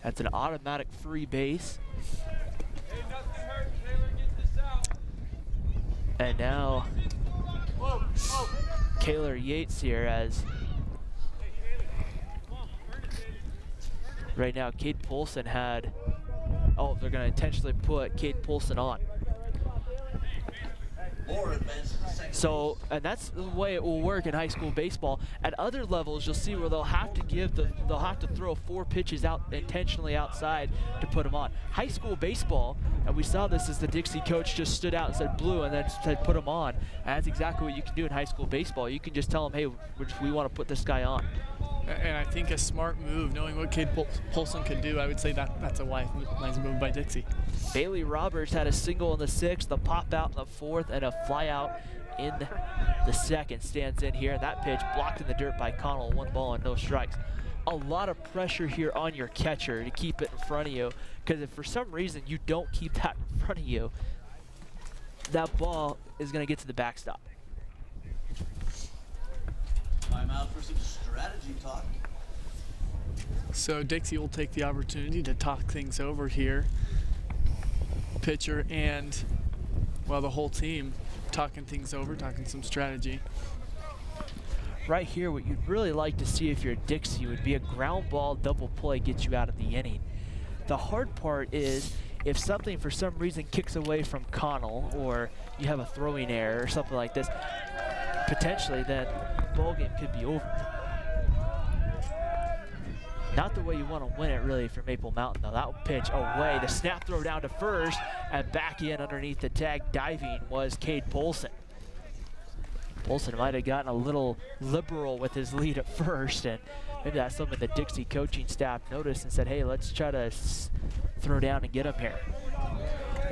That's an automatic free base. And now Kaylor Yates here as right now Cade Polson had, oh, they're going to intentionally put Cade Polson on. So, and that's the way it will work in high school baseball. At other levels, you'll see where they'll have to throw 4 pitches out intentionally outside to put them on. High school baseball, and we saw this as the Dixie coach just stood out and said blue and then said put them on. And that's exactly what you can do in high school baseball. You can just tell them, hey, we want to put this guy on. And I think a smart move, knowing what Cade Polson could do, I would say that's a wise move by Dixie. Bailey Roberts had a single in the 6th, a pop out in the 4th, and a fly out in the 2nd. Stands in here, and that pitch blocked in the dirt by Connell. 1 ball and no strikes. A lot of pressure here on your catcher to keep it in front of you, because if for some reason you don't keep that in front of you, that ball is going to get to the backstop. Time out for some strategy talk. So Dixie will take the opportunity to talk things over here. Pitcher and, well, the whole team talking things over, talking some strategy. Right here, what you'd really like to see if you're Dixie would be a ground ball double play, get you out of the inning. The hard part is if something for some reason kicks away from Connell, or you have a throwing error or something like this, potentially then the ball game could be over. Not the way you want to win it really for Maple Mountain though. That pitch away, the snap throw down to first, and back in underneath the tag diving was Cade Polson. Polson might have gotten a little liberal with his lead at first, and maybe that's something the Dixie coaching staff noticed and said, hey, let's try to throw down and get him here.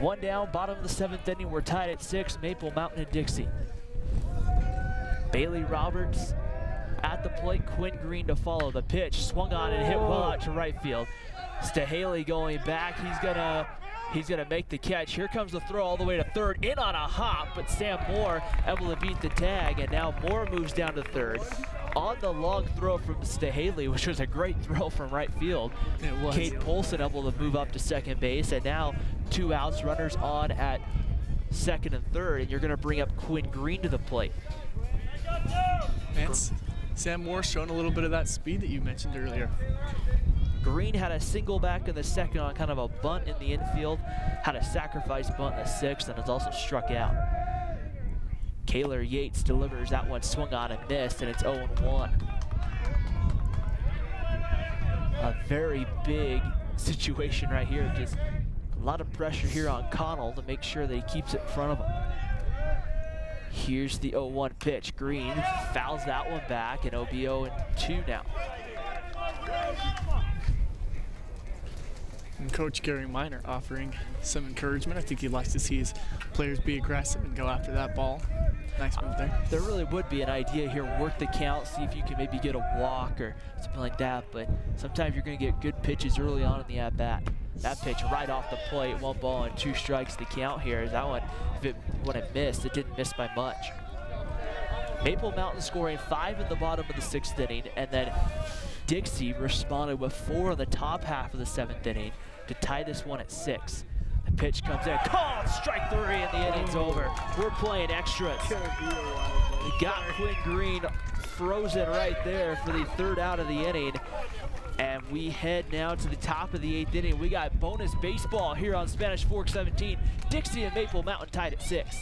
1 down, bottom of the 7th inning. We're tied at 6, Maple Mountain and Dixie. Bailey Roberts at the plate, Quinn Green to follow. The pitch swung on and hit well out to right field. Stahaley going back, he's gonna make the catch. Here comes the throw all the way to third, in on a hop, but Sam Moore able to beat the tag, and now Moore moves down to third. On the long throw from Stahaley, which was a great throw from right field. It was. Cade Polson able to move up to second base, and now 2 outs, runners on at second and third, and you're gonna bring up Quinn Green to the plate. And Sam Moore showing a little bit of that speed that you mentioned earlier. Green had a single back in the 2nd on kind of a bunt in the infield, had a sacrifice bunt in the 6th, and is also struck out. Kaylor Yates delivers that one, swung on and missed, and it's 0-1. A very big situation right here. Just a lot of pressure here on Connell to make sure that he keeps it in front of him. Here's the 0-1 pitch. Green fouls that one back, and OBO and 2 now. And Coach Gary Miner offering some encouragement. I think he'd like to see his players be aggressive and go after that ball. Nice move there. There really would be an idea here. Work the count, see if you can maybe get a walk or something like that. But sometimes you're going to get good pitches early on in the at-bat. That pitch right off the plate, 1 ball and 2 strikes to count here. That one, when it missed, it didn't miss by much. Maple Mountain scoring 5 in the bottom of the 6th inning, and then Dixie responded with 4 in the top half of the 7th inning to tie this one at 6. The pitch comes in, called strike 3, and the inning's over. We're playing extras. We got Quinn Green frozen right there for the 3rd out of the inning. And we head now to the top of the 8th inning. We got bonus baseball here on Spanish Fork 17. Dixie and Maple Mountain tied at 6.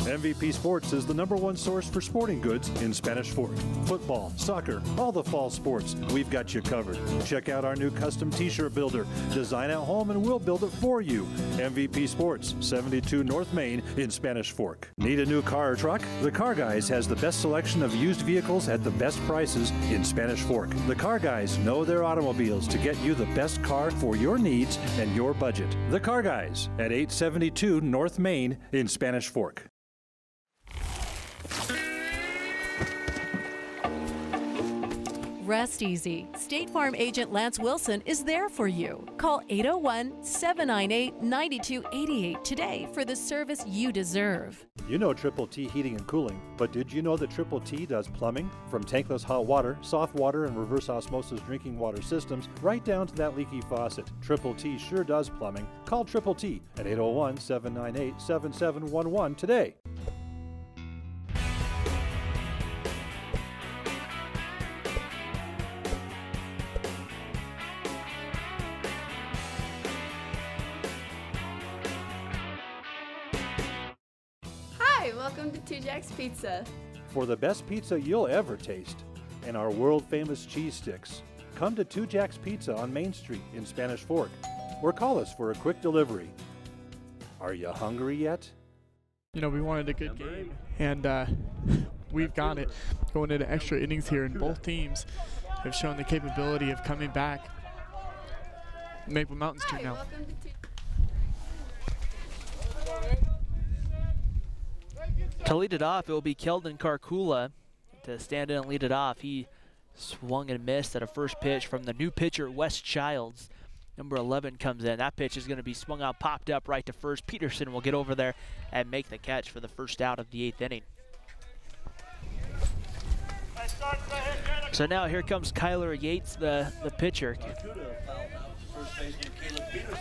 MVP Sports is the #1 source for sporting goods in Spanish Fork. Football, soccer, all the fall sports, we've got you covered. Check out our new custom t-shirt builder. Design at home and we'll build it for you. MVP Sports, 72 North Main in Spanish Fork. Need a new car or truck? The Car Guys has the best selection of used vehicles at the best prices in Spanish Fork. The Car Guys know their automobiles to get you the best car for your needs and your budget. The Car Guys at 872 North Main in Spanish Fork. Rest easy. State Farm agent Lance Wilson is there for you. Call 801-798-9288 today for the service you deserve. You know Triple T Heating and Cooling, but did you know that Triple T does plumbing? From tankless hot water, soft water, and reverse osmosis drinking water systems, right down to that leaky faucet. Triple T sure does plumbing. Call Triple T at 801-798-7711 today. Hi, welcome to Two Jacks Pizza. For the best pizza you'll ever taste and our world-famous cheese sticks, come to Two Jacks Pizza on Main Street in Spanish Fork, or call us for a quick delivery. Are you hungry yet? You know, we wanted a good game, and we've got it. Going into extra innings here, and both teams have shown the capability of coming back. Maple Mountain's turn now. Welcome to Two To lead it off, it will be Keldon Karkula to stand in and lead it off. He swung and missed at a first pitch from the new pitcher, Wes Childs. Number 11 comes in. That pitch is going to be swung out, popped up right to first. Peterson will get over there and make the catch for the 1st out of the 8th inning. So now here comes Kyler Yates, the pitcher.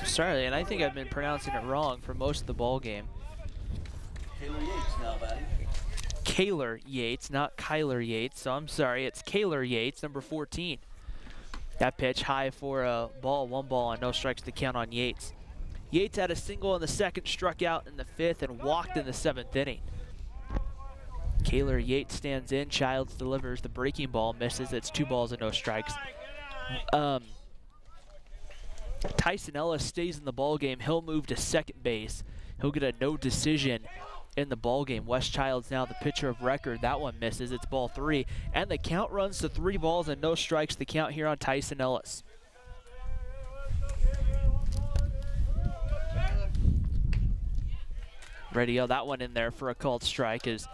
Sorry, and I think I've been pronouncing it wrong for most of the ball game. Kaler Yates, not Kyler Yates, so I'm sorry, it's Kaler Yates, number 14. That pitch high for a ball, 1 ball, and no strikes to count on Yates. Yates had a single in the 2nd, struck out in the 5th, and walked in the 7th inning. Kaler Yates stands in, Childs delivers the breaking ball, misses, it's 2 balls and no strikes. Tyson Ellis stays in the ball game. He'll move to 2nd base. He'll get a no decision in the ball game. Wes Childs now the pitcher of record. That one misses. It's ball 3. And the count runs to 3 balls and no strikes to count here on Tyson Ellis. Radio that one in there for a called strike as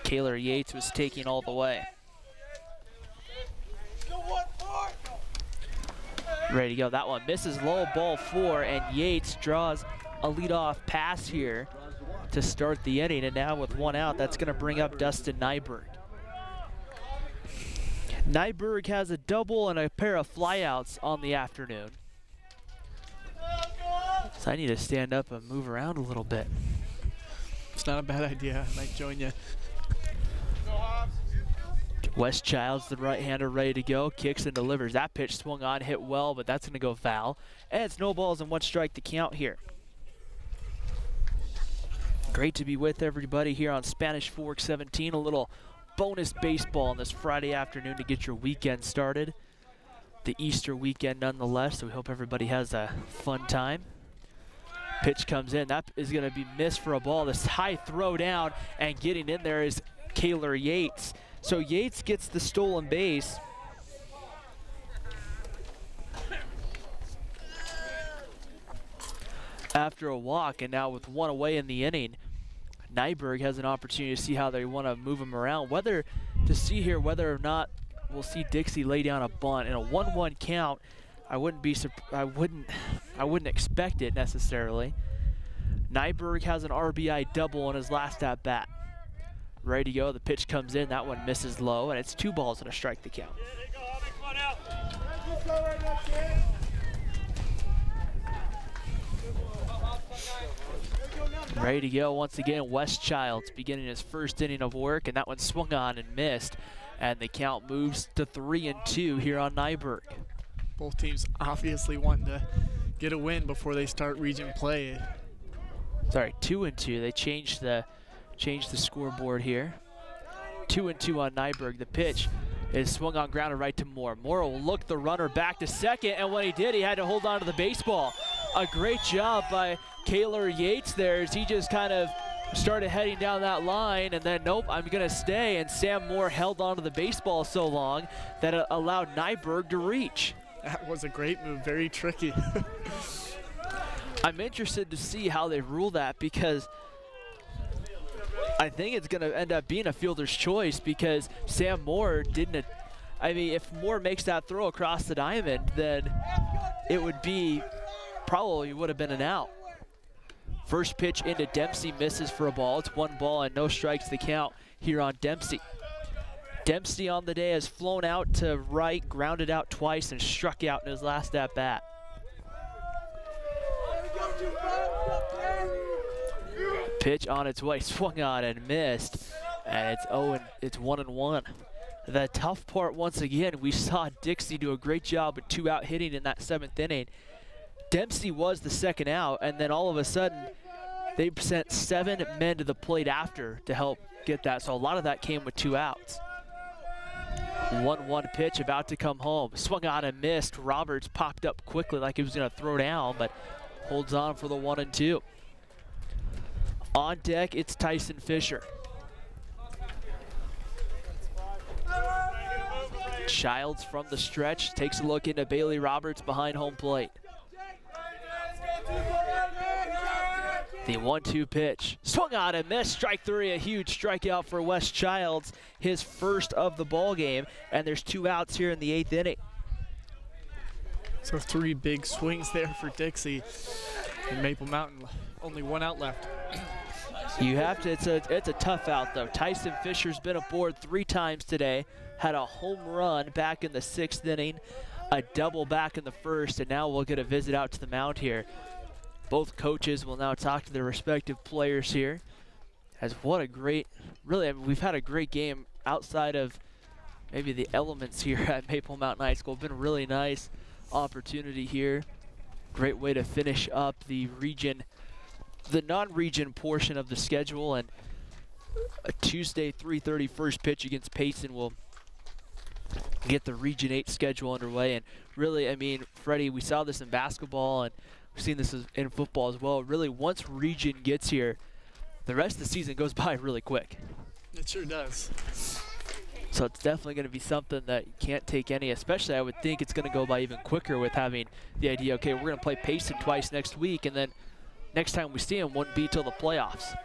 Kaler Yates was taking all the way. Ready to go. That one misses low, ball 4, and Yates draws a leadoff pass here to start the inning, and now with 1 out, that's going to bring up Dustin Nyberg. Nyberg has a double and a pair of flyouts on the afternoon. So I need to stand up and move around a little bit. It's not a bad idea. I might join you. Wes Childs, the right-hander, ready to go. Kicks and delivers. That pitch swung on, hit well, but that's going to go foul. And it's no balls and 1 strike to count here. Great to be with everybody here on Spanish Fork 17. A little bonus baseball on this Friday afternoon to get your weekend started. the Easter weekend nonetheless, so we hope everybody has a fun time. Pitch comes in. That is going to be missed for a ball. This high throw down, and getting in there is Kaylor Yates. So Yates gets the stolen base. After a walk, and now with one away in the inning, Nyberg has an opportunity to see how they want to move him around. Whether or not we'll see Dixie lay down a bunt in a 1-1 count. I wouldn't expect it necessarily. Nyberg has an RBI double on his last at bat. Ready to go. The pitch comes in. That one misses low, and it's 2 balls and a strike to count. Ready to go once again. Wes Childs beginning his first inning of work, and that one swung on and missed. And the count moves to 3-2 here on Nyberg. Both teams obviously wanting to get a win before they start region play. Sorry, 2-2. They changed the scoreboard here. 2-2 on Nyberg. The pitch is swung on, grounded right to Moore. Moore will look the runner back to second, and when he did, he had to hold on to the baseball. A great job by Kaylor Yates there as he just kind of started heading down that line, and then nope, I'm gonna stay, and Sam Moore held onto the baseball so long that it allowed Nyberg to reach. That was a great move, very tricky. I'm interested to see how they rule that, because I think it's gonna end up being a fielder's choice, because Sam Moore didn't, I mean, if Moore makes that throw across the diamond, then it would be, probably would have been an out. First pitch into Dempsey misses for a ball. It's 1 ball and no strikes to count here on Dempsey. Dempsey on the day has flown out to right, grounded out twice, and struck out in his last at bat. Pitch on its way, swung on and missed, and it's 1-1. The tough part, once again, we saw Dixie do a great job with 2-out hitting in that 7th inning. Dempsey was the second out, and then all of a sudden, they sent 7 men to the plate after to help get that. So a lot of that came with 2 outs. 1-1 pitch about to come home. Swung on and missed. Roberts popped up quickly like he was going to throw down, but holds on for the 1-2. On deck, it's Tyson Fisher. Childs from the stretch takes a look into Bailey Roberts behind home plate. The 1-2 pitch, swung on and missed. Strike 3, a huge strikeout for Wes Childs, his first of the ball game, and there's 2 outs here in the 8th inning. So 3 big swings there for Dixie. And Maple Mountain, only 1 out left. You have to, it's a tough out though. Tyson Fisher's been aboard 3 times today, had a home run back in the 6th inning, a double back in the 1st, and now we'll get a visit out to the mound here. Both coaches will now talk to their respective players here. As what a great, really, I mean, we've had a great game outside of maybe the elements here at Maple Mountain High School. Been a really nice opportunity here. Great way to finish up the region, the non-region portion of the schedule, and a Tuesday 3:30 first pitch against Payson will get the Region 8 schedule underway. And really, I mean, Freddie, we saw this in basketball, and we've seen this in football as well. Really, once region gets here, the rest of the season goes by really quick. It sure does. So it's definitely going to be something that you can't take any, especially I would think it's going to go by even quicker with having the idea, okay, we're going to play Payson twice next week, and then next time we see them wouldn't be till the playoffs.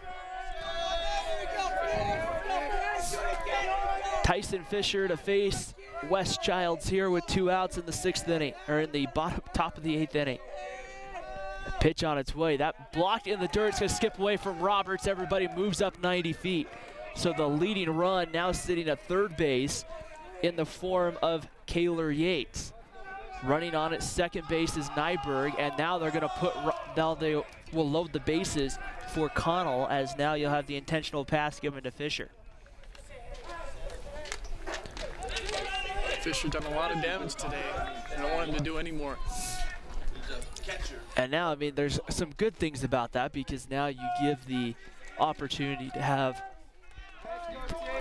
Tyson Fisher to face Wes Childs here with 2 outs in the 6th inning, or in the top of the 8th inning. The pitch on its way. That blocked in the dirt. It's going to skip away from Roberts. Everybody moves up 90 feet. So the leading run now sitting at 3rd base in the form of Kaylor Yates. Running on at 2nd base is Nyberg, and now they're going to now they will load the bases for Connell, as now you'll have the intentional pass given to Fisher. Fisher done a lot of damage today. I don't want him to do any more. And now, I mean, there's some good things about that, because now you give the opportunity to have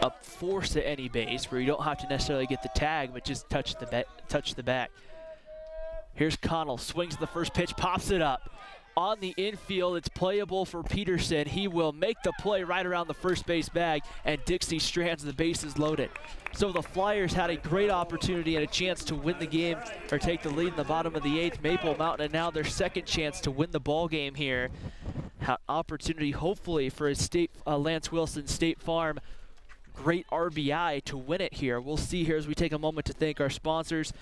up force at any base where you don't have to necessarily get the tag, but just touch the back. Here's Connell, swings the first pitch, pops it up. On the infield, it's playable for Peterson. He will make the play right around the first base bag, and Dixie strands the bases loaded. So the Flyers had a great opportunity and a chance to win the game or take the lead in the bottom of the 8th. Maple Mountain, and now their second chance to win the ball game here. Opportunity hopefully for a Lance Wilson State Farm great RBI to win it here. We'll see here as we take a moment to thank our sponsors.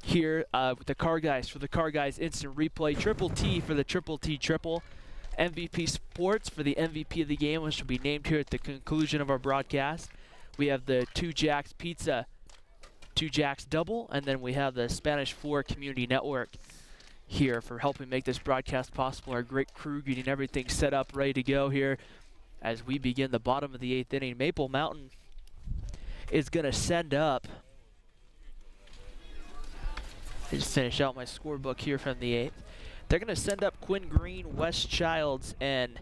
Here with the Car Guys for the Car Guys Instant Replay, Triple T for the Triple T Triple, MVP Sports for the MVP of the game, which will be named here at the conclusion of our broadcast. We have the 2 Jacks Pizza, 2 Jacks Double, and then we have the Spanish 4 Community Network here for helping make this broadcast possible. Our great crew getting everything set up, ready to go here as we begin the bottom of the 8th inning. Maple Mountain is going to send up. I just finish out my scorebook here from the 8th. They're going to send up Quinn Green, Wes Childs, and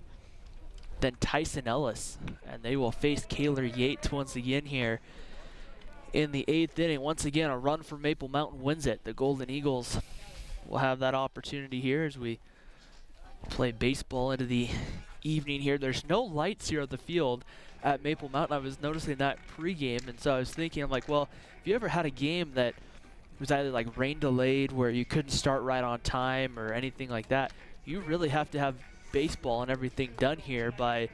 then Tyson Ellis. And they will face Kaylor Yates once again here in the 8th inning. Once again, a run for Maple Mountain wins it. The Golden Eagles will have that opportunity here as we play baseball into the evening here. There's no lights here on the field at Maple Mountain. I was noticing that pregame, and so I was thinking, I'm like, well, if you ever had a game that was either like rain delayed where you couldn't start right on time or anything like that, you really have to have baseball and everything done here by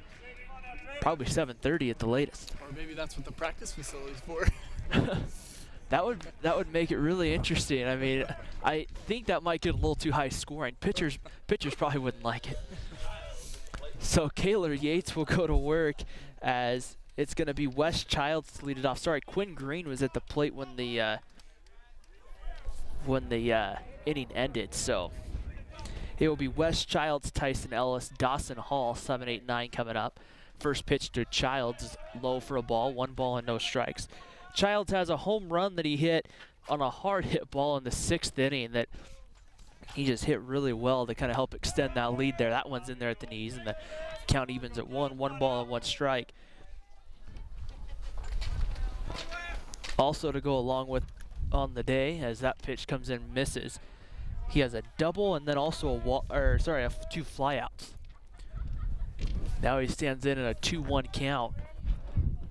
probably 7:30 at the latest. Or maybe that's what the practice facility's for. That would make it really interesting. I mean, I think that might get a little too high scoring. Pitchers probably wouldn't like it. So Kaylor Yates will go to work as it's going to be Wes Childs to lead it off. Sorry, Quinn Green was at the plate when the inning ended. So it will be Wes Childs, Tyson Ellis, Dawson Hall, 7, 8, 9 coming up. First pitch to Childs is low for a ball, 1 ball and no strikes. Childs has a home run that he hit on a hard hit ball in the 6th inning that he just hit really well to kind of help extend that lead there. That one's in there at the knees, and the count evens at 1 ball and 1 strike. Also to go along with on the day, as that pitch comes in, misses. He has a double and then also a 2 flyouts. Now he stands in at a 2-1 count.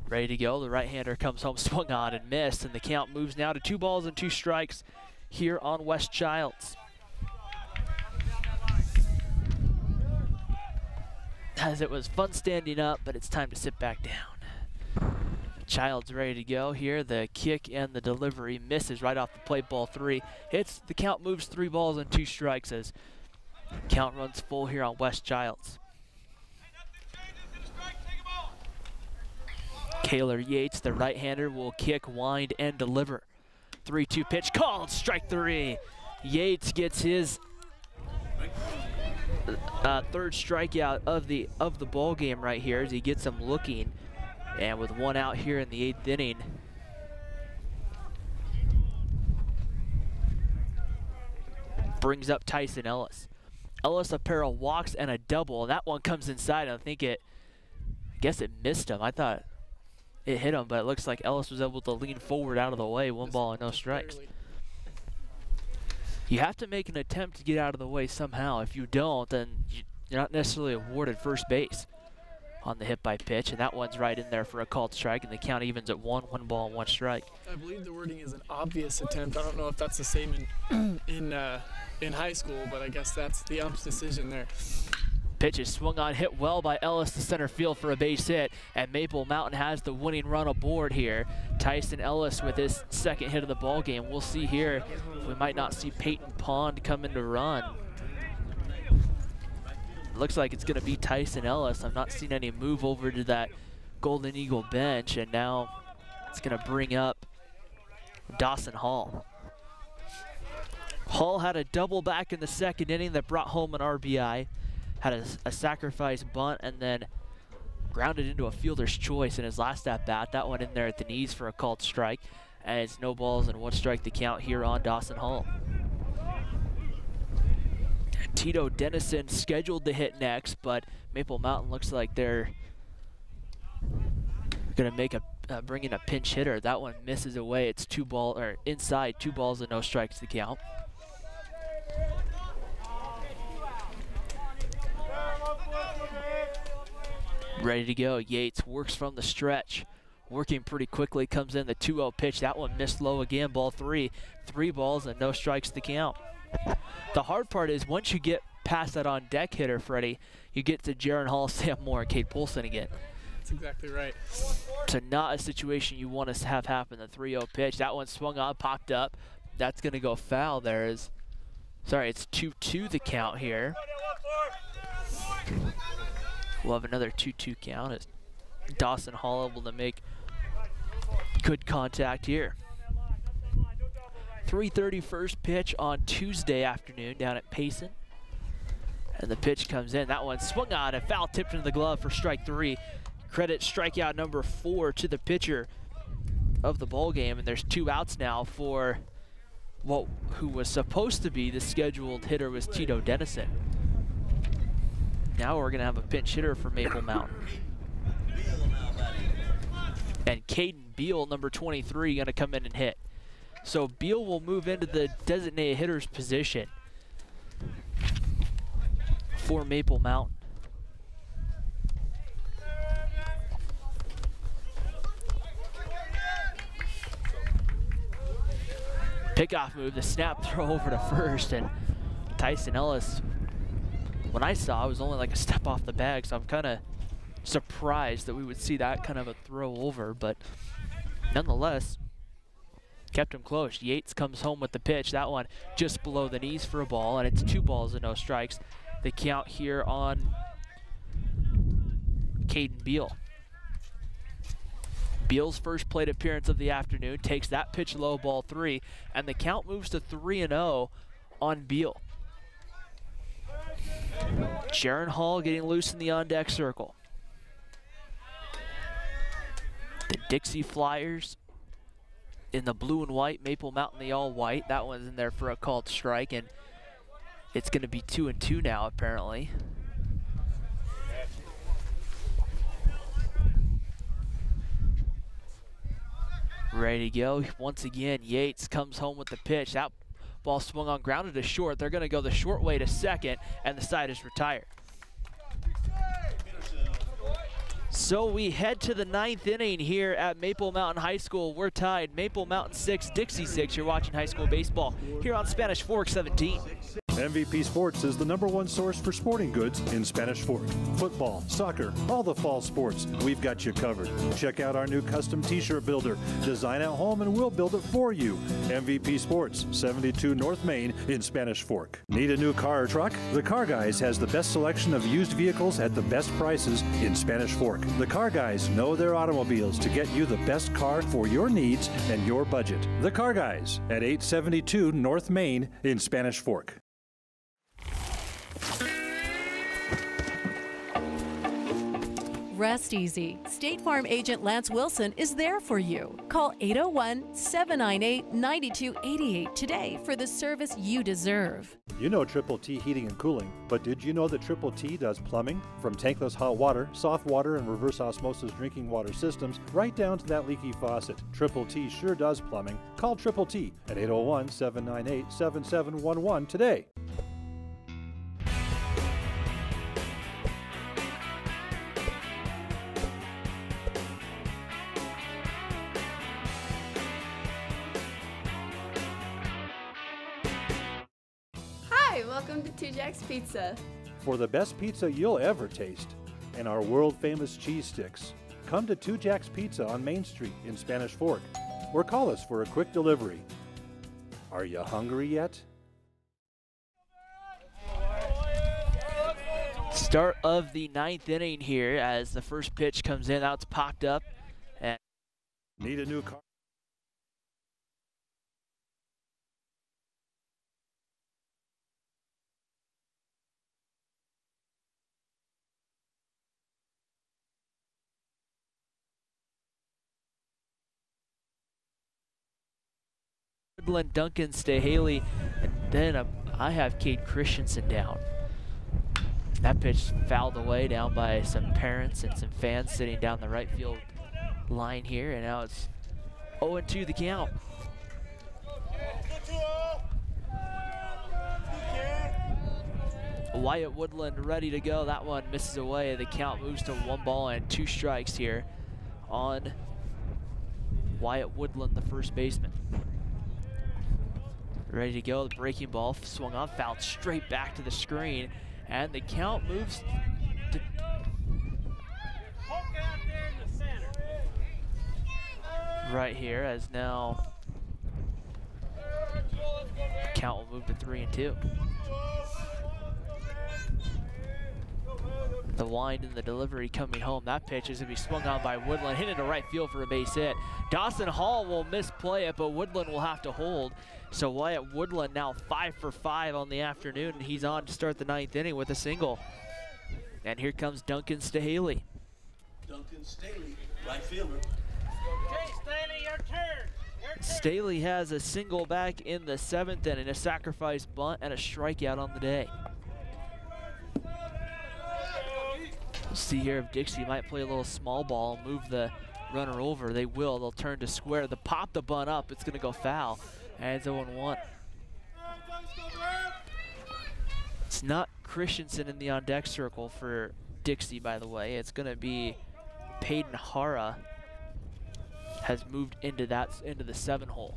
Ready to go. The right-hander comes home, swung on and missed, and the count moves now to 2 balls and 2 strikes here on Wes Childs. As it was fun standing up, but it's time to sit back down. Childs ready to go here. The kick and the delivery misses right off the plate, ball 3. Hits, the count moves 3 balls and 2 strikes as count runs full here on Wes Childs. Kaylor Yates, the right-hander, will kick, wind, and deliver. 3-2 pitch called, strike 3. Yates gets his 3rd strikeout of the ball game right here as he gets him looking. And with 1 out here in the 8th inning, brings up Tyson Ellis. Ellis a pair of walks and a double. That one comes inside, and I guess it missed him. I thought it hit him, but it looks like Ellis was able to lean forward out of the way. 1 ball and no strikes. You have to make an attempt to get out of the way somehow. If you don't, then you're not necessarily awarded first base on the hit by pitch, and that one's right in there for a called strike, and the count evens at 1 ball and 1 strike. I believe the wording is an obvious attempt. I don't know if that's the same in high school, but I guess that's the ump's decision there. Pitch is swung on, hit well by Ellis to center field for a base hit, and Maple Mountain has the winning run aboard here. Tyson Ellis with his 2nd hit of the ball game. We'll see here if we might not see Peyton Pond come in to run. Looks like it's going to be Tyson Ellis. I've not seen any move over to that Golden Eagle bench, and now it's going to bring up Dawson Hall. Hall had a double back in the 2nd inning that brought home an RBI, had a sacrifice bunt, and then grounded into a fielder's choice in his last at-bat. That one in there at the knees for a called strike, and it's no balls and 1 strike to count here on Dawson Hall. Tito Dennison scheduled to hit next, but Maple Mountain looks like they're Going to make bring in a pinch hitter. That one misses away. It's inside, 2 balls and no strikes to count. Ready to go. Yates works from the stretch. Working pretty quickly, comes in the 2-0 pitch. That one missed low again, ball 3. 3 balls and no strikes to count. The hard part is once you get past that on deck hitter, Freddie, you get to Jaron Hall, Sam Moore, and Cade Polson again. That's exactly right. So not a situation you want to have happen. The 3-0 pitch, that one swung on, popped up. That's going to go foul. It's 2-2 the count here. We'll have another 2-2 count as Dawson Hall able to make good contact here. 3:30 first pitch on Tuesday afternoon down at Payson. And the pitch comes in. That one swung on and foul tipped into the glove for strike 3. Credit strikeout number 4 to the pitcher of the ball game, and there's 2 outs now for who was supposed to be the scheduled hitter was Tito Dennison. Now we're gonna have a pinch hitter for Maple Mountain. And Caden Beal, number 23, gonna come in and hit. So Beal will move into the designated hitter's position for Maple Mountain. Pickoff move, the snap throw over to first, and Tyson Ellis, when I saw it, was only like a step off the bag, so I'm kind of surprised that we would see that kind of a throw over, but nonetheless, kept him close. Yates comes home with the pitch. That one just below the knees for a ball, and it's 2 balls and no strikes. The count here on Caden Beal. Beal's first plate appearance of the afternoon, takes that pitch low, ball 3, and the count moves to 3-0 on Beal. Jaron Hall getting loose in the on-deck circle. The Dixie Flyers in the blue and white, Maple Mountain the all white. That one's in there for a called strike, and it's going to be 2-2 now apparently. Ready to go. Once again, Yates comes home with the pitch. That ball swung on, grounded to short. They're going to go the short way to second, and the side is retired. So we head to the 9th inning here at Maple Mountain High School. We're tied, Maple Mountain 6, Dixie 6. You're watching high school baseball here on Spanish Fork 17. MVP Sports is the #1 source for sporting goods in Spanish Fork. Football, soccer, all the fall sports, we've got you covered. Check out our new custom t-shirt builder. Design at home and we'll build it for you. MVP Sports, 72 North Main in Spanish Fork. Need a new car or truck? The Car Guys has the best selection of used vehicles at the best prices in Spanish Fork. The Car Guys know their automobiles to get you the best car for your needs and your budget. The Car Guys at 872 North Main in Spanish Fork. Rest easy. State Farm agent Lance Wilson is there for you. Call 801-798-9288 today for the service you deserve. You know Triple T Heating and Cooling, but did you know that Triple T does plumbing? From tankless hot water, soft water, and reverse osmosis drinking water systems, right down to that leaky faucet. Triple T sure does plumbing. Call Triple T at 801-798-7711 today. Hi, welcome to Two Jacks Pizza. For the best pizza you'll ever taste and our world-famous cheese sticks, come to Two Jacks Pizza on Main Street in Spanish Fork, or call us for a quick delivery. Are you hungry yet? Start of the 9th inning here as the first pitch comes in. Now it's popped up. And Need a new car? Woodland, Duncan, Stahaley, and then I have Cade Christensen down. That pitch fouled away down by some parents and some fans sitting down the right field line here, and now it's 0-2 the count. Wyatt Woodland ready to go. That one misses away. The count moves to 1 ball and 2 strikes here on Wyatt Woodland, the first baseman. Ready to go. The breaking ball swung on, fouled straight back to the screen, and the count moves to right here, as now count will move to 3-2. The wind and the delivery coming home. That pitch is going to be swung on by Woodland, hit into right field for a base hit. Dawson Hall will misplay it, but Woodland will have to hold. So Wyatt Woodland now 5 for 5 on the afternoon, and he's on to start the 9th inning with a single. And here comes Duncan Stahaley. Duncan Staley, right fielder. Okay, Staley, your turn. Staley has a single back in the 7th inning, a sacrifice bunt, and a strikeout on the day. We'll see here if Dixie might play a little small ball, move the runner over. They will. They'll turn to square. They pop the bunt up. It's going to go foul. And it's 0-1. It's not Christensen in the on-deck circle for Dixie, by the way. It's going to be Peyton Hara has moved into the 7 hole.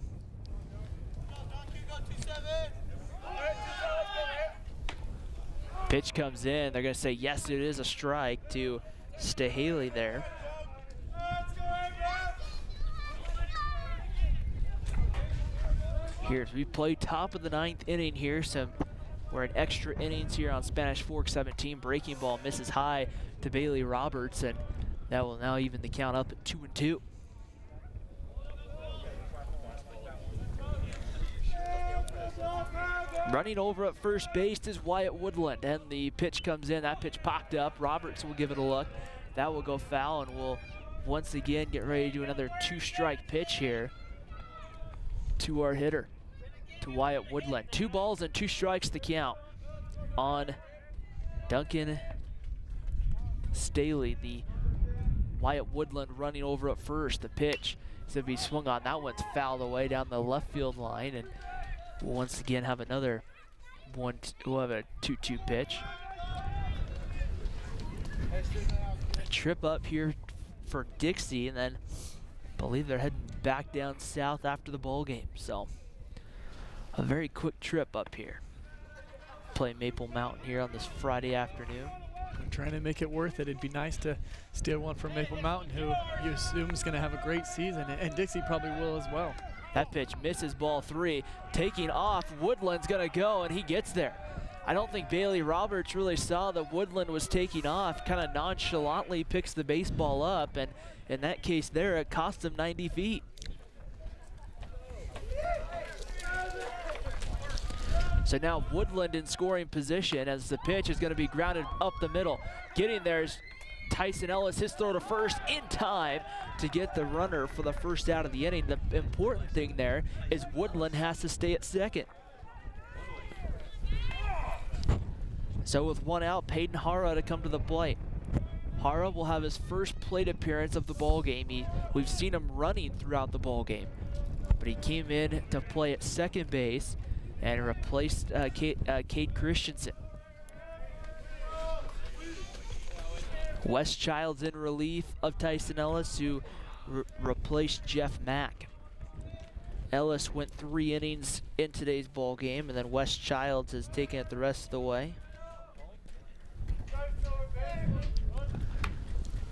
Pitch comes in. They're going to say, yes, it is a strike to Stahaley there. Here, as we play top of the 9th inning here, we're in extra innings here on Spanish Fork 17. Breaking ball misses high to Bailey Roberts, and that will now even the count up at 2-2. Running over at first base is Wyatt Woodland, and the pitch comes in. That pitch popped up. Roberts will give it a look. That will go foul, and we'll once again get ready to do another 2-strike pitch here to our hitter, to Wyatt Woodland. 2 balls and 2 strikes to count on Duncan Staley. The Wyatt Woodland running over at first. The pitch is going to be swung on. That one's fouled away down the left field line, and we'll once again have another we'll have a 2-2 pitch. A trip up here for Dixie, and then I believe they're heading back down south after the ball game. So a very quick trip up here. Play Maple Mountain here on this Friday afternoon. I'm trying to make it worth it. It'd be nice to steal one from Maple Mountain, who you assume is going to have a great season, and Dixie probably will as well. That pitch misses, ball 3. Taking off, Woodland's gonna go, and he gets there. I don't think Bailey Roberts really saw that Woodland was taking off, kind of nonchalantly picks the baseball up, and in that case there, it cost him 90 feet. So now Woodland in scoring position as the pitch is gonna be grounded up the middle. Getting there is Tyson Ellis, his throw to first in time to get the runner for the first out of the inning. The important thing there is Woodland has to stay at second. So with 1 out, Peyton Hara to come to the plate. Hara will have his first plate appearance of the ball game. We've seen him running throughout the ball game, but he came in to play at second base and replaced Cade Christensen. Wes Childs in relief of Tyson Ellis, who replaced Jeff Mack. Ellis went 3 innings in today's ball game, and then Wes Childs has taken it the rest of the way.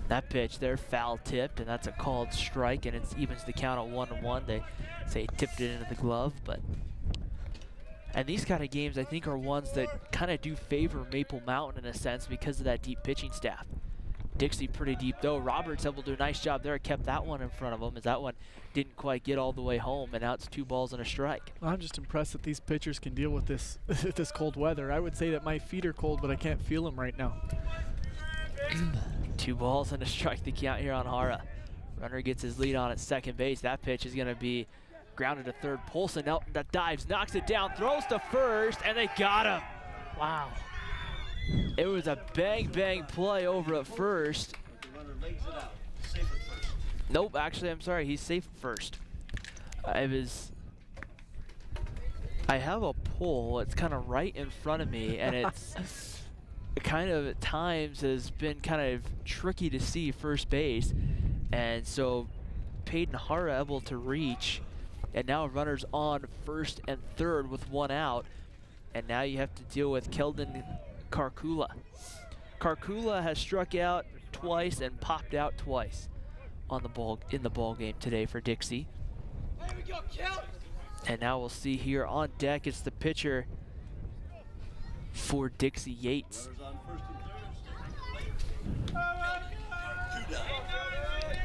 That pitch there, foul tipped, and that's a called strike, and it evens the count at 1-1. They say he tipped it into the glove, and these kind of games I think are ones that kind of do favor Maple Mountain in a sense because of that deep pitching staff. Dixie pretty deep though. Roberts able to do a nice job there, kept that one in front of him as that one didn't quite get all the way home, and now it's 2 balls and a strike. I'm just impressed that these pitchers can deal with this this cold weather. I would say that my feet are cold, but I can't feel them right now. 2 balls and a strike to count here on Hara. Runner gets his lead on at second base. That pitch is gonna be grounded to third. Polson out, that dives, knocks it down, throws to first, and they got him. Wow. It was a bang play over at first. Nope, actually, I'm sorry. He's safe first. I have a pole. It's kind of right in front of me, and it's kind of at times has been kind of tricky to see first base. And so Peyton Hara able to reach, and now runners on first and third with one out. And now you have to deal with Keldon Karkula. Karkula has struck out twice and popped out twice on the in the ball game today for Dixie. There we go, Kel. And now we'll see here on deck, it's the pitcher for Dixie, Yates. Runners on first and third.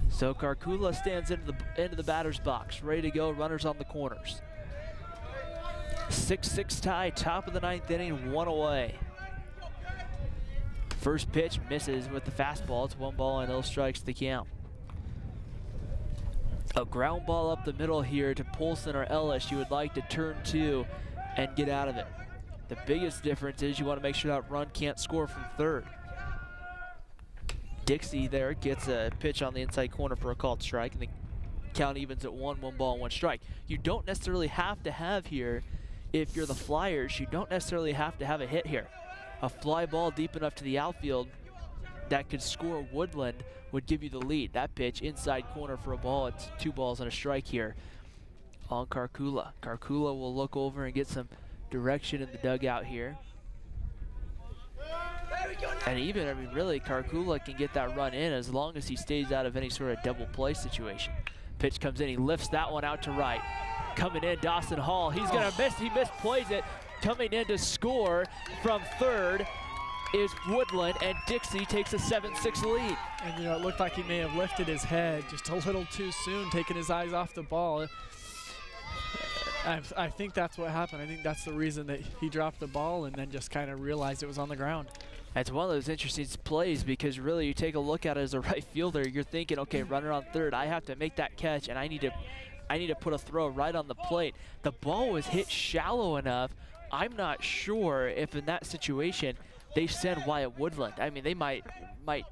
So Karkula stands into the batter's box, ready to go, runners on the corners. 6-6 tie, top of the 9th inning, 1 away. First pitch misses with the fastball. It's 1 ball and 0 strikes to count. A ground ball up the middle here to Polson or Ellis. You would like to turn 2 and get out of it. The biggest difference is you want to make sure that run can't score from third. Dixie there gets a pitch on the inside corner for a called strike, and the count evens at 1 ball, 1 strike. You don't necessarily have to have here, if you're the Flyers, you don't necessarily have to have a hit here. A fly ball deep enough to the outfield that could score Woodland would give you the lead. That pitch inside corner for a ball. It's 2 balls and a strike here on Karkula. Karkula will look over and get some direction in the dugout here. And even, I mean, really, Karkula can get that run in as long as he stays out of any sort of double play situation. Pitch comes in, he lifts that one out to right. Coming in, Dawson Hall, he's gonna miss, he misplays it. Coming in to score from third is Woodland, and Dixie takes a 7-6 lead. And, you know, it looked like he may have lifted his head just a little too soon, taking his eyes off the ball. I think that's what happened. I think that's the reason that he dropped the ball and then just kind of realized it was on the ground. It's one of those interesting plays because really you take a look at it as a right fielder, you're thinking, okay, runner on third, I have to make that catch and I need to put a throw right on the plate. The ball was hit shallow enough. I'm not sure if in that situation they send Wyatt Woodland. I mean, they might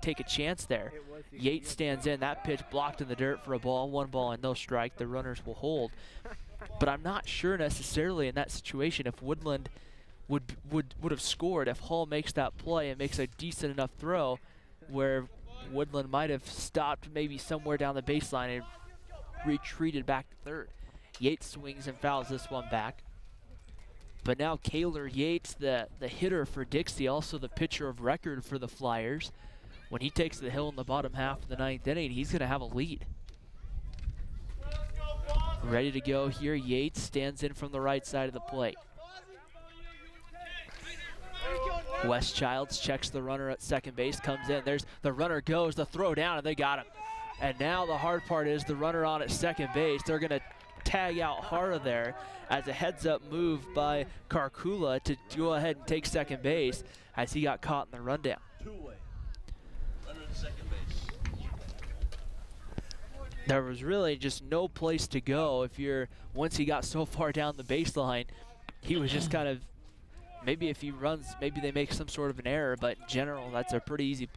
take a chance there. Yates stands in, that pitch blocked in the dirt for a ball, 1 ball and no strike. The runners will hold. But I'm not sure necessarily in that situation if Woodland would have scored if Hall makes that play and makes a decent enough throw where Woodland might have stopped maybe somewhere down the baseline and retreated back to third. Yates swings and fouls this one back. But now Kaylor Yates, the hitter for Dixie, also the pitcher of record for the Flyers. When he takes the hill in the bottom half of the 9th inning, he's going to have a lead. Ready to go here, Yates stands in from the right side of the plate. Wes Childs checks the runner at second base, comes in. There's the runner goes, the throw down, and they got him. And now the hard part is the runner on at second base. They're going to tag out Hara there as a heads-up move by Karkula to go ahead and take second base as he got caught in the rundown. 2-way. Runner at second base. There was really just no place to go once he got so far down the baseline, he was just kind of, maybe if he runs, maybe they make some sort of an error, but in general, that's a pretty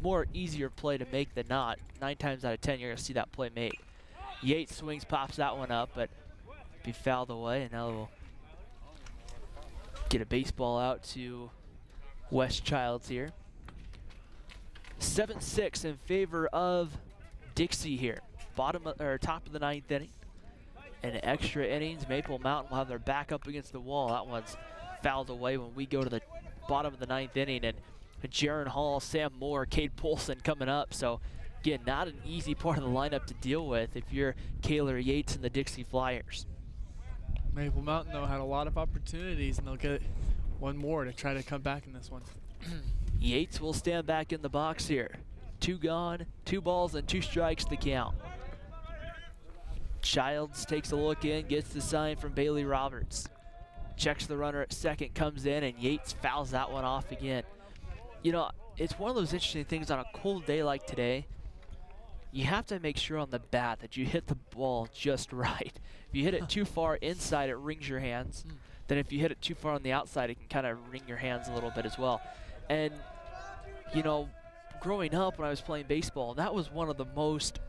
more easier play to make than not. 9 times out of 10, you're gonna see that play made. Yates swings, pops that one up, but be fouled away, and now we'll get a baseball out to Wes Childs here. 7-6 in favor of Dixie here. Top of the 9th inning. And extra innings, Maple Mountain will have their back up against the wall. That one's fouled away when we go to the bottom of the 9th inning, and Jaron Hall, Sam Moore, Cade Polson coming up. So again, not an easy part of the lineup to deal with if you're Kaylor Yates and the Dixie Flyers. Maple Mountain, though, had a lot of opportunities, and they'll get one more to try to come back in this one. Yates will stand back in the box here. 2 gone, 2 balls and 2 strikes to count. Childs takes a look in, gets the sign from Bailey Roberts. Checks the runner at second, comes in, and Yates fouls that one off again. You know, it's one of those interesting things on a cold day like today. You have to make sure on the bat that you hit the ball just right. If you hit it too far inside, it rings your hands. Then if you hit it too far on the outside, it can kind of ring your hands a little bit as well. And, you know, growing up when I was playing baseball, that was one of the most,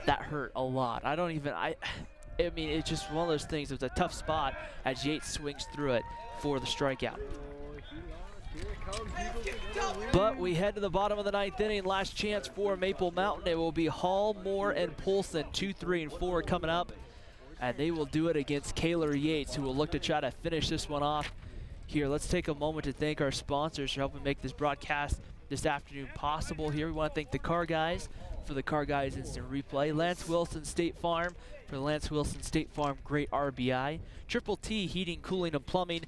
that hurt a lot. I mean, it's just one of those things. It was a tough spot as Yates swings through it for the strikeout. But we head to the bottom of the 9th inning. Last chance for Maple Mountain. It will be Hall, Moore, and Polson, 2, 3, and 4 coming up. And they will do it against Kaler Yates, who will look to try to finish this one off. Here, let's take a moment to thank our sponsors for helping make this broadcast this afternoon possible here. We want to thank the Car Guys for the Car Guys Instant Replay, Lance Wilson State Farm for the Lance Wilson State Farm Great RBI, Triple T Heating, Cooling, and Plumbing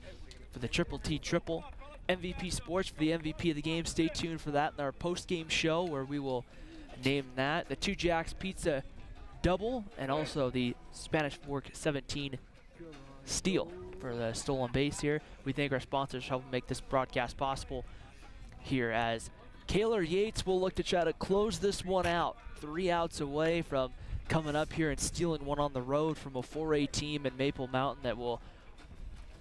for the Triple T Triple, MVP Sports for the MVP of the game. Stay tuned for that in our post-game show where we will name that. The 2 Jacks Pizza Double and also the Spanish Fork 17 Steal for the stolen base here. We thank our sponsors for helping make this broadcast possible here as Kaler Yates will look to try to close this one out. 3 outs away from coming up here and stealing one on the road from a 4A team in Maple Mountain that will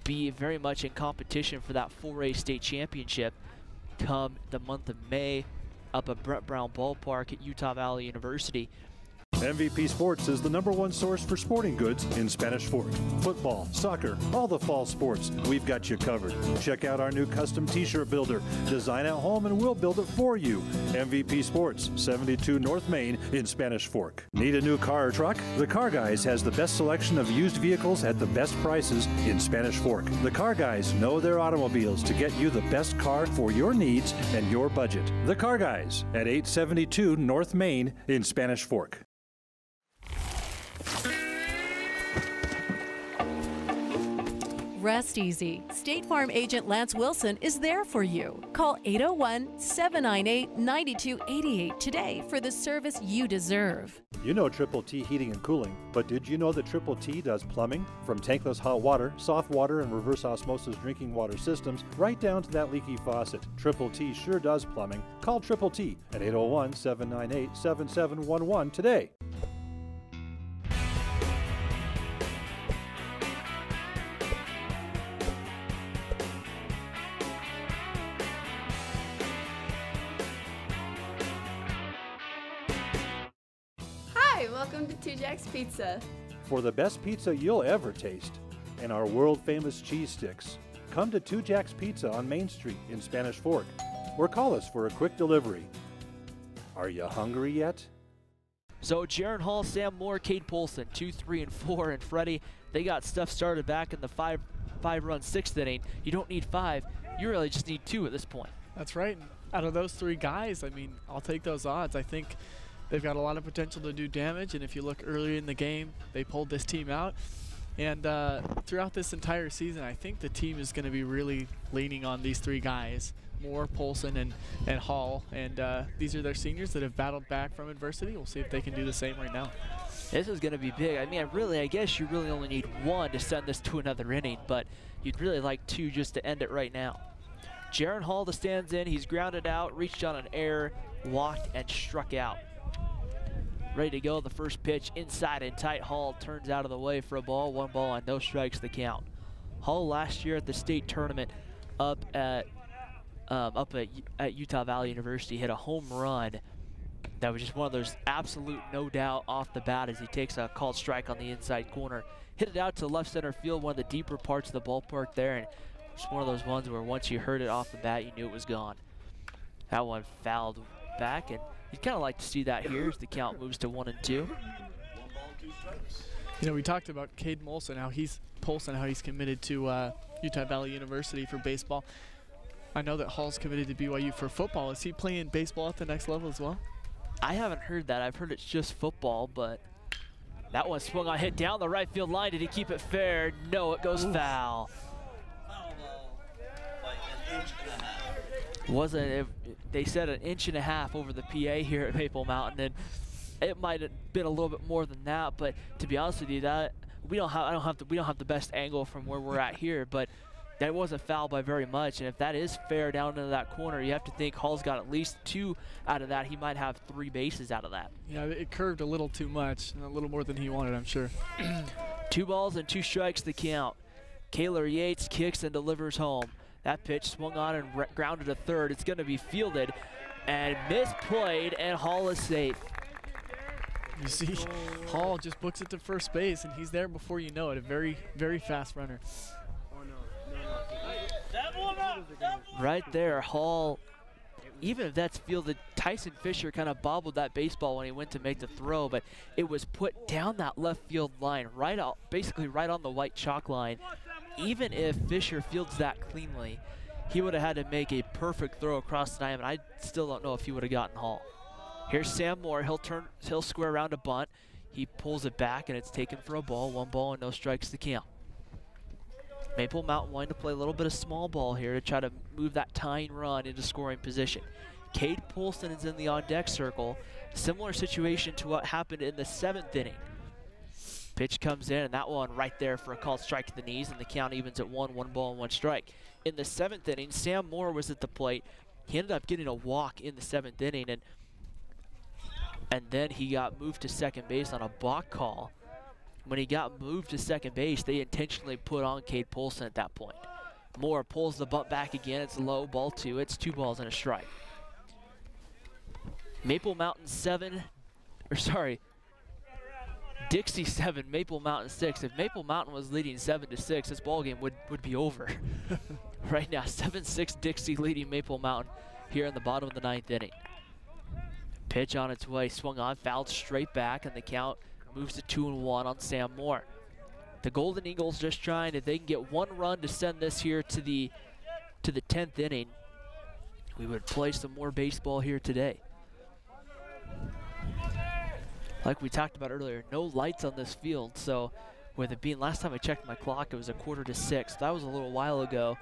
be very much in competition for that 4A state championship come the month of May up at Brett Brown Ballpark at Utah Valley University. MVP Sports is the #1 source for sporting goods in Spanish Fork. Football, soccer, all the fall sports, we've got you covered. Check out our new custom t-shirt builder. Design at home and we'll build it for you. MVP Sports, 72 North Main in Spanish Fork. Need a new car or truck? The Car Guys has the best selection of used vehicles at the best prices in Spanish Fork. The Car Guys know their automobiles to get you the best car for your needs and your budget. The Car Guys at 872 North Main in Spanish Fork. Rest easy. State Farm agent Lance Wilson is there for you. Call 801-798-9288 today for the service you deserve. You know Triple T Heating and Cooling, but did you know that Triple T does plumbing? From tankless hot water, soft water, and reverse osmosis drinking water systems, right down to that leaky faucet. Triple T sure does plumbing. Call Triple T at 801-798-7711 today. Hi, welcome to 2 Jacks Pizza. For the best pizza you'll ever taste and our world-famous cheese sticks, come to 2 Jacks Pizza on Main Street in Spanish Fork or call us for a quick delivery. Are you hungry yet? So Jaron Hall, Sam Moore, Cade Polson, 2, 3, and 4, and Freddie, they got stuff started back in the five-run 6th inning. You don't need 5. You really just need 2 at this point. That's right. Out of those 3 guys, I mean, I'll take those odds. I think they've got a lot of potential to do damage, and if you look earlier in the game, they pulled this team out. And throughout this entire season, I think the team is going to be really leaning on these 3 guys, Moore, Polson, and Hall. And these are their seniors that have battled back from adversity. We'll see if they can do the same right now. This is going to be big. I mean, I guess you really only need 1 to send this to another inning, but you'd really like 2 just to end it right now. Jaron Hall the stands in. He's grounded out, reached on an error, walked, and struck out. Ready to go. The first pitch inside and tight. Hall turns out of the way for a ball. 1 ball and no strikes the count. Hall last year at the state tournament up at Utah Valley University hit a home run that was just one of those absolute no doubt off the bat as he takes a called strike on the inside corner. Hit it out to left center field, one of the deeper parts of the ballpark there, and it's one of those ones where once you heard it off the bat, you knew it was gone. That one fouled back, and you'd kind of like to see that here as the count moves to 1 and 2. You know, we talked about Cade Polson, how he's committed to Utah Valley University for baseball. I know that Hall's committed to BYU for football. Is he playing baseball at the next level as well? I haven't heard that. I've heard it's just football, but that one swung on, hit down the right field line. Did he keep it fair? No, it goes foul. They said 1.5 inches over the PA here at Maple Mountain, and it might have been a little bit more than that. But to be honest with you, we don't have the best angle from where we're at here, but that wasn't foul by very much. And if that is fair down into that corner, you have to think Hall's got at least 2 out of that. He might have 3 bases out of that. Yeah, it curved a little too much, a little more than he wanted, I'm sure. 2 balls and 2 strikes the count. Kaler Yates kicks and delivers home. That pitch swung on and grounded to third. It's going to be fielded and misplayed, and Hall is safe. You see, Hall just books it to first base, and he's there before you know it. A very, very fast runner. Right there, Hall, even if that's fielded, Tyson Fisher kind of bobbled that baseball when he went to make the throw, but it was put down that left field line, right out, basically right on the white chalk line. Even if Fisher fields that cleanly, he would have had to make a perfect throw across the diamond. I still don't know if he would have gotten Hall. Here's Sam Moore. He'll square around a bunt. He pulls it back, and it's taken for a ball. 1 ball and no strikes to count. Maple Mountain wanting to play a little bit of small ball here to try to move that tying run into scoring position. Cade Polson is in the on-deck circle. Similar situation to what happened in the 7th inning. Pitch comes in, and that one right there for a called strike to the knees, and the count evens at 1 ball and 1 strike. In the 7th inning, Sam Moore was at the plate. He ended up getting a walk in the 7th inning, and then he got moved to second base on a balk call. When he got moved to second base, they intentionally put on Cade Polson at that point. Moore pulls the bunt back again. It's low, ball 2. It's 2 balls and a strike. Maple Mountain 7, or sorry, Dixie 7, Maple Mountain 6. If Maple Mountain was leading 7-6, this ball game would be over. Right now, 7-6 Dixie leading Maple Mountain here in the bottom of the 9th inning. Pitch on its way, swung on, fouled straight back, and the count moves to 2-1 on Sam Moore. The Golden Eagles just trying, if they can get 1 run to send this here to the 10th inning, we would play some more baseball here today. Like we talked about earlier, no lights on this field, so with it being, last time I checked my clock, it was 5:45. That was a little while ago,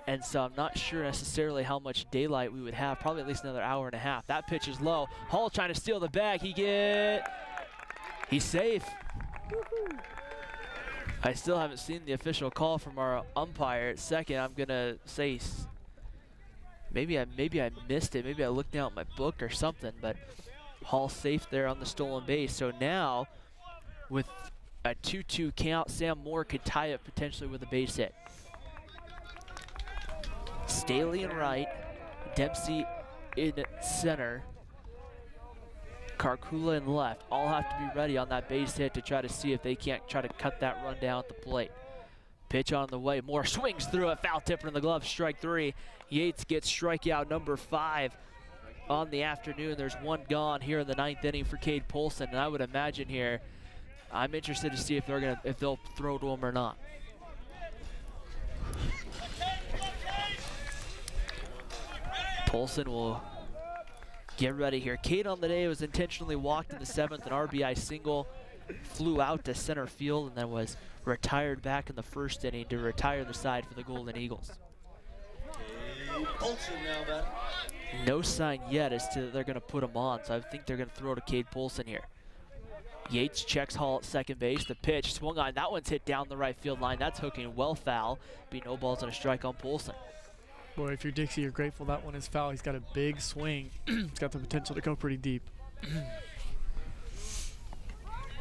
and so I'm not sure necessarily how much daylight we would have, probably at least another hour and a half. That pitch is low. Hall trying to steal the bag. He's safe. I still haven't seen the official call from our umpire at second. I'm gonna say maybe I missed it. Maybe I looked down at my book or something, but Hall safe there on the stolen base. So now, with a 2-2 count, Sam Moore could tie it potentially with a base hit. Staley in right, Dempsey in center, Karkula in left. All have to be ready on that base hit to try to see if they can't try to cut that run down at the plate. Pitch on the way. Moore swings through it. Foul tip in the glove. Strike 3. Yates gets strikeout number 5 on the afternoon. There's 1 gone here in the 9th inning for Cade Polson, and I would imagine here, I'm interested to see if they'll throw to him or not. Polson will get ready here. Cade on the day was intentionally walked in the 7th, an RBI single, flew out to center field, and then was retired back in the 1st inning to retire the side for the Golden Eagles. Polson now, man. No sign yet as to they're going to put him on, so I think they're going to throw to Cade Polson here. Yates checks Hall at second base. The pitch swung on. That one's hit down the right field line. That's hooking well foul. Be no balls and a strike on Polson. Boy, if you're Dixie, you're grateful that one is foul. He's got a big swing. He's got the potential to go pretty deep.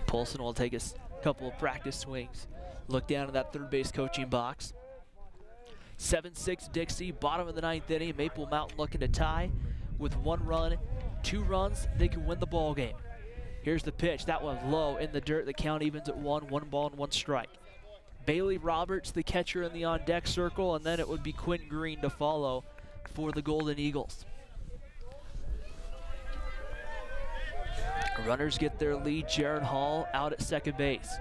Polson will take a couple of practice swings. Look down at that third base coaching box. 7-6 Dixie, bottom of the 9th inning. Maple Mountain looking to tie with 1 run, 2 runs. They can win the ball game. Here's the pitch. That one's low in the dirt. The count evens at 1 ball and 1 strike. Bailey Roberts, the catcher in the on-deck circle, and then it would be Quinn Green to follow for the Golden Eagles. Runners get their lead. Jaron Hall out at second base.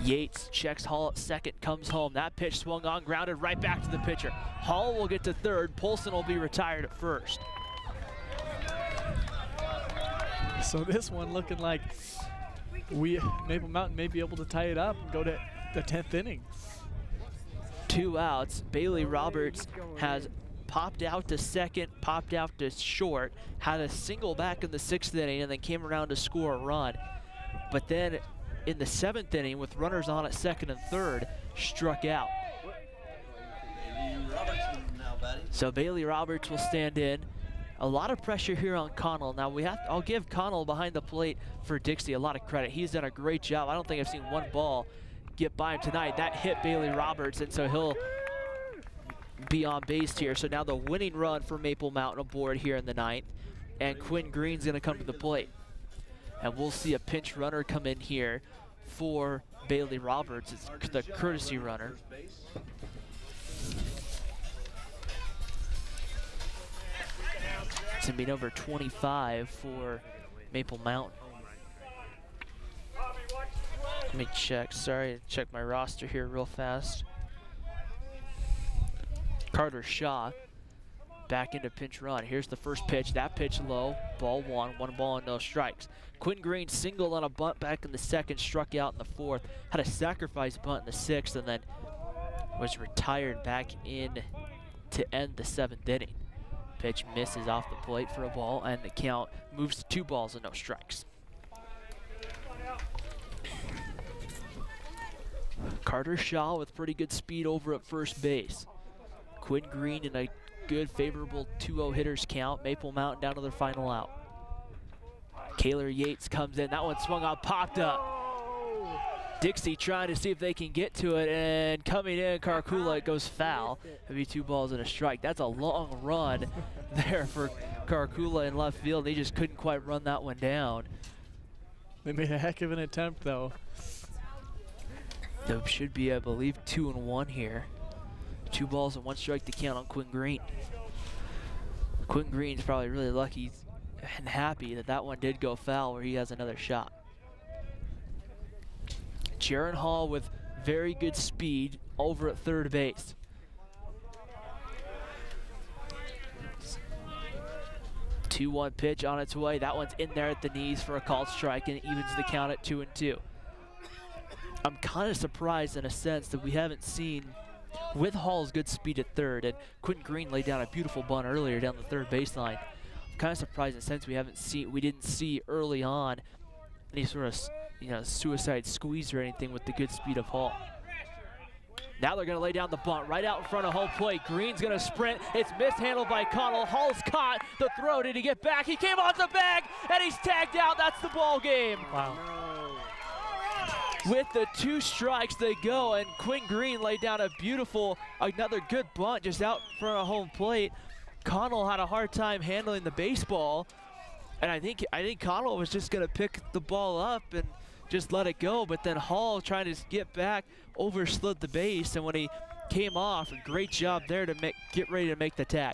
Yates checks Hall at second, comes home. That pitch swung on, grounded right back to the pitcher. Hall will get to third. Polson will be retired at first. So this one looking like Maple Mountain may be able to tie it up and go to the 10th inning. 2 outs. Bailey Roberts has popped out to second, popped out to short, had a single back in the 6th inning, and then came around to score a run. But then in the 7th inning, with runners on at second and third, struck out. So Bailey Roberts will stand in. A lot of pressure here on Connell. Now I'll give Connell behind the plate for Dixie a lot of credit. He's done a great job. I don't think I've seen 1 ball get by him tonight. That hit Bailey Roberts, and so be on base here. So now the winning run for Maple Mountain aboard here in the ninth. And Quinn Green's going to come to the plate. And we'll see a pinch runner come in here for Bailey Roberts. It's the courtesy runner. It's going to be number 25 for Maple Mountain. Let me check. Sorry, check my roster here real fast. Carter Shaw back into pinch run. Here's the first pitch. That pitch low. Ball one. 1 ball and no strikes. Quinn Green singled on a bunt back in the second, struck out in the fourth, had a sacrifice bunt in the sixth, and then was retired back in to end the 7th inning. Pitch misses off the plate for a ball, and the count moves to 2 balls and no strikes. Carter Shaw with pretty good speed over at first base. Quinn Green in a good, favorable 2-0 hitters count. Maple Mountain down to their final out. Kaylor Yates comes in. That one swung on, popped up. Dixie trying to see if they can get to it, and coming in, Karkula, it goes foul. It'll be 2 balls and a strike. That's a long run there for Karkula in left field. They just couldn't quite run that one down. They made a heck of an attempt, though. There should be, I believe, 2 and 1 here. 2 balls and 1 strike to count on Quinn Green. Quinn Green's probably really lucky and happy that that one did go foul where he has another shot. Jaron Hall with very good speed over at third base. Two 2-1 pitch on its way. That one's in there at the knees for a called strike, and it evens the count at 2-2. I'm kind of surprised in a sense that we haven't seen, with Hall's good speed at third, and Quentin Green laid down a beautiful bunt earlier down the third baseline. I'm kind of surprised in a sense we didn't see early on any sort of suicide squeeze or anything with the good speed of Hall. Now they're going to lay down the bunt right out in front of home plate. Green's going to sprint. It's mishandled by Connell. Hall's caught the throw. Did he get back? He came off the bag, and he's tagged out. That's the ball game. Wow. With the 2 strikes they go, and Quinn Green laid down a beautiful, another good bunt just out in front of home plate. Connell had a hard time handling the baseball, and I think Connell was just going to pick the ball up and just let it go, but then Hall trying to get back, overslid the base, and when he came off, a great job there to get ready to make the tag.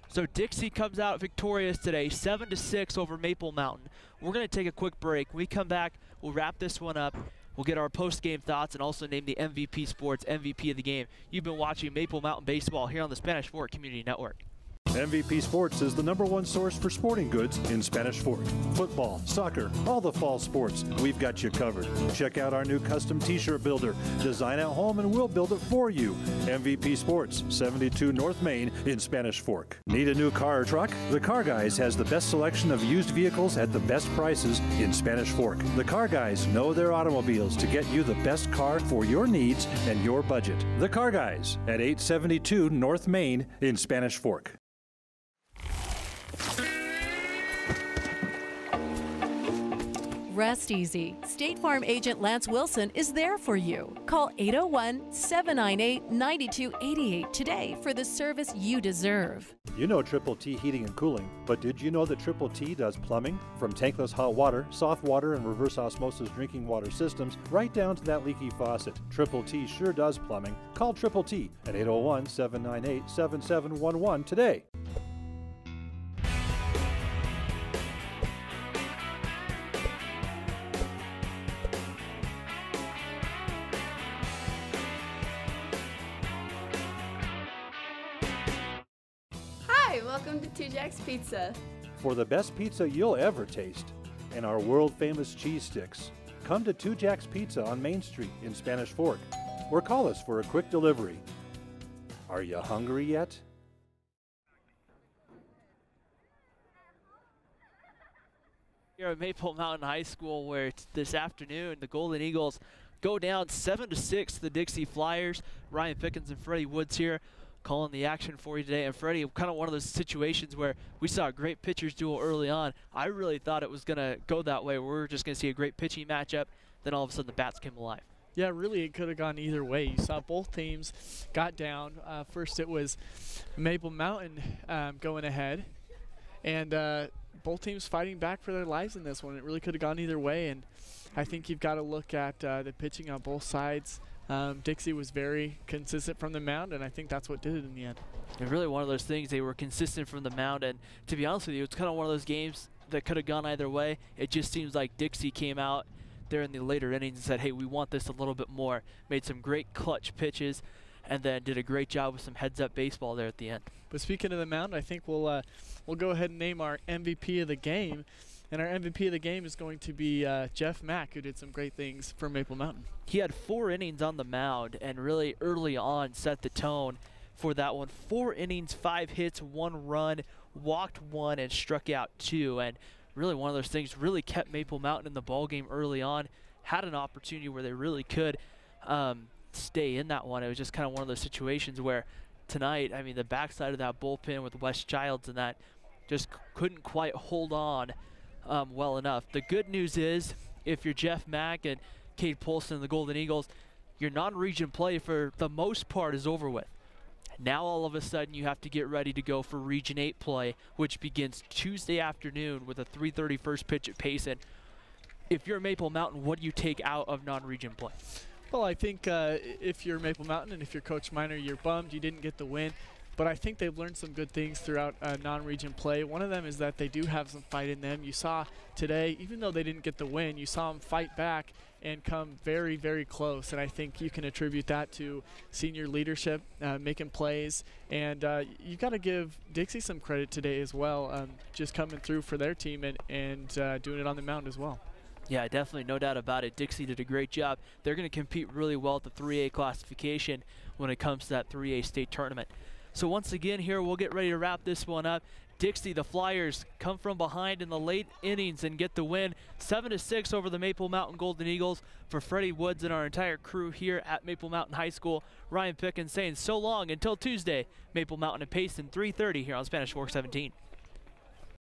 So Dixie comes out victorious today, 7-6 over Maple Mountain. We're going to take a quick break. When we come back, we'll wrap this one up. We'll get our post-game thoughts and also name the MVP Sports MVP of the game. You've been watching Maple Mountain Baseball here on the Spanish Fork Community Network. MVP Sports is the #1 source for sporting goods in Spanish Fork. Football, soccer, all the fall sports, we've got you covered. Check out our new custom t-shirt builder. Design at home and we'll build it for you. MVP Sports, 72 North Main in Spanish Fork. Need a new car or truck? The Car Guys has the best selection of used vehicles at the best prices in Spanish Fork. The Car Guys know their automobiles to get you the best car for your needs and your budget. The Car Guys at 872 North Main in Spanish Fork. Rest easy. State Farm agent Lance Wilson is there for you. Call 801-798-9288 today for the service you deserve. You know Triple T Heating and Cooling, but did you know that Triple T does plumbing? From tankless hot water, soft water, and reverse osmosis drinking water systems, right down to that leaky faucet. Triple T sure does plumbing. Call Triple T at 801-798-7711 today. Welcome to Two Jacks Pizza. For the best pizza you'll ever taste and our world-famous cheese sticks, come to Two Jacks Pizza on Main Street in Spanish Fork, or call us for a quick delivery. Are you hungry yet? Here at Maple Mountain High School, where this afternoon the Golden Eagles go down 7-6 to the Dixie Flyers. Ryan Pickens and Freddie Woods here calling the action for you today. And Freddie, kind of one of those situations where we saw a great pitchers duel early on. I really thought it was going to go that way. We're just going to see a great pitching matchup. Then all of a sudden the bats came alive. Yeah, really, it could have gone either way. You saw both teams got down. First, it was Maple Mountain going ahead, and both teams fighting back for their lives in this one. It really could have gone either way, and I think you've got to look at the pitching on both sides. Dixie was very consistent from the mound, and I think that's what did it in the end. And really one of those things, they were consistent from the mound, and to be honest with you, it's kind of one of those games that could have gone either way. It just seems like Dixie came out there in the later innings and said, hey, we want this a little bit more. Made some great clutch pitches, and then did a great job with some heads-up baseball there at the end. But speaking of the mound, I think we'll go ahead and name our MVP of the game. And our MVP of the game is going to be Jeff Mack, who did some great things for Maple Mountain. He had 4 innings on the mound and really early on set the tone for that one. 4 innings, 5 hits, 1 run, walked 1, and struck out 2. And really one of those things really kept Maple Mountain in the ball game early on. Had an opportunity where they really could stay in that one. It was just kind of one of those situations where tonight, I mean, the backside of that bullpen with Wes Childs and that just couldn't quite hold on well enough. The good news is, if you're Jeff Mack and Cade Polson and the Golden Eagles, your non-region play for the most part is over with. Now all of a sudden you have to get ready to go for Region 8 play, which begins Tuesday afternoon with a 3:30 first pitch at Payson. If you're Maple Mountain, what do you take out of non-region play? Well, I think if you're Maple Mountain and if you're Coach Miner, you're bummed you didn't get the win. But I think they've learned some good things throughout non-region play. One of them is that they do have some fight in them. You saw today, even though they didn't get the win, you saw them fight back and come very, very close. And I think you can attribute that to senior leadership, making plays. And you've got to give Dixie some credit today as well, just coming through for their team and doing it on the mound as well. Yeah, definitely, no doubt about it. Dixie did a great job. They're going to compete really well at the 3A classification when it comes to that 3A state tournament. So once again here, we'll get ready to wrap this one up. Dixie, the Flyers, come from behind in the late innings and get the win. 7-6 over the Maple Mountain Golden Eagles. For Freddie Woods and our entire crew here at Maple Mountain High School, Ryan Pickens saying so long until Tuesday. Maple Mountain and Payson, 3:30 here on Spanish Fork 17.